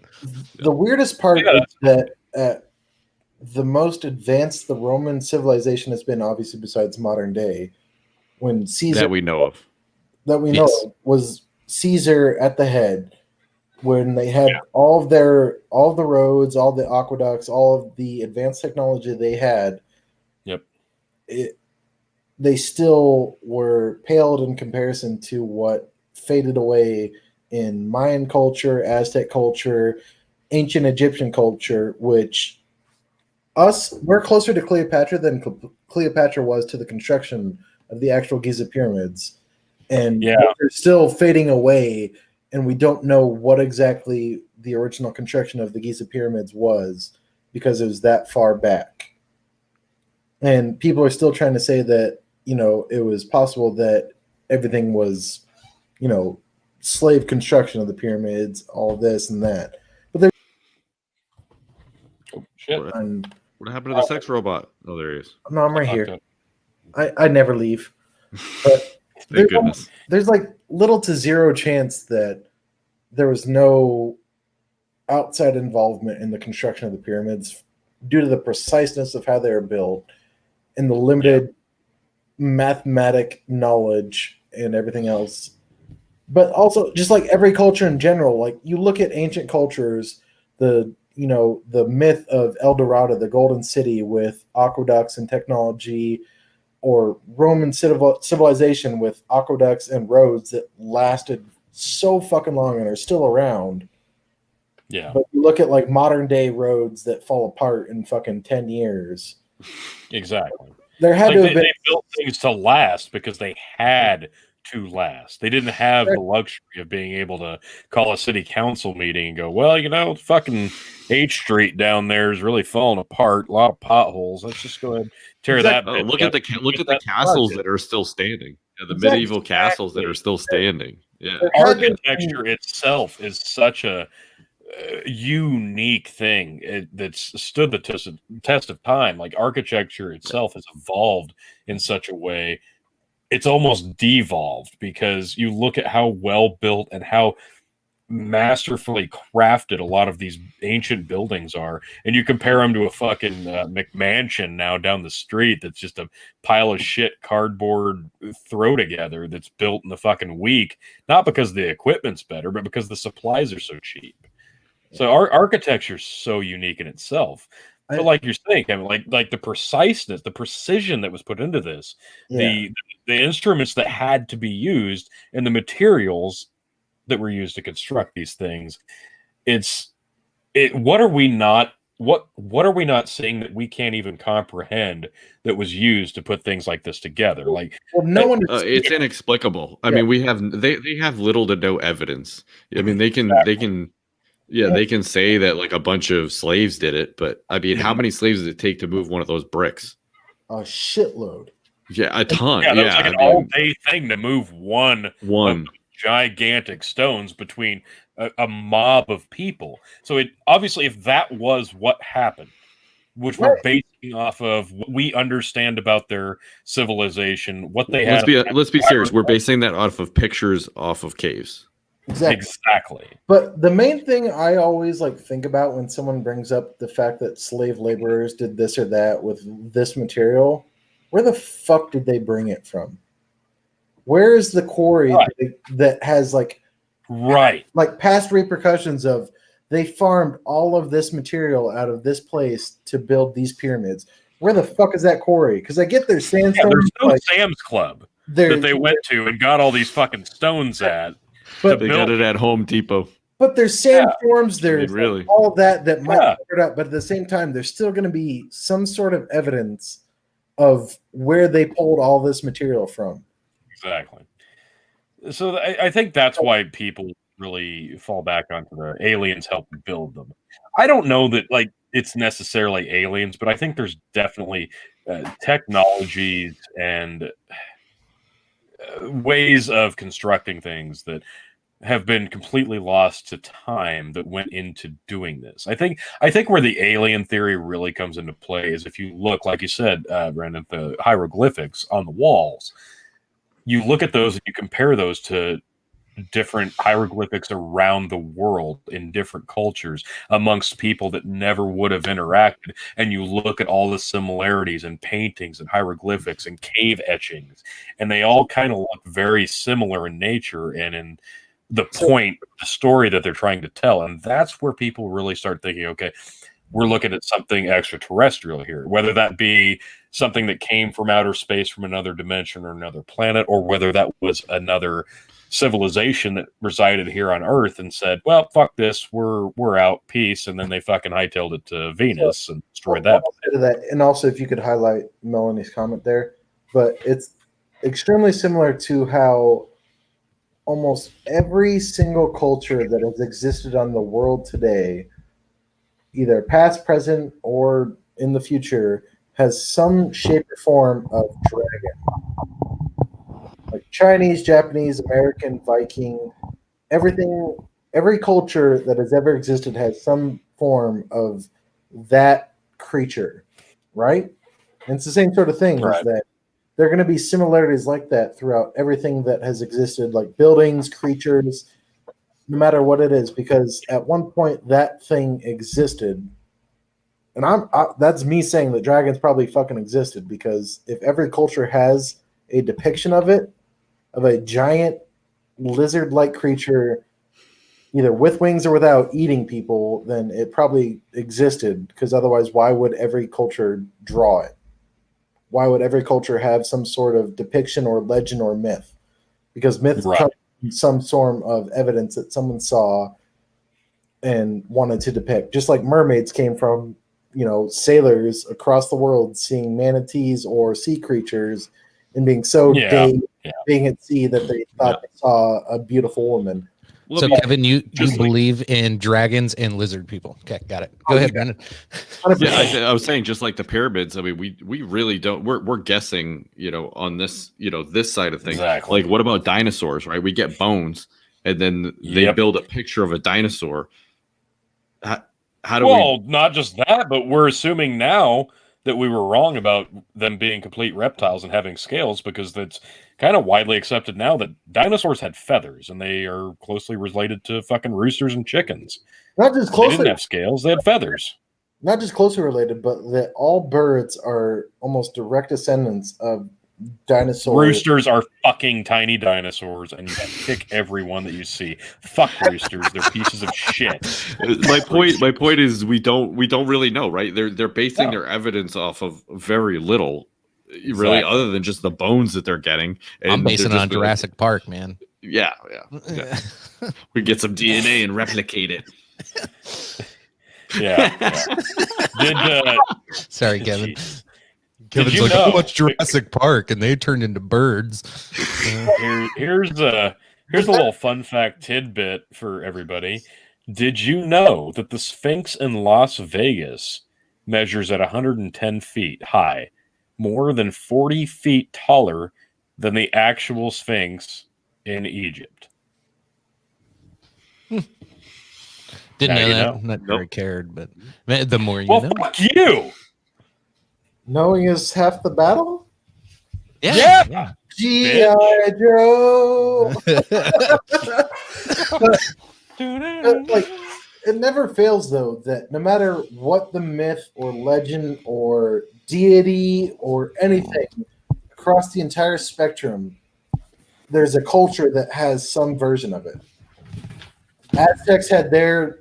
D: The weirdest part is that the most advanced the Roman civilization has been, obviously besides modern day, when Caesar
E: that we know of
D: was Caesar at the head, when they had all the roads, all the aqueducts, all of the advanced technology they had.
C: Yep.
D: They still were paled in comparison to what faded away in Mayan culture, Aztec culture, ancient Egyptian culture, which we're closer to Cleopatra than Cleopatra was to the construction of the actual Giza pyramids. And they're still fading away, and we don't know what exactly the original construction of the Giza pyramids was because it was that far back. And people are still trying to say that, it was possible that everything was, slave construction of the pyramids, all this and that. But there.
C: Oh, shit.
E: What happened to the sex robot? Oh, there he is.
D: No, I'm right here. I never leave. But
E: thank goodness.
D: There's little to zero chance that there was no outside involvement in the construction of the pyramids due to the preciseness of how they were built and the limited mathematic knowledge and everything else. But also just like every culture in general, like you look at ancient cultures, the myth of El Dorado, the golden city with aqueducts and technology, or Roman civilization with aqueducts and roads that lasted so fucking long and are still around.
C: Yeah.
D: But you look at modern day roads that fall apart in fucking 10 years.
C: Exactly.
D: There had to have been.
C: They built things to last because they had to last. They didn't have the luxury of being able to call a city council meeting and go, well, fucking H Street down there is really falling apart. A lot of potholes. Let's just go ahead and tear that.
E: Look at the castles that are still standing. Yeah, the medieval castles that are still standing. Yeah,
C: architecture itself is such a unique thing that's stood the test of time. Like architecture itself has evolved in such a way it's almost devolved, because you look at how well built and how masterfully crafted a lot of these ancient buildings are, and you compare them to a fucking McMansion now down the street that's just a pile of shit cardboard throw together that's built in a fucking week, not because the equipment's better, but because the supplies are so cheap. So our architecture is so unique in itself. But like you're saying, Kevin, like the preciseness, the precision that was put into this, the instruments that had to be used, and the materials that were used to construct these things, what are we not seeing that we can't even comprehend that was used to put things like this together? Like,
D: well, no one.
E: It's inexplicable. I mean, they have little to no evidence. I mean, they can say that like a bunch of slaves did it, but I mean, how many slaves does it take to move one of those bricks?
D: A shitload.
E: Yeah, a ton.
C: Yeah, that's like an all-day thing to move one gigantic stones between a mob of people. So it obviously, if that was what happened, which we're basing off of what we understand about their civilization, what they had.
E: Let's be serious. We're basing that off of pictures off of caves.
C: Exactly.
D: But the main thing I always think about when someone brings up the fact that slave laborers did this or that with this material, where the fuck did they bring it from? Where is the quarry that has past repercussions of they farmed all of this material out of this place to build these pyramids? where the fuck is that quarry? Because I get their sandstone.
C: Yeah, there's no Sam's Club that they went to and got all these fucking stones at.
E: But they got it at Home Depot.
D: But there's sandstorms, there's
E: really
D: all that might cover it up. But at the same time, there's still going to be some sort of evidence of where they pulled all this material from.
C: Exactly. So I think that's why people really fall back onto the aliens helped build them. I don't know that like it's necessarily aliens, but I think there's definitely technologies and ways of constructing things that have been completely lost to time that went into doing this. I think where the alien theory really comes into play is if you look, like you said, Brandon, the hieroglyphics on the walls. You look at those and you compare those to different hieroglyphics around the world in different cultures amongst people that never would have interacted. And you look at all the similarities in paintings and hieroglyphics and cave etchings, and they all kind of look very similar in nature and in the point, the story that they're trying to tell. And that's where people really start thinking, okay, we're looking at something extraterrestrial here, whether that be something that came from outer space, from another dimension or another planet, or whether that was another civilization that resided here on Earth and said, well, fuck this, we're out, peace. And then they fucking hightailed it to Venus and destroyed that.
D: And also, if you could highlight Melanie's comment there, but it's extremely similar to how almost every single culture that has existed on the world today, either past, present, or in the future, has some shape or form of dragon. Like Chinese, Japanese, American, Viking, every culture that has ever existed has some form of that creature, right? And it's the same sort of thing, right? Is that there are going to be similarities like that throughout everything that has existed, like buildings, creatures, no matter what it is, because at one point that thing existed. And that's me saying that dragons probably fucking existed, because if every culture has a depiction of it, of a giant lizard-like creature, either with wings or without, eating people, then it probably existed, because otherwise why would every culture draw it? Why would every culture have some sort of depiction or legend or myth? Because myth comes from some form of evidence that someone saw and wanted to depict. Just like mermaids came from, sailors across the world seeing manatees or sea creatures and being so being at sea that they thought they saw a beautiful woman.
B: So, Kevin, you believe in dragons and lizard people. Okay, got it. Go ahead, Brandon.
E: Yeah, I was saying, just like the pyramids. I mean, we really don't. We're guessing, on this, this side of things.
C: Exactly.
E: Like, what about dinosaurs? Right? We get bones, and then they build a picture of a dinosaur. How do we?
C: Well, not just that, but we're assuming now that we were wrong about them being complete reptiles and having scales, because that's kind of widely accepted now that dinosaurs had feathers, and they are closely related to fucking roosters and chickens.
D: Not just closely.
C: They didn't have scales; they had feathers.
D: Not just closely related, but that all birds are almost direct descendants of dinosaurs.
C: Roosters are fucking tiny dinosaurs, and you kick every one that you see. Fuck roosters; they're pieces of shit.
E: My point is we don't really know, right? They're basing their evidence off of very little. Really, other than just the bones that they're getting. And
B: I'm basing it on Jurassic Park, man.
E: Yeah. We get some DNA and replicate it.
C: Yeah.
B: Sorry, Kevin. Kevin's like, I watched Jurassic Park, and they turned into birds.
C: Here's a little fun fact tidbit for everybody. Did you know that the Sphinx in Las Vegas measures at 110 feet high? More than 40 feet taller than the actual Sphinx in Egypt.
B: Didn't know that. Not very cared, but the more you know.
C: Fuck you!
D: Knowing is half the battle?
C: Yeah.
D: G.I. Joe! Like, it never fails, though, that no matter what the myth or legend or deity or anything across the entire spectrum, there's a culture that has some version of it. Aztecs had their,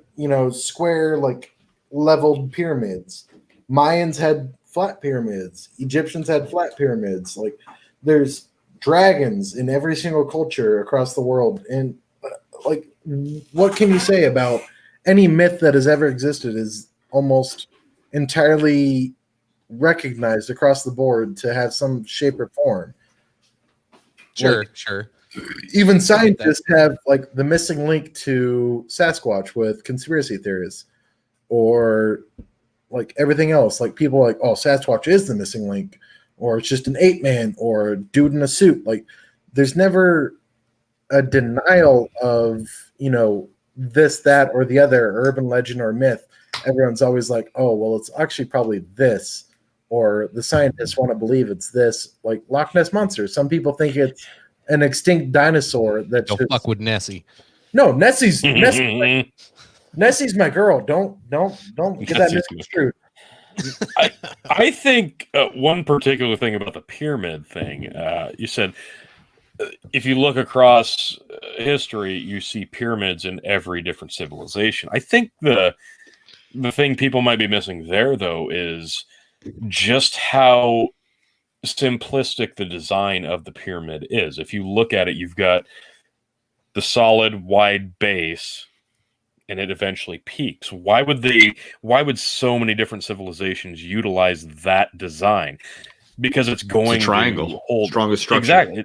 D: square, like, leveled pyramids. Mayans had flat pyramids. Egyptians had flat pyramids. Like there's dragons in every single culture across the world. And like, what can you say about any myth that has ever existed is almost entirely recognized across the board to have some shape or form.
B: Sure,
D: like,
B: sure.
D: Even scientists have like the missing link to Sasquatch with conspiracy theories, or like everything else. Like people are like, oh, Sasquatch is the missing link, or it's just an ape man or a dude in a suit. Like there's never a denial of, you know, this, that, or the other urban legend or myth. Everyone's always like, oh, well, it's actually probably this, or the scientists want to believe it's this. Like Loch Ness Monster. Some people think it's an extinct dinosaur that
B: don't fuck with Nessie.
D: No, Nessie's Nessie's my girl. Don't get that misconstrued.
C: I think one particular thing about the pyramid thing, you said, if you look across history, you see pyramids in every different civilization. I think the thing people might be missing there, though, is just how simplistic the design of the pyramid is. If you look at it, you've got the solid wide base and it eventually peaks. Why would so many different civilizations utilize that design? Because it's going
E: it's a triangle,
C: to hold
E: strongest structure.
C: Exactly.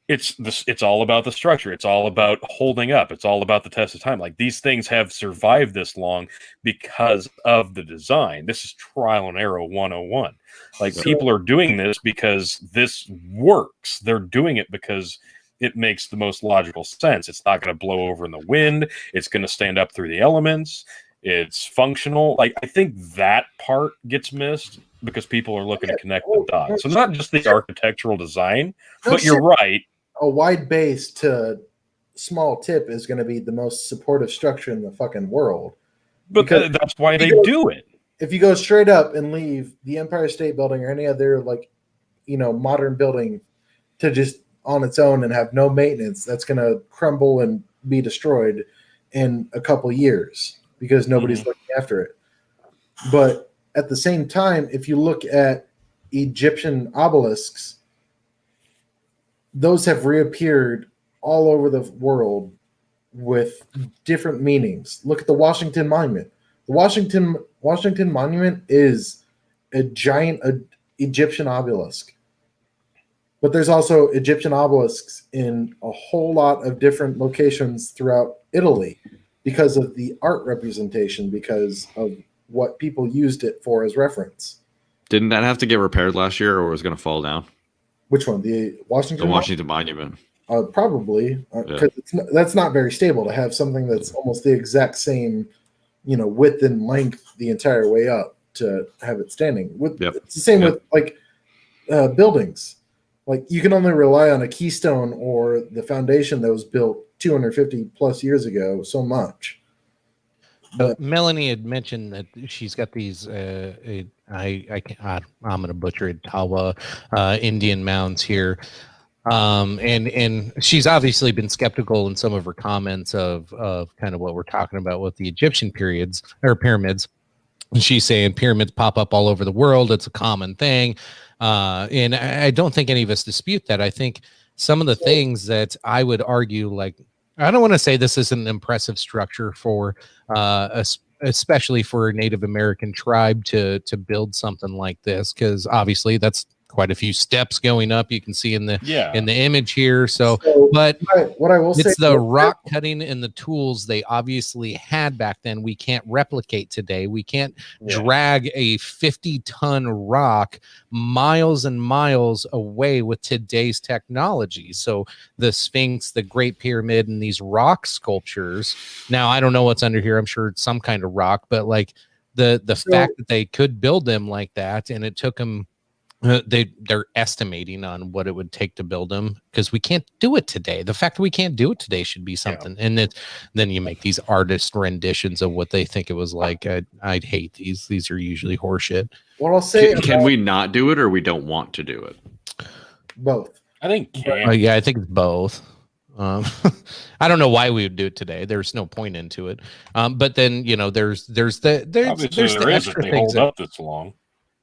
C: It's all about the structure. It's all about holding up. It's all about the test of time. Like these things have survived this long because of the design. This is trial and error 101. Like people are doing this because this works. They're doing it because it makes the most logical sense. It's not going to blow over in the wind. It's going to stand up through the elements. It's functional. Like I think that part gets missed because people are looking to connect the dots. So not just the architectural design, but you're right.
D: A wide base to small tip is going to be the most supportive structure in the fucking world.
C: But that's why they do it.
D: If you go straight up and leave the Empire State Building or any other, like, you know, modern building to just on its own and have no maintenance, that's going to crumble and be destroyed in a couple years because nobody's looking after it. But at the same time, if you look at Egyptian obelisks, those have reappeared all over the world with different meanings. Look at the Washington Monument. The Washington Monument is a giant Egyptian obelisk. But there's also Egyptian obelisks in a whole lot of different locations throughout Italy because of the art representation, because of what people used it for as reference.
E: Didn't that have to get repaired last year, or was it going to fall down?
D: Which one? The Washington?
E: The Washington Monument.
D: Probably, because that's not very stable to have something that's almost the exact same, you know, width and length the entire way up to have it standing. It's the same with like buildings. Like you can only rely on a keystone or the foundation that was built 250 plus years ago so much. But
B: Melanie had mentioned that she's got these I'm going to butcher it, Tawa Indian mounds here. And she's obviously been skeptical in some of her comments of kind of what we're talking about with the Egyptian pyramids. And she's saying pyramids pop up all over the world. It's a common thing. And I don't think any of us dispute that. I think some of the things that I would argue, like, I don't want to say this is an impressive structure for especially for a Native American tribe to build something like this, because obviously that's quite a few steps going up. You can see in the image here. So but
D: what I will say,
B: it's the rock cutting and the tools they obviously had back then. We can't replicate today. We can't drag a 50-ton rock miles and miles away with today's technology. So the Sphinx, the Great Pyramid, and these rock sculptures. Now I don't know what's under here. I'm sure it's some kind of rock, but like the fact that they could build them like that, and it took them. They're estimating on what it would take to build them, because we can't do it today. The fact that we can't do it today should be something. And then you make these artist renditions of what they think it was like. I'd hate these. These are usually horseshit.
D: What I'll say,
E: can we not do it, or we don't want to do it?
D: Both.
C: I think.
B: I think it's both. I don't know why we would do it today. There's no point into it. But then there's the
C: extra
B: things that
C: hold up this long.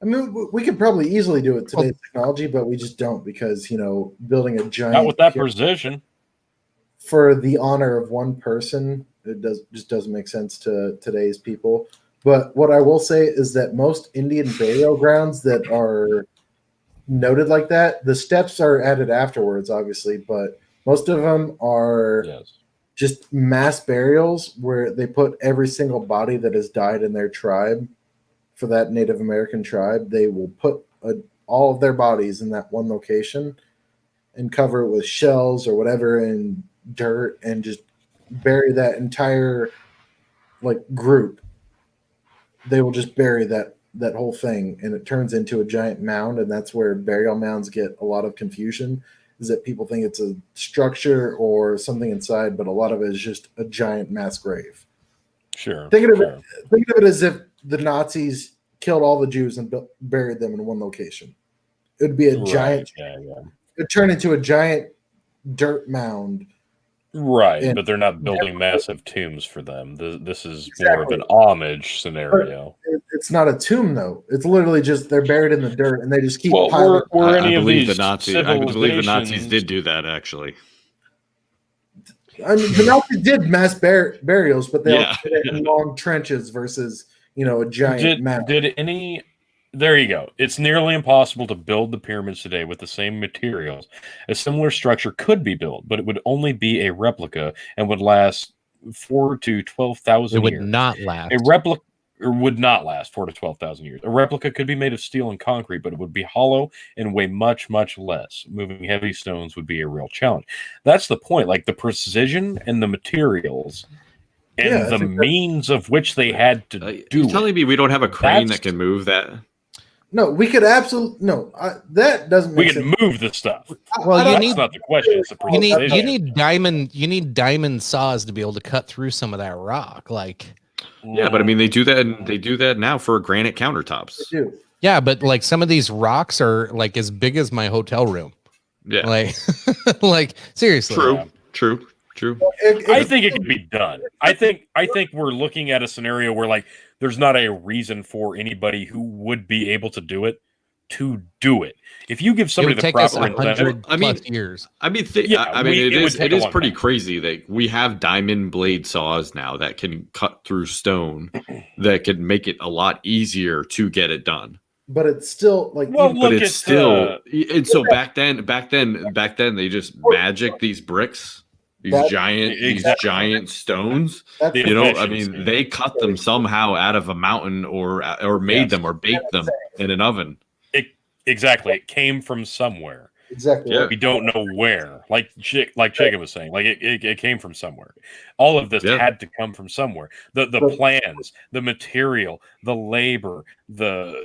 D: I mean, we could probably easily do it today's technology, but we just don't because, building a giant...
C: Not with that precision.
D: For the honor of one person, it just doesn't make sense to today's people. But what I will say is that most Indian burial grounds that are noted like that, the steps are added afterwards, obviously, but most of them are just mass burials where they put every single body that has died in their tribe. For that Native American tribe, they will put all of their bodies in that one location and cover it with shells or whatever and dirt and just bury that entire group. They will just bury that whole thing, and it turns into a giant mound, and that's where burial mounds get a lot of confusion, is that people think it's a structure or something inside, but a lot of it is just a giant mass grave.
C: Sure.
D: Think of it as if the Nazis killed all the Jews and buried them in one location. It would be a giant.
C: Yeah.
D: It'd turn into a giant dirt mound.
C: Right, but they're not building massive tombs for them. This is more of an homage scenario.
D: It's not a tomb, though. It's literally just they're buried in the dirt, and they just keep
E: piling.
C: I
E: believe the Nazis did do that, actually.
D: I mean, the Nazis did mass burials, but they all did it in long trenches versus a giant mound.
C: There you go. It's nearly impossible to build the pyramids today with the same materials. A similar structure could be built, but it would only be a replica and would last 4,000 to 12,000 years.
B: It would not last.
C: A replica would not last 4,000 to 12,000 years. A replica could be made of steel and concrete, but it would be hollow and weigh much, much less. Moving heavy stones would be a real challenge. That's the point. Like the precision and the materials and the means of which they had to do.
E: You're telling me we don't have a crane that can move that?
D: No, we could absolutely that doesn't.
C: We can move the stuff.
B: Well,
C: that's not the question. It's the precision.
B: You need diamond saws to be able to cut through some of that rock.
E: Yeah, but I mean, they do that. They do that now for granite countertops.
D: They do.
B: Yeah, but some of these rocks are as big as my hotel room.
E: Yeah,
B: seriously.
E: True.
C: I think it could be done. I think we're looking at a scenario where there's not a reason for anybody who would be able to do it to do it. If you give somebody the proper incentive,
B: years.
E: It is pretty crazy that we have diamond blade saws now that can cut through stone that could make it a lot easier to get it done.
D: But it's still
E: and so back then they just magic these bricks. These giant stones. They cut them somehow out of a mountain or made them or baked them in an oven.
C: Exactly. It came from somewhere.
D: Exactly.
C: Yeah. We don't know where. Like Jacob was saying, it came from somewhere. All of this had to come from somewhere. The plans, the material, the labor, the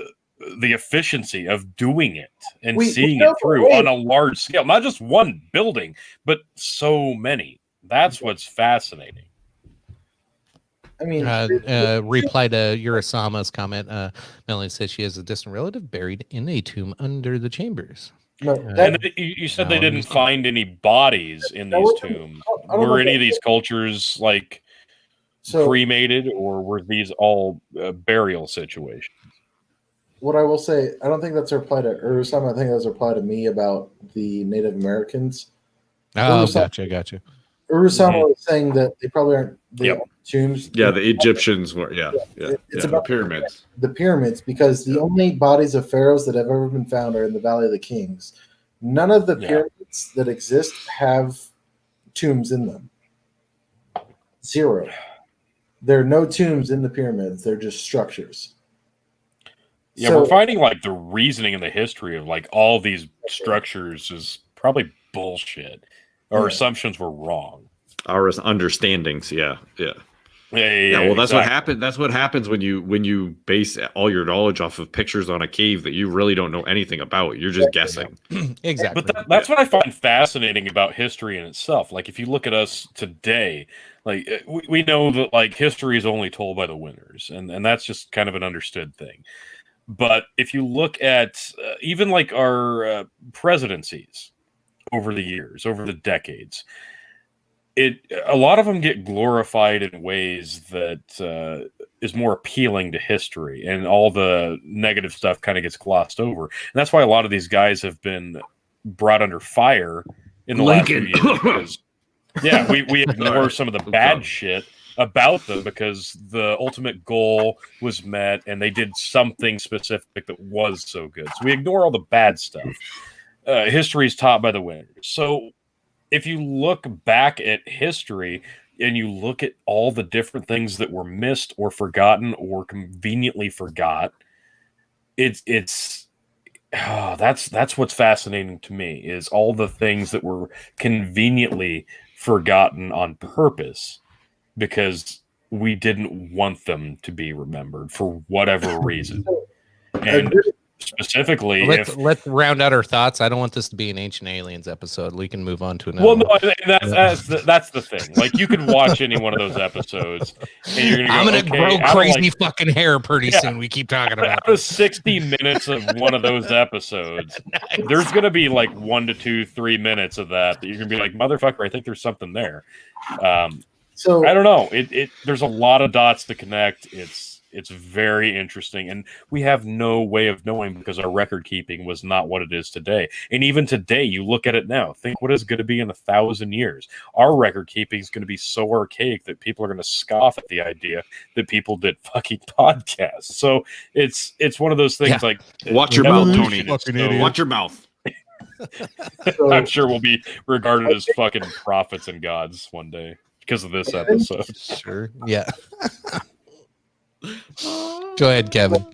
C: efficiency of doing it and seeing it through on a large scale, not just one building, but so many. That's what's fascinating.
D: I mean,
B: reply to Urasama's comment. Melanie says she has a distant relative buried in a tomb under the chambers.
D: No,
C: and you said they didn't find any bodies in these tombs. Were any of these cultures cremated, or were these all burial situations?
D: What I will say, I don't think that's a reply to Urusama. I think that's a reply to me about the Native Americans.
B: Oh, gotcha.
D: Urusama was saying that they probably aren't tombs.
E: Yeah, the Egyptians were. It's about the pyramids.
D: The pyramids, because the only bodies of pharaohs that have ever been found are in the Valley of the Kings. None of the pyramids that exist have tombs in them. Zero. There are no tombs in the pyramids. They're just structures.
C: Yeah, we're finding the reasoning and the history of all these structures is probably bullshit. Our assumptions were wrong.
E: Our understandings, yeah. Well, that's what happened. That's what happens when you base all your knowledge off of pictures on a cave that you really don't know anything about. You're just guessing.
B: Exactly.
C: But that's what I find fascinating about history in itself. If you look at us today, we know that history is only told by the winners, and that's just kind of an understood thing. But if you look at even our presidencies over the years, over the decades, a lot of them get glorified in ways that is more appealing to history, and all the negative stuff kind of gets glossed over. And that's why a lot of these guys have been brought under fire in the last few years. Because, yeah, we ignore some of the bad shit about them because the ultimate goal was met and they did something specific that was so good. So we ignore all the bad stuff. History is taught by the winners. So if you look back at history and you look at all the different things that were missed or forgotten or conveniently forgot, that's what's fascinating to me, is all the things that were conveniently forgotten on purpose because we didn't want them to be remembered for whatever reason. And specifically,
B: let's round out our thoughts. I don't want this to be an Ancient Aliens episode. We can move on to another.
C: Well, no, that's the thing. Like, you could watch any one of those episodes, and you're gonna
B: grow crazy fucking hair pretty soon. We keep talking about
C: out of 60 minutes of one of those episodes. Nice. There's gonna be like 1 to 2, 3 minutes of that you're gonna be like, motherfucker, I think there's something there. So I don't know. There's a lot of dots to connect. It's very interesting, and we have no way of knowing because our record keeping was not what it is today. And even today, you look at it now, think what is going to be in 1,000 years. Our record keeping is going to be so archaic that people are going to scoff at the idea that people did fucking podcasts. So it's one of those things like
E: watch your mouth, Tony. Watch your mouth.
C: I'm sure we'll be regarded as fucking prophets and gods one day because of this episode.
B: Sure. Yeah. Go ahead, Kevin.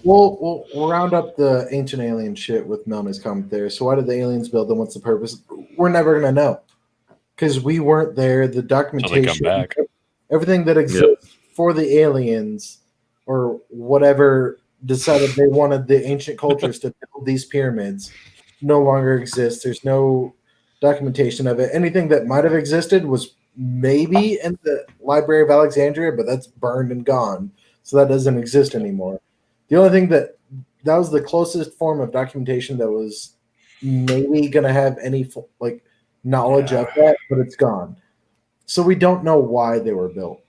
D: We'll round up the Ancient Alien shit with Melanie's comment there. So why did the aliens build them? What's the purpose? We're never going to know because we weren't there. The documentation, everything that exists for the aliens or whatever decided they wanted the ancient cultures to build these pyramids no longer exists. There's no documentation of it. Anything that might have existed was maybe in the Library of Alexandria, but that's burned and gone, so that doesn't exist anymore. The only thing that was the closest form of documentation that was maybe going to have any like knowledge of that, but it's gone. So we don't know why they were built.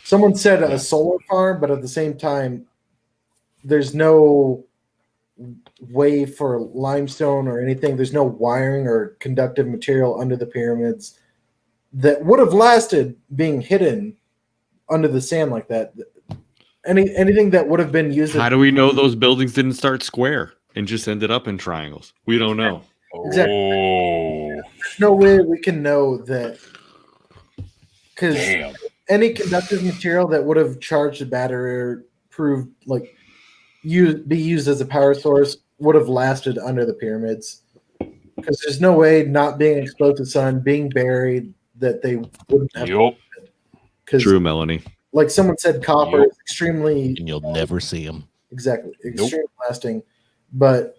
D: Someone said a solar farm, but at the same time, there's no way for limestone or anything. There's no wiring or conductive material under the pyramids that would have lasted being hidden under the sand like that. Anything that would have been used.
E: How do we know those buildings didn't start square and just ended up in triangles? We don't know.
D: Exactly. There's no way we can know that, because any conductive material that would have charged a battery or proved like be used as a power source would have lasted under the pyramids. Because there's no way, not being exposed to sun, being buried, that they wouldn't have.
E: True, Melanie.
D: Like someone said, copper is extremely.
B: And you'll never see them. Exactly.
D: Extremely lasting. But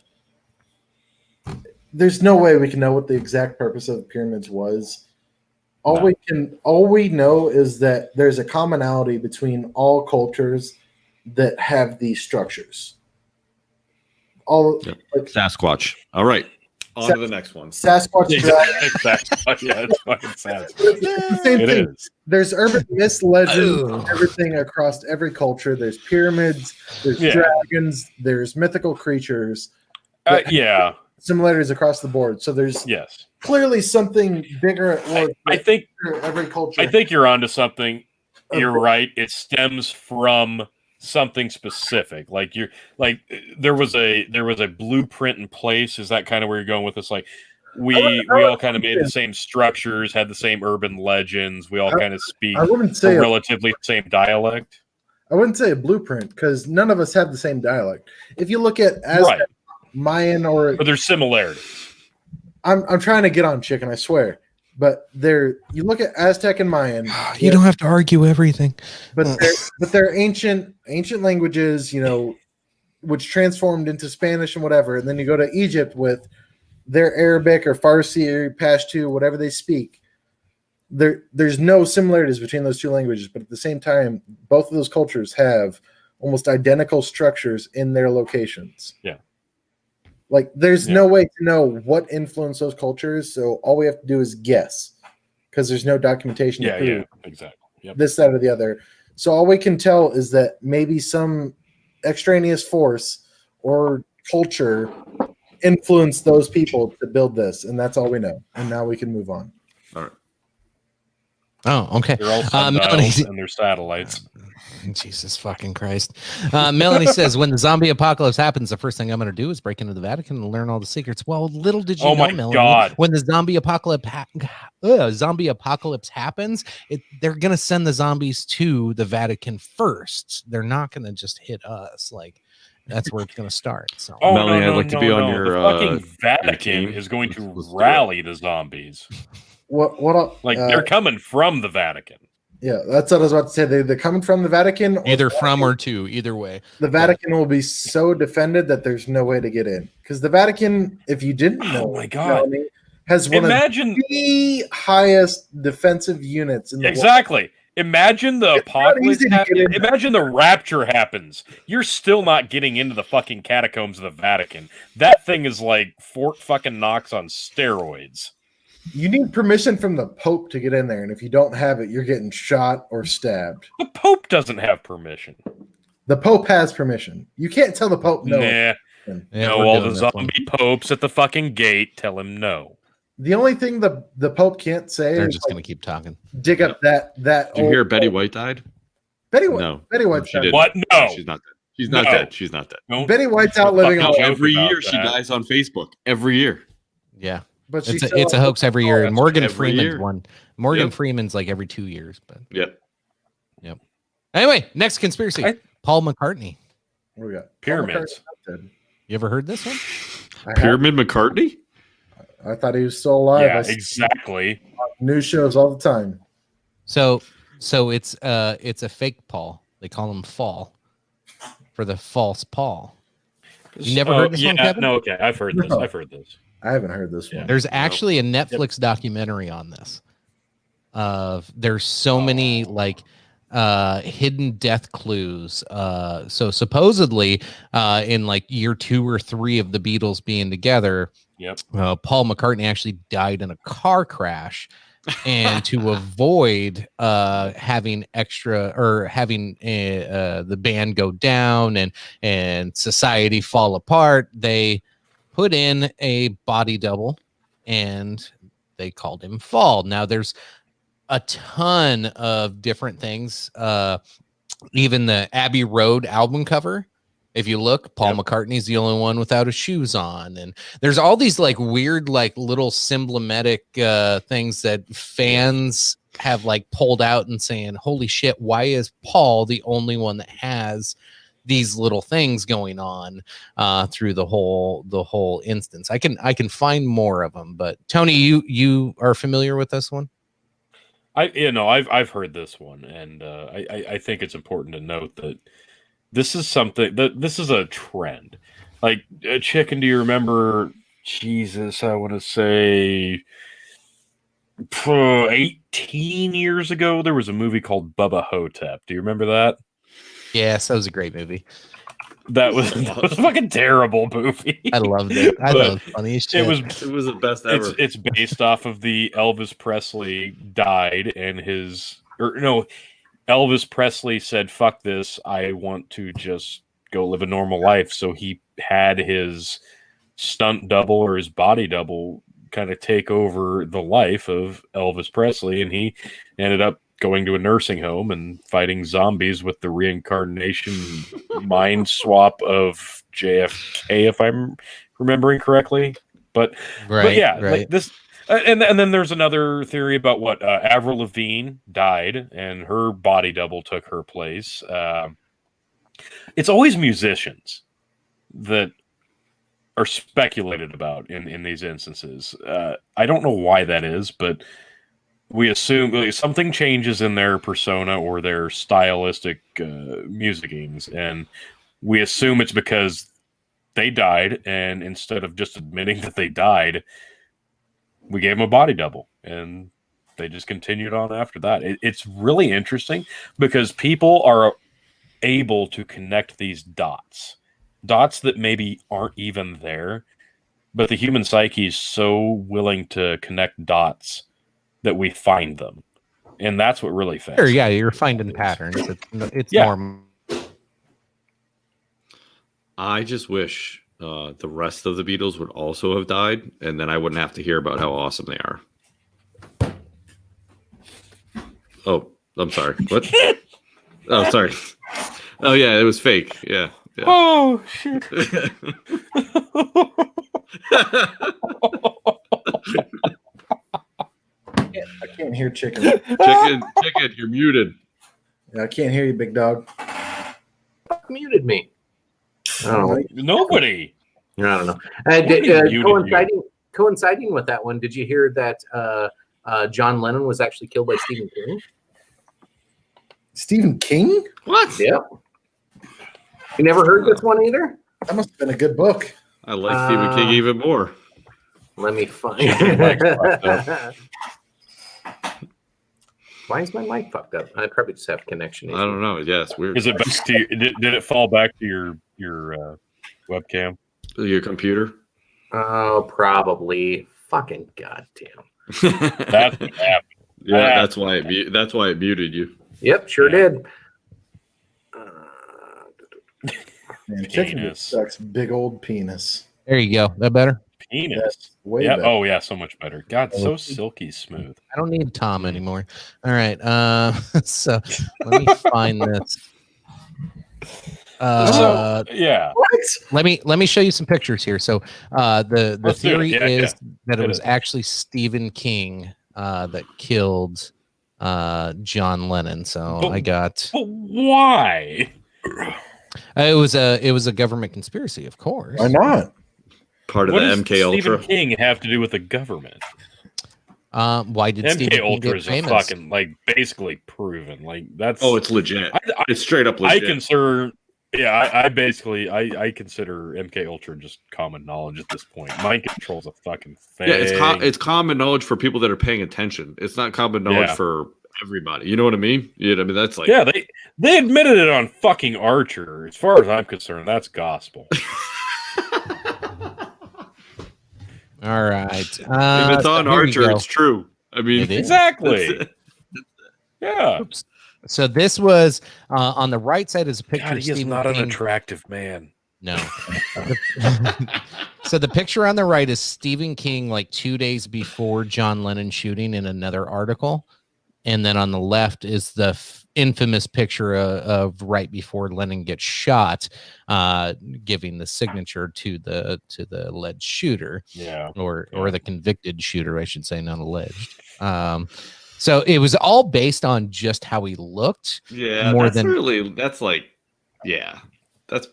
D: there's no way we can know what the exact purpose of the pyramids was. All we know is that there's a commonality between all cultures that have these structures.
E: Sasquatch. All right. On to the next one.
D: Sasquatch.
C: Sasquatch. Yeah, it's fucking Sasquatch.
D: It's the same thing. There's urban myths, legends, everything across every culture. There's pyramids, there's dragons, there's mythical creatures. Similarities across the board. So there's clearly something bigger at work.
C: I think
D: every culture.
C: I think you're onto something. You're right. It stems from something specific. Like there was a blueprint in place. Is that kind of where you're going with this? Like we all kind of made the same structures, had the same urban legends. We all kind of speak relatively same dialect.
D: I wouldn't say a blueprint because none of us have the same dialect. If you look at Aztec, Mayan, but
C: there's similarities.
D: I'm trying to get on chicken, I swear. But you look at Aztec and Mayan.
B: You don't have to argue everything.
D: But they're ancient languages, which transformed into Spanish and whatever. And then you go to Egypt with their Arabic or Farsi or Pashto, whatever they speak. There's no similarities between those two languages, but at the same time, both of those cultures have almost identical structures in their locations.
C: Yeah.
D: Like, there's no way to know what influenced those cultures, so all we have to do is guess, because there's no documentation to prove
C: exactly.
D: this, that, or the other. So all we can tell is that maybe some extraneous force or culture influenced those people to build this, and that's all we know. And now we can move on.
E: All right.
B: Oh, okay.
C: They're all sundials and they're satellites.
B: Jesus fucking Christ. Melanie says, when the zombie apocalypse happens, the first thing I'm going to do is break into the Vatican and learn all the secrets. Well, little did you know, Melanie,
C: God.
B: when the zombie apocalypse happens, they're going to send the zombies to the Vatican first. They're not going to just hit us. Like, that's where it's going to start. So,
E: Melanie, I'd like to be on your
C: the fucking Vatican
E: team.
C: is going to rally the zombies.
D: They're
C: coming from the Vatican.
D: Yeah, that's what I was about to say. They're coming from the Vatican.
B: Either from or to, either way.
D: The Vatican will be so defended that there's no way to get in. Because the Vatican, if you didn't know,
C: oh my God,
D: has one of the highest defensive units in the world.
C: Imagine the apocalypse. Imagine the rapture happens. You're still not getting into the fucking catacombs of the Vatican. That thing is like Fort fucking Knox on steroids.
D: You need permission from the Pope to get in there, and if you don't have it, you're getting shot or stabbed.
C: The Pope doesn't have permission.
D: The Pope has permission. You can't tell the Pope no.
C: No, all the zombie popes at the fucking gate tell him no.
D: The only thing the Pope can't say
B: they're
D: is
B: just going to keep talking.
D: Dig up that.
E: Did you hear Betty White died?
D: Betty White.
E: No,
D: Betty White.
E: She did.
C: What? No,
E: she's not dead. She's not dead. She's not dead.
D: Betty White's out living
E: on every year. She dies on Facebook every year.
B: Yeah.
D: But
B: it's a hoax every year, and Morgan Freeman's
E: year.
B: one. Morgan Freeman's like every 2 years, but
E: yep.
B: Anyway, next conspiracy: Paul McCartney.
D: What we got?
C: Pyramids.
B: You ever heard this one?
E: Pyramid McCartney?
D: I thought he was still alive.
C: Yeah, exactly.
D: News shows all the time.
B: So it's a fake Paul. They call him Fall for the false Paul. You never heard this one, Kevin?
C: No, okay. I've heard this. I've heard this.
D: I haven't heard this one.
B: There's actually a Netflix documentary on this. There's so many like hidden death clues. So supposedly in like year 2 or 3 of the Beatles being together, Paul McCartney actually died in a car crash. And to avoid having the band go down and society fall apart, they put in a body double and they called him Fall. Now there's a ton of different things. Even the Abbey Road album cover, if you look, Paul McCartney's the only one without his shoes on. And there's all these like weird, like little symbolic things that fans have like pulled out and saying, holy shit, why is Paul the only one that has these little things going on through the whole instance? I can find more of them, but Tony, you are familiar with this one?
C: I've heard this one, and I think it's important to note that this is something this is a trend. Like, Chicken, do you remember? Jesus, I want to say 18 years ago, there was a movie called Bubba Hotep. Do you remember that?
B: Yes, that was a great movie.
C: That was a fucking terrible movie.
B: I loved it. I thought it was funny as shit.
E: It was the best ever.
C: It's based off of the Elvis Presley died and Elvis Presley said, fuck this, I want to just go live a normal life. So he had his stunt double or his body double kind of take over the life of Elvis Presley, and he ended up going to a nursing home and fighting zombies with the reincarnation mind swap of JFK, if I'm remembering correctly. But yeah, like this. And then there's another theory about what Avril Lavigne died and her body double took her place. It's always musicians that are speculated about in these instances. I don't know why that is, but we assume something changes in their persona or their stylistic musicings, and we assume it's because they died, and instead of just admitting that they died, we gave them a body double, and they just continued on after that. It's really interesting because people are able to connect these dots that maybe aren't even there, but the human psyche is so willing to connect dots that we find them. and that's what really fits.
B: Sure, yeah, you're finding patterns. It's
C: Yeah.
B: normal.
E: I just wish the rest of the Beatles would also have died, and then I wouldn't have to hear about how awesome they are. Oh, I'm sorry. What? Oh, sorry. Oh, yeah, it was fake. Yeah.
C: Oh shit!
D: I can't hear chicken.
E: Chicken, you're muted.
D: Yeah, I can't hear you, big dog.
J: Muted me. Oh,
C: Nobody.
J: I don't know. Coinciding with that one, did you hear that John Lennon was actually killed by Stephen King?
D: Stephen King?
E: What?
J: Yeah. You never heard this one either?
D: That must have been a good book.
E: I like Stephen King even more.
J: Let me find. Why is my mic fucked up? I probably just have connection issues.
E: I don't know. Yeah, it's weird.
C: Is it back to did it fall back to your webcam?
E: Your computer?
J: Oh, probably. Fucking goddamn.
C: That's what happened.
E: Yeah, that's why it muted you.
J: Yep, sure did.
D: Man, chicken sucks big old penis.
B: There you go. That better?
C: Penis.
D: Way
C: yeah.
D: better.
C: Oh yeah, so much better. God, so silky smooth.
B: I don't need Tom anymore. All right. So let me find this.
C: Yeah.
B: Let me show you some pictures here. So the theory is that it was actually Stephen King that killed John Lennon. So I got.
C: But why?
B: It was a government conspiracy, of course.
D: Why not?
E: Part of
C: What
E: the
C: does
E: MK Ultra.
C: Stephen King have to do with the government?
B: Why did
C: MK
B: Stephen King
C: Ultra
B: get
C: is
B: famous?
C: fucking basically proven. Like that's.
E: Oh, it's legit. It's straight up legit.
C: I consider. Yeah, I basically consider MK Ultra just common knowledge at this point. Mind control's a fucking thing.
E: Yeah, it's common knowledge for people that are paying attention. It's not common knowledge for everybody. You know what I mean? Yeah, I mean that's like
C: they admitted it on fucking Archer. As far as I'm concerned, that's gospel.
B: All right.
E: If it's on Archer, it's true. I mean,
C: exactly. Yeah.
B: Oops. So this was on the right side is a picture.
C: God,
B: of
C: he is
B: Stephen
C: not
B: King.
C: an attractive man.
B: No. So the picture on the right is Stephen King, like 2 days before John Lennon shooting in another article, and then on the left is the infamous picture of right before Lennon gets shot, giving the signature to the alleged shooter, or the convicted shooter, I should say, not alleged. So it was all based on just how he looked.
E: Yeah,
B: more
E: that's
B: than
E: really that's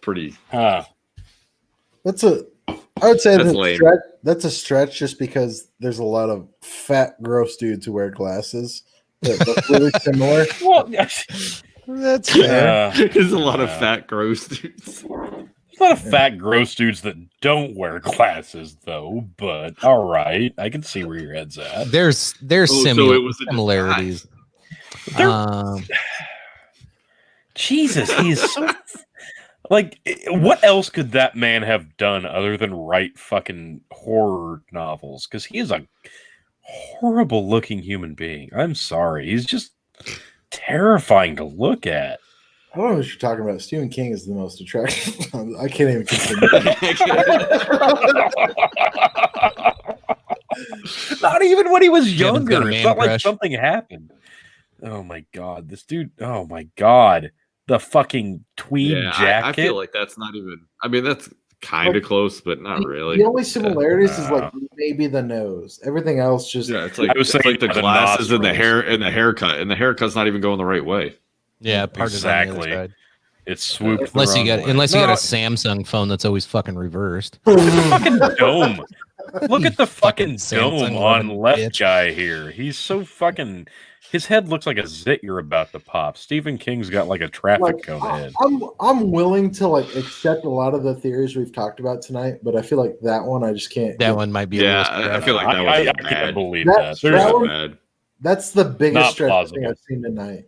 E: pretty.
D: That's a. I would say
E: That's lame.
D: that's a stretch, just because there's a lot of fat, gross dudes who wear glasses that look really similar.
C: Well,
B: that's fair.
E: There's a lot of fat, gross dudes.
C: There's a lot of fat, gross dudes that don't wear glasses, though. But all right, I can see where your head's at.
B: There's similarities.
C: Jesus, he's so. Like, what else could that man have done other than write fucking horror novels? Because he is a horrible-looking human being. I'm sorry. He's just terrifying to look at.
D: I don't know what you're talking about. Stephen King is the most attractive. I can't even consider
C: Not even when he was
B: Yeah, he's got a
C: younger.
B: man
C: It's not like
B: crush.
C: something happened. Oh, my God. This dude... Oh, my God. The fucking tweed jacket.
E: I feel like that's not even. I mean, that's kind of close, but not really.
D: The only similarities is like maybe the nose. Everything else just
E: it's like the glasses and the hair and the haircut, and the haircut's not even going the right way.
B: Yeah, part
C: exactly.
B: Of
C: it's swooped.
B: Unless you got a
C: a
B: Samsung phone that's always fucking reversed.
C: fucking dome. Look at the fucking
B: Samsung
C: dome on
B: loving
C: left
B: bitch.
C: guy here. He's so fucking. His head looks like a zit you're about to pop. Stephen King's got like a traffic cone head.
D: I'm willing to like accept a lot of the theories we've talked about tonight, but I feel like that one I just can't.
B: That one might be.
E: I feel like that was
C: I
E: bad.
C: can't believe
D: That
C: that.
D: one- That's the biggest
C: Not
D: stretch
C: plausible.
D: thing I've seen tonight.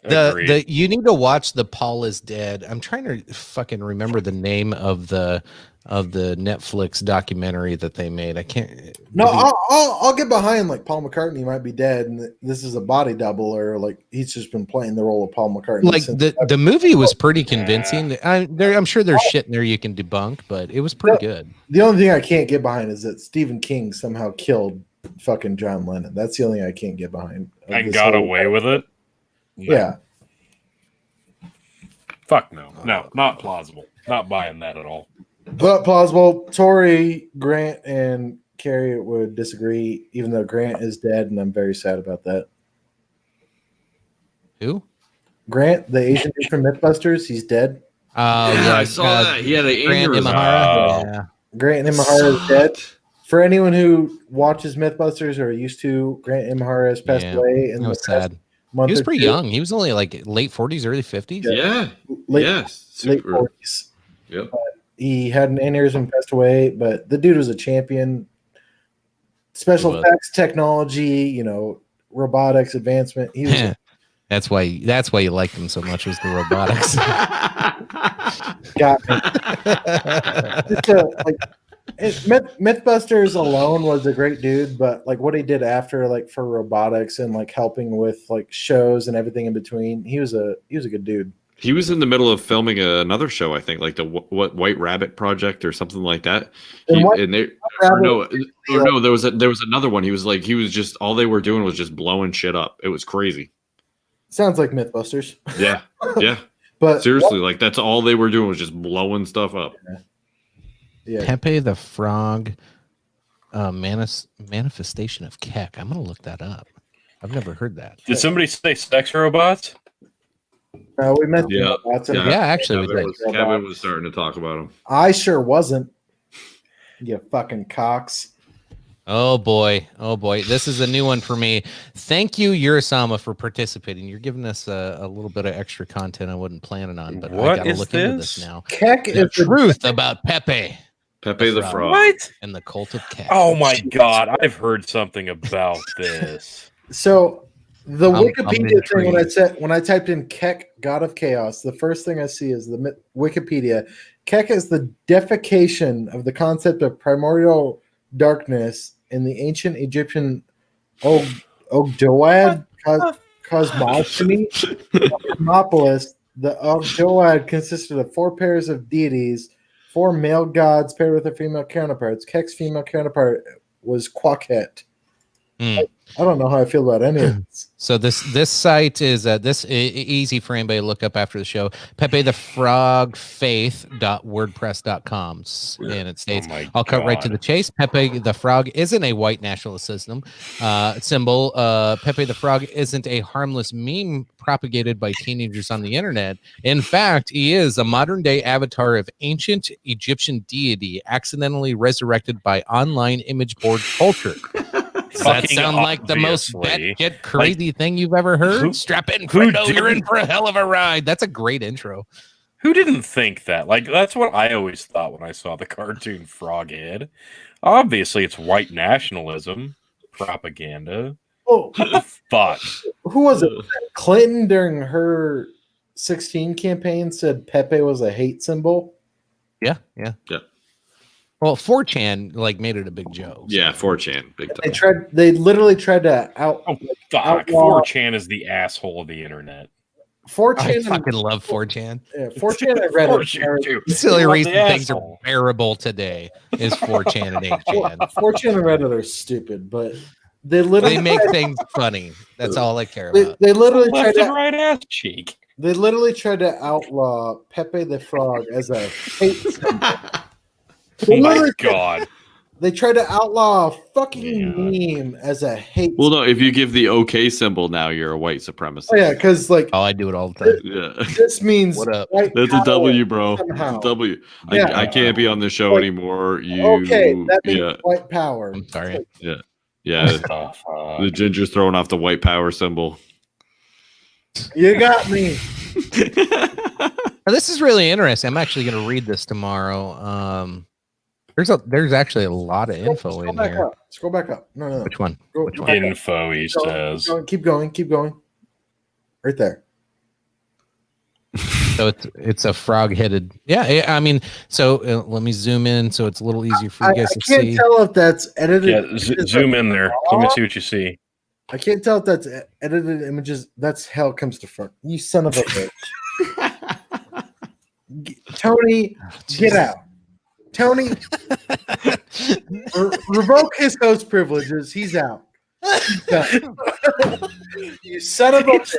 B: The you need to watch the Paul is Dead. I'm trying to fucking remember the name of the Netflix documentary that they made. I can't.
D: No, I'll get behind like Paul McCartney might be dead, and this is a body double, or like he's just been playing the role of Paul McCartney.
B: Like the movie was pretty convincing. I'm sure there's shit in there you can debunk, but it was pretty good.
D: The only thing I can't get behind is that Stephen King somehow killed fucking John Lennon. That's the only thing I can't get behind.
C: And got away with it.
D: Yeah.
C: Fuck no, not plausible. Not buying that at all.
D: But plausible. Tori, Grant, and Carrie would disagree, even though Grant is dead, and I'm very sad about that.
B: Who?
D: Grant, the Asian dude from Mythbusters, he's dead.
E: Yeah, I saw that. He had an aneurysm.
B: Yeah.
D: Grant Imahara is dead. For anyone who watches Mythbusters or used to, Grant Imahara has passed away.
B: It was sad. He was pretty young. He was only like late 40s, early 50s.
E: Yeah.
D: Late 40s.
E: Yep.
D: He had an aneurysm, passed away, but the dude was a champion. Special effects, technology, robotics, advancement. He was
B: That's why you liked him so much, was the robotics.
D: Got me. Mythbusters alone was a great dude, but like what he did after, like for robotics and like helping with like shows and everything in between, he was a good dude.
E: He was in the middle of filming another show, I think, like the White Rabbit Project or something like that. There was another one. He was just all they were doing was just blowing shit up. It was crazy.
D: Sounds like Mythbusters.
E: Yeah, yeah.
D: But
E: seriously, like that's all they were doing was just blowing stuff up.
D: Yeah.
B: Pepe the Frog, manifestation of Keck. I'm gonna look that up. I've never heard that.
C: Did somebody say sex robots?
D: We meant
B: actually,
E: Kevin was starting to talk about them.
D: I sure wasn't. You fucking cocks.
B: Oh boy. This is a new one for me. Thank you, Urasama, for participating. You're giving us a little bit of extra content I wasn't planning on, but I gotta look into this now.
D: Keck
B: the truth about Pepe.
E: Pepe the Frog.
C: What?
B: And the cult of Keck.
C: Oh my god, I've heard something about this.
D: So the
B: I'm
D: Wikipedia thing, when I typed in Keck, God of Chaos, the first thing I see is the Wikipedia. Keck is the deification of the concept of primordial darkness in the ancient Egyptian Ogdoad cosmogony. Cosmopolis. The Ogdoad consisted of 4 pairs of deities, 4 male gods paired with their female counterparts. Keck's female counterpart was Quaket. I don't know how I feel about any of this.
B: So this site is easy for anybody to look up after the show. PepeTheFrogFaith.wordpress.com, and it states, I'll cut right to the chase. Pepe the Frog isn't a white nationalist symbol. Pepe the Frog isn't a harmless meme propagated by teenagers on the internet. In fact, he is a modern day avatar of ancient Egyptian deity accidentally resurrected by online image board culture. Does that sound like the most batshit crazy thing you've ever heard? Strap in, Fredo. You're in for a hell of a ride. That's a great intro.
C: Who didn't think that? Like, that's what I always thought when I saw the cartoon Froghead. Obviously, it's white nationalism propaganda.
D: Oh,
C: what the fuck?
D: Who was it? Clinton during her 2016 campaign said Pepe was a hate symbol.
B: Yeah. Well, 4chan made it a big joke.
E: Yeah, 4chan, big time.
D: They literally tried to
C: fuck.
D: outlaw.
C: 4chan is the asshole of the internet.
D: 4chan.
B: I fucking love 4chan.
D: Yeah, 4chan and Reddit.
B: It's the only reason things are bearable today is 4chan and 8chan.
D: 4chan and Reddit are stupid, but they
B: make things funny. That's all I care about.
D: They literally tried
C: to right ass cheek.
D: They literally tried to outlaw Pepe the Frog as a hate symbol.
C: Oh my god.
D: They tried to outlaw a fucking meme as a hate.
E: Well, no, if you give the OK symbol now, you're a white supremacist.
D: Oh, yeah, because
B: I do it all the time.
D: This means
B: what up?
E: That's a W, bro. That's a W.
D: Yeah.
E: I can't be on the show anymore.
D: That means white power.
B: I'm sorry.
E: Yeah. The ginger's throwing off the white power symbol.
D: You got me.
B: This is really interesting. I'm actually going to read this tomorrow. There's actually a lot of info in here.
D: Scroll back up. No.
B: Which one?
C: Info, he says.
D: Keep going. Right there.
B: So it's a frog-headed. Yeah, I mean, so let me zoom in so it's a little easier for you guys to see.
D: I can't tell if that's edited.
C: Yeah, zoom in there. Let me see what you see.
D: I can't tell if that's edited images. That's how it comes to front. You son of a bitch. Tony, get out. Tony, revoke his host privileges. He's out. You son of a bitch.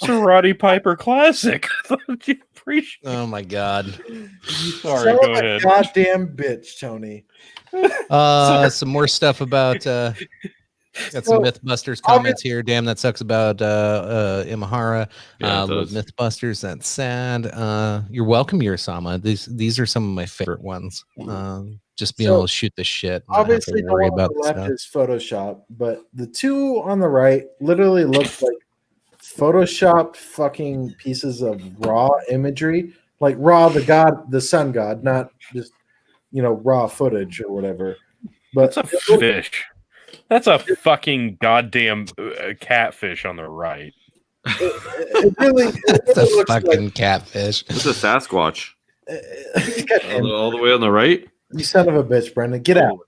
C: It's a Roddy Piper classic.
B: Oh my God.
C: Sorry, go ahead.
D: Goddamn bitch, Tony.
B: Some more stuff about got some Mythbusters comments here. Damn, that sucks about Imahara. Mythbusters, that's sad. You're welcome, Yurasama. These are some of my favorite ones. Just being able to shoot the shit.
D: Obviously, the one on the left is Photoshop, but the two on the right literally look like Photoshopped fucking pieces of raw imagery, like Ra, the sun god, not just raw footage or whatever. But
C: that's a fish. That's a fucking goddamn catfish on the right.
D: It really
B: it's a fucking like, catfish.
E: It's a Sasquatch. All the way on the right.
D: You son of a bitch, Brendan. Get out.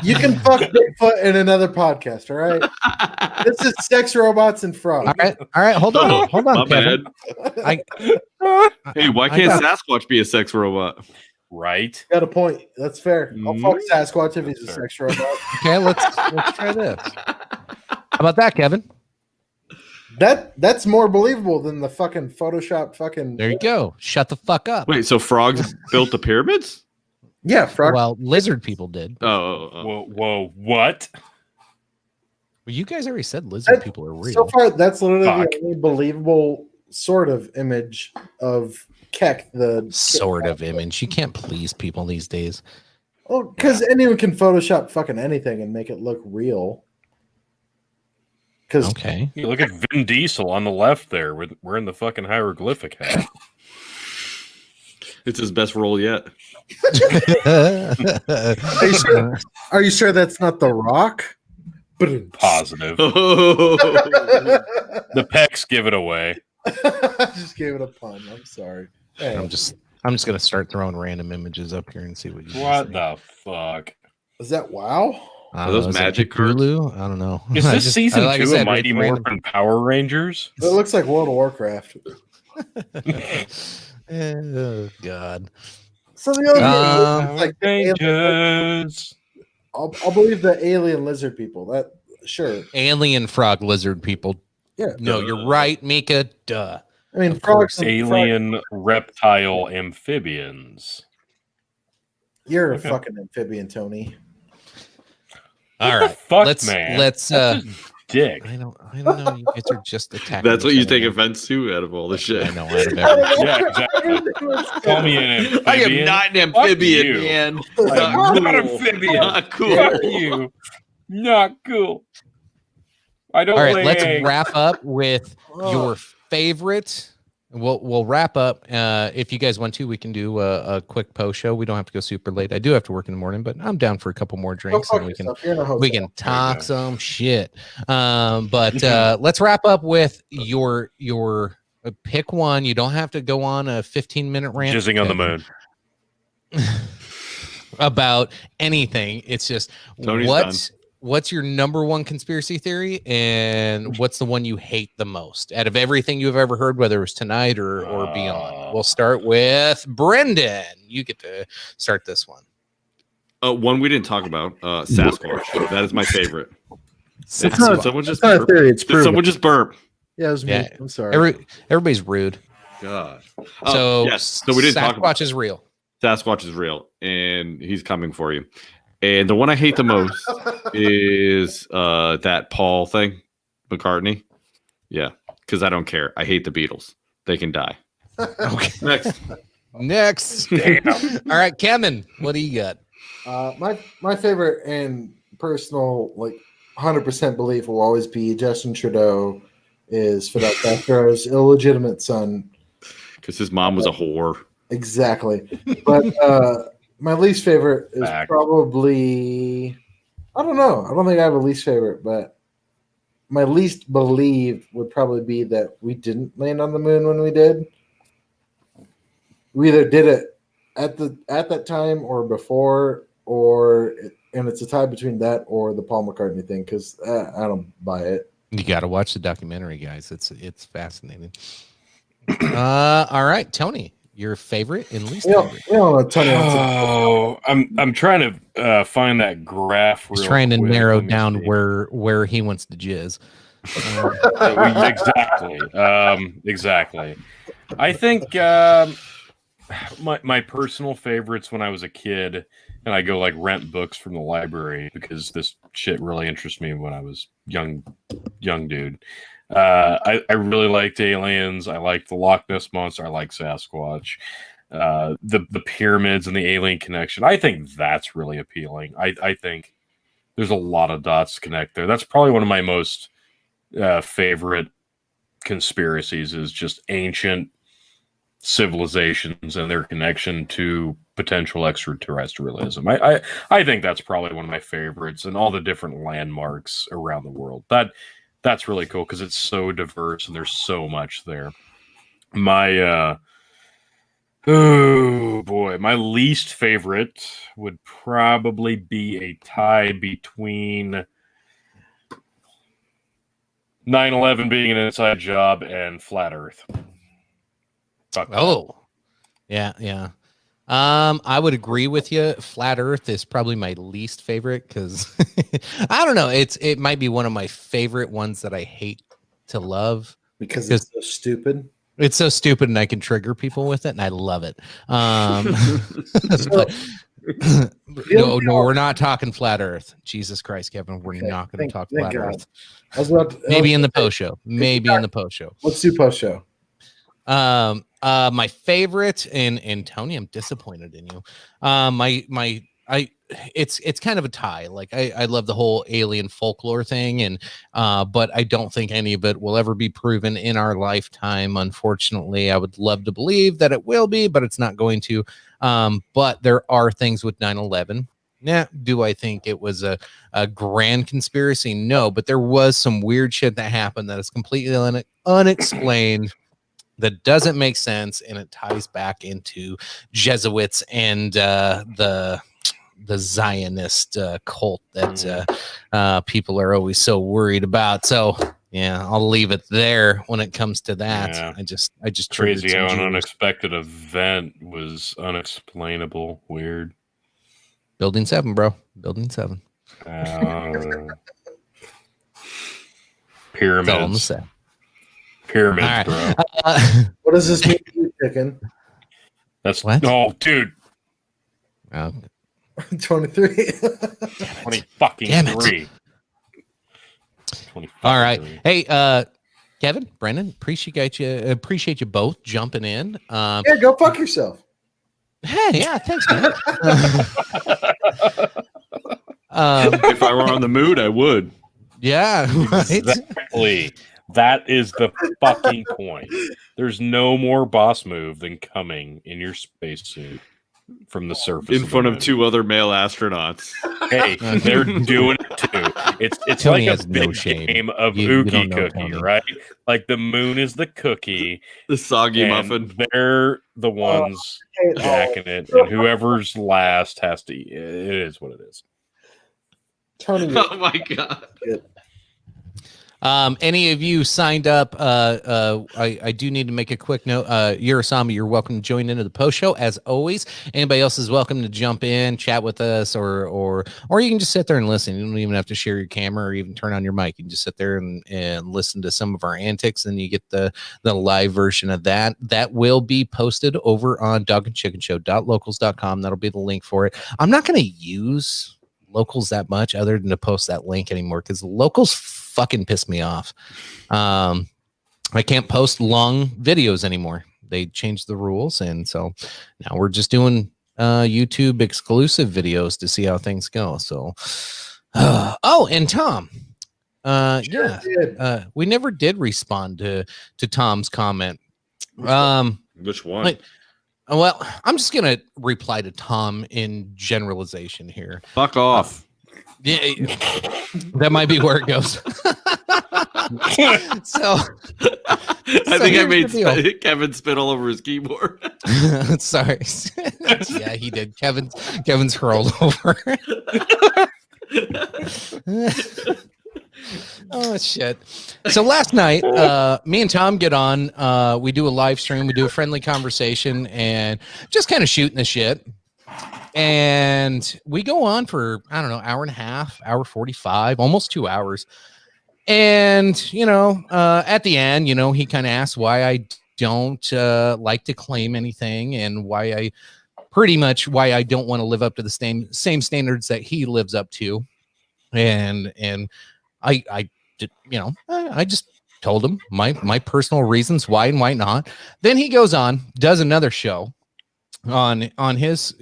D: You can fuck Bigfoot in another podcast, all right? This is Sex Robots and Frogs.
B: All right. Hold on, Kevin.
E: Hey, why can't Sasquatch be a sex robot?
C: Right.
D: Got a point. That's fair. I'll fuck Sasquatch if he's a sex robot.
B: Okay, let's try this. How about that, Kevin?
D: That's more believable than the fucking Photoshop fucking.
B: There you go. Shut the fuck up.
E: Wait, so frogs built the pyramids?
D: Yeah, frogs.
B: Well, lizard people did.
C: Whoa, what?
B: Well, you guys already said lizard people are real.
D: So far, that's literally the only believable sort of image of Keck. The
B: sort of image. You can't please people these days.
D: Oh, because anyone can Photoshop fucking anything and make it look real.
B: Okay.
C: You look at Vin Diesel on the left there. We're in the fucking hieroglyphic hat.
E: It's his best role yet.
D: Are you sure that's not The Rock?
C: Positive. The pecs give it away.
D: I just gave it a pun. I'm sorry. Hey.
B: I'm just gonna start throwing random images up here and see what you.
C: What the fuck?
D: Is that WoW?
E: Are those magic cards?
B: I don't know.
C: Is this season 2 of Mighty Morphin Power Rangers?
D: It looks like World of Warcraft.
B: Oh God.
D: So the other like Rangers. I'll believe the alien lizard people. That sure.
B: Alien frog lizard people.
D: Yeah.
B: No, you're right, Mika. Duh.
D: I mean, frogs.
C: Alien reptile amphibians.
D: You're a fucking amphibian, Tony.
B: All right, let's
C: dick.
B: I don't know. You guys are just attacking.
E: That's what you take offense to out of all this shit.
B: I know. Out of everything.
C: Yeah, exactly. Call me an amphibian.
E: I am not an amphibian, man.
C: I'm not an amphibian.
E: Not cool.
C: Fuck you. Not cool. I don't.
B: All right, let's wrap up with your favorite. We'll wrap up. If you guys want to, we can do a quick post show. We don't have to go super late. I do have to work in the morning, but I'm down for a couple more drinks and we can talk some shit. But let's wrap up with your pick one. You don't have to go on a 15-minute rant.
C: Jizzing on the moon.
B: About anything. It's just
E: Tony's
B: what's your number one conspiracy theory, and what's the one you hate the most out of everything you've ever heard, whether it was tonight or beyond? We'll start with Brendan. You get to start this one.
E: One we didn't talk about, Sasquatch. That is my favorite.
D: Someone just burp.
E: Did someone just burp?
D: Yeah, it was me. I'm sorry.
B: Everybody's rude.
E: God.
B: So,
E: yes. So we didn't talk about
B: Sasquatch is real.
E: Sasquatch is real, and he's coming for you. And the one I hate the most is that Paul thing, McCartney. Yeah, because I don't care. I hate the Beatles. They can die.
B: Okay. Next. Damn. All right, Kevin, what do you got?
D: My favorite and personal, 100% belief will always be Justin Trudeau is Fidel Castro's illegitimate son.
E: Because his mom was a whore.
D: Exactly. But my least favorite is probably, I don't know. I don't think I have a least favorite, but my least believed would probably be that we didn't land on the moon when we did. We either did it at that time or before, and it's a tie between that or the Paul McCartney thing because I don't buy it.
B: You got to watch the documentary, guys. It's fascinating. All right, Tony, your favorite and least favorite.
C: I'm trying to find that graph.
B: He's trying to narrow down where he wants to jizz.
C: Exactly. I think my personal favorites when I was a kid, and I go like rent books from the library because this shit really interests me when I was young dude. I really liked Aliens. I liked the Loch Ness Monster. I like Sasquatch. The pyramids and the alien connection. I think that's really appealing. I think there's a lot of dots to connect there. That's probably one of my most favorite conspiracies is just ancient civilizations and their connection to potential extraterrestrialism. I think that's probably one of my favorites, and all the different landmarks around the world. That's really cool because it's so diverse and there's so much there. My my least favorite would probably be a tie between 9/11 being an inside job and Flat Earth.
B: Yeah. I would agree with you. Flat Earth is probably my least favorite because I don't know. It might be one of my favorite ones that I hate to love
D: because it's so stupid.
B: It's so stupid, and I can trigger people with it, and I love it. No, we're not talking Flat Earth. Jesus Christ, Kevin, we're not going to talk Flat Earth. Maybe in the post show.
D: Let's do post show.
B: My favorite, and Tony, I'm disappointed in you. It's kind of a tie. Like I love the whole alien folklore thing, and but I don't think any of it will ever be proven in our lifetime. Unfortunately, I would love to believe that it will be, but it's not going to. But there are things with 9/11. Yeah, do I think it was a grand conspiracy? No, but there was some weird shit that happened that is completely unexplained. That doesn't make sense, and it ties back into Jesuits and the Zionist cult that people are always so worried about. So yeah, I'll leave it there when it comes to that. Yeah. I just
C: crazy how an unexpected event was unexplainable, weird.
B: Building 7, bro. Building 7.
C: Pyramids. Pyramids, right. Bro.
D: What does this mean to you, Chicken?
C: That's what? Oh, dude.
D: 23.
C: 20 fucking 3.
B: All right. Hey, Kevin, Brendan, appreciate you both jumping in.
D: Yeah, go fuck yourself.
B: Hey, yeah, thanks, man.
E: If I were on the mood, I would.
B: Yeah, right.
C: Exactly. That is the fucking point. There's no more boss move than coming in your spacesuit from the surface
E: in front of 2 other male astronauts.
C: Hey, they're doing it too. It's
B: Tony
C: like a big game of Ookie Cookie, right? Like the moon is the cookie,
E: the soggy muffin.
C: They're the ones jacking it, and whoever's last has to eat. It is what it is.
D: Tony,
E: oh my god.
B: Any of you signed up? I do need to make a quick note. Urasami, you're welcome to join into the post show as always. Anybody else is welcome to jump in, chat with us, or you can just sit there and listen. You don't even have to share your camera or even turn on your mic. You can just sit there and listen to some of our antics, and you get the live version of that. That will be posted over on dogandchickenshow.locals.com. That'll be the link for it. I'm not going to use Locals that much other than to post that link anymore because Locals fucking piss me off. I can't post long videos anymore. They changed the rules, and so now we're just doing YouTube exclusive videos to see how things go. So and Tom, we never did respond to Tom's comment.
E: Which one?
B: Well, I'm just going to reply to Tom in generalization here.
E: Fuck off.
B: Yeah, that might be where it goes. So
E: I think I made Kevin spit all over his keyboard.
B: Sorry. Yeah, he did. Kevin's hurled over. Oh shit. So last night, me and Tom get on, we do a live stream, we do a friendly conversation and just kind of shooting the shit. And we go on for, I don't know, hour and a half, hour 45, almost 2 hours. And, you know, at the end, you know, he kind of asks why I don't like to claim anything and why I don't want to live up to the same standards that he lives up to. And I did, you know, I just told him my personal reasons why and why not. Then he goes on, does another show on his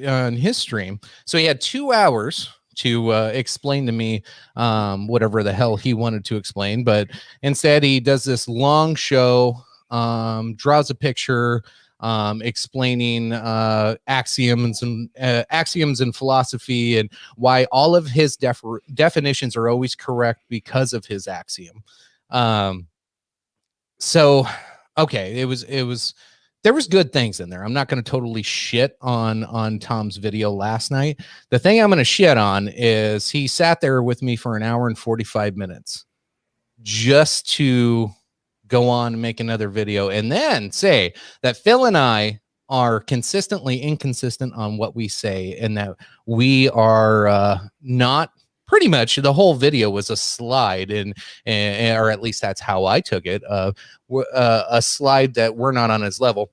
B: stream. So he had 2 hours to explain to me whatever the hell he wanted to explain, but instead he does this long show, draws a picture, explaining axioms and philosophy and why all of his definitions are always correct because of his axiom. So okay, it was there was good things in there. I'm not going to totally shit on Tom's video last night. The thing I'm going to shit on is he sat there with me for an hour and 45 minutes just to go on and make another video and then say that Phil and I are consistently inconsistent on what we say and that we are not. Pretty much the whole video was a slide and or at least that's how I took it, a slide that we're not on his level.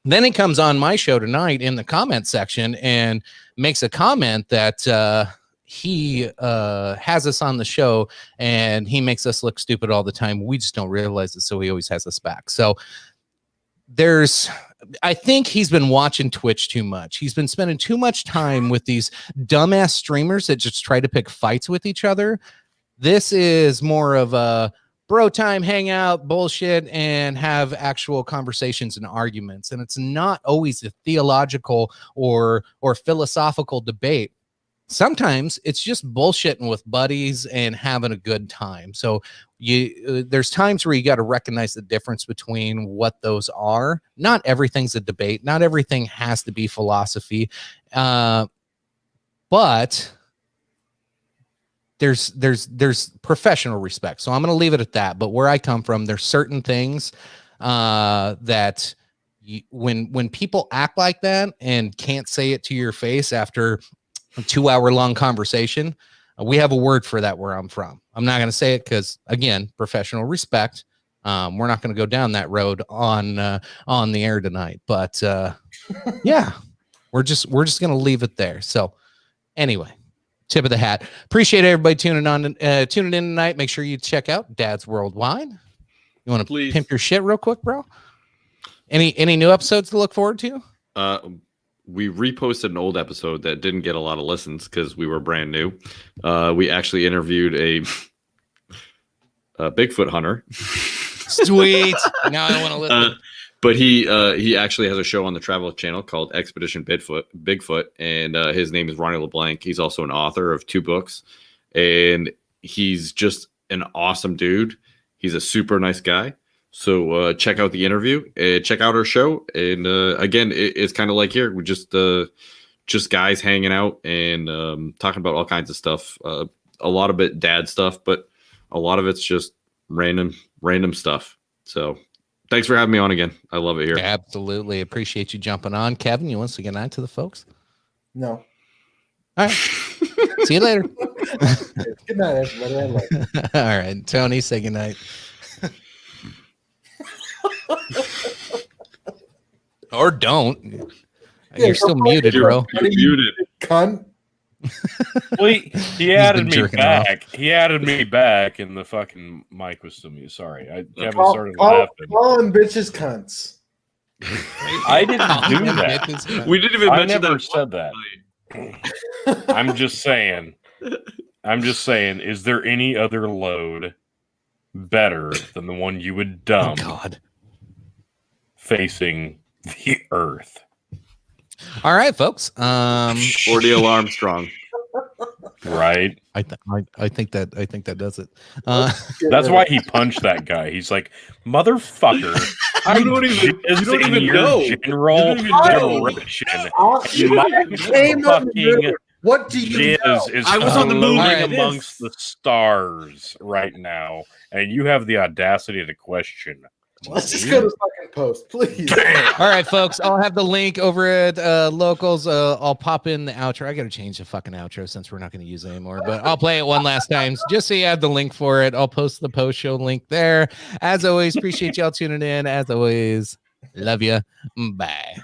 B: Then he comes on my show tonight in the comment section and makes a comment that he has us on the show and he makes us look stupid all the time. We just don't realize it, so he always has us back. So I think he's been watching Twitch too much. He's been spending too much time with these dumbass streamers that just try to pick fights with each other. This is more of a bro time, hang out, bullshit, and have actual conversations and arguments. And it's not always a theological or philosophical debate. Sometimes it's just bullshitting with buddies and having a good time. So there's times where you got to recognize the difference between what those are. Not everything's a debate. Not everything has to be philosophy. But there's professional respect. So I'm going to leave it at that. But where I come from, there's certain things that when people act like that and can't say it to your face after a 2 hour long conversation, we have a word for that where I'm from. I'm not going to say it because, again, professional respect. We're not going to go down that road on the air tonight. But yeah, we're just going to leave it there. So anyway, tip of the hat. Appreciate everybody tuning in tonight. Make sure you check out Dad's Worldwide. You want to pimp your shit real quick, bro? Any new episodes to look forward to?
E: We reposted an old episode that didn't get a lot of listens because we were brand new. We actually interviewed a Bigfoot hunter.
B: Sweet. Now I want to listen.
E: But he actually has a show on the Travel Channel called Expedition Bigfoot, and his name is Ronnie LeBlanc. He's also an author of 2 books, and he's just an awesome dude. He's a super nice guy. So check out the interview, check out our show, and again, it's kind of like here, we're just guys hanging out and talking about all kinds of stuff. A lot of it dad stuff, but a lot of it's just random stuff. So thanks for having me on again. I love it here.
B: Absolutely appreciate you jumping on, Kevin. You want to say goodnight to the folks?
D: No.
B: All right. See you later.
D: Good night, everybody.
B: All right, Tony, say goodnight. Or don't.
D: Yeah,
B: you're still muted, bro.
E: You're muted.
D: Cunt.
C: Well, he added me back. He added me back, and the fucking mic was still muted. Sorry, Kevin started laughing.
D: Calling bitches cunts.
C: I didn't do that.
E: We didn't even mention
C: never
E: that.
C: said that. I'm just saying. Is there any other load better than the one you would dump?
B: Oh, God.
C: Facing the earth.
B: All right, folks.
E: Ordeal Armstrong.
C: Right.
B: I think that does it.
C: That's why he punched that guy. He's like, motherfucker.
E: You don't even know.
C: General direction.
D: What do you know?
C: Is
E: I was on the moon like
C: amongst the stars right now, and you have the audacity to question.
D: Let's just go to fucking post, please.
B: All right, folks. I'll have the link over at Locals. I'll pop in the outro. I got to change the fucking outro since we're not going to use it anymore, but I'll play it one last time just so you have the link for it. I'll post the post show link there. As always, appreciate y'all tuning in. As always, love you. Bye.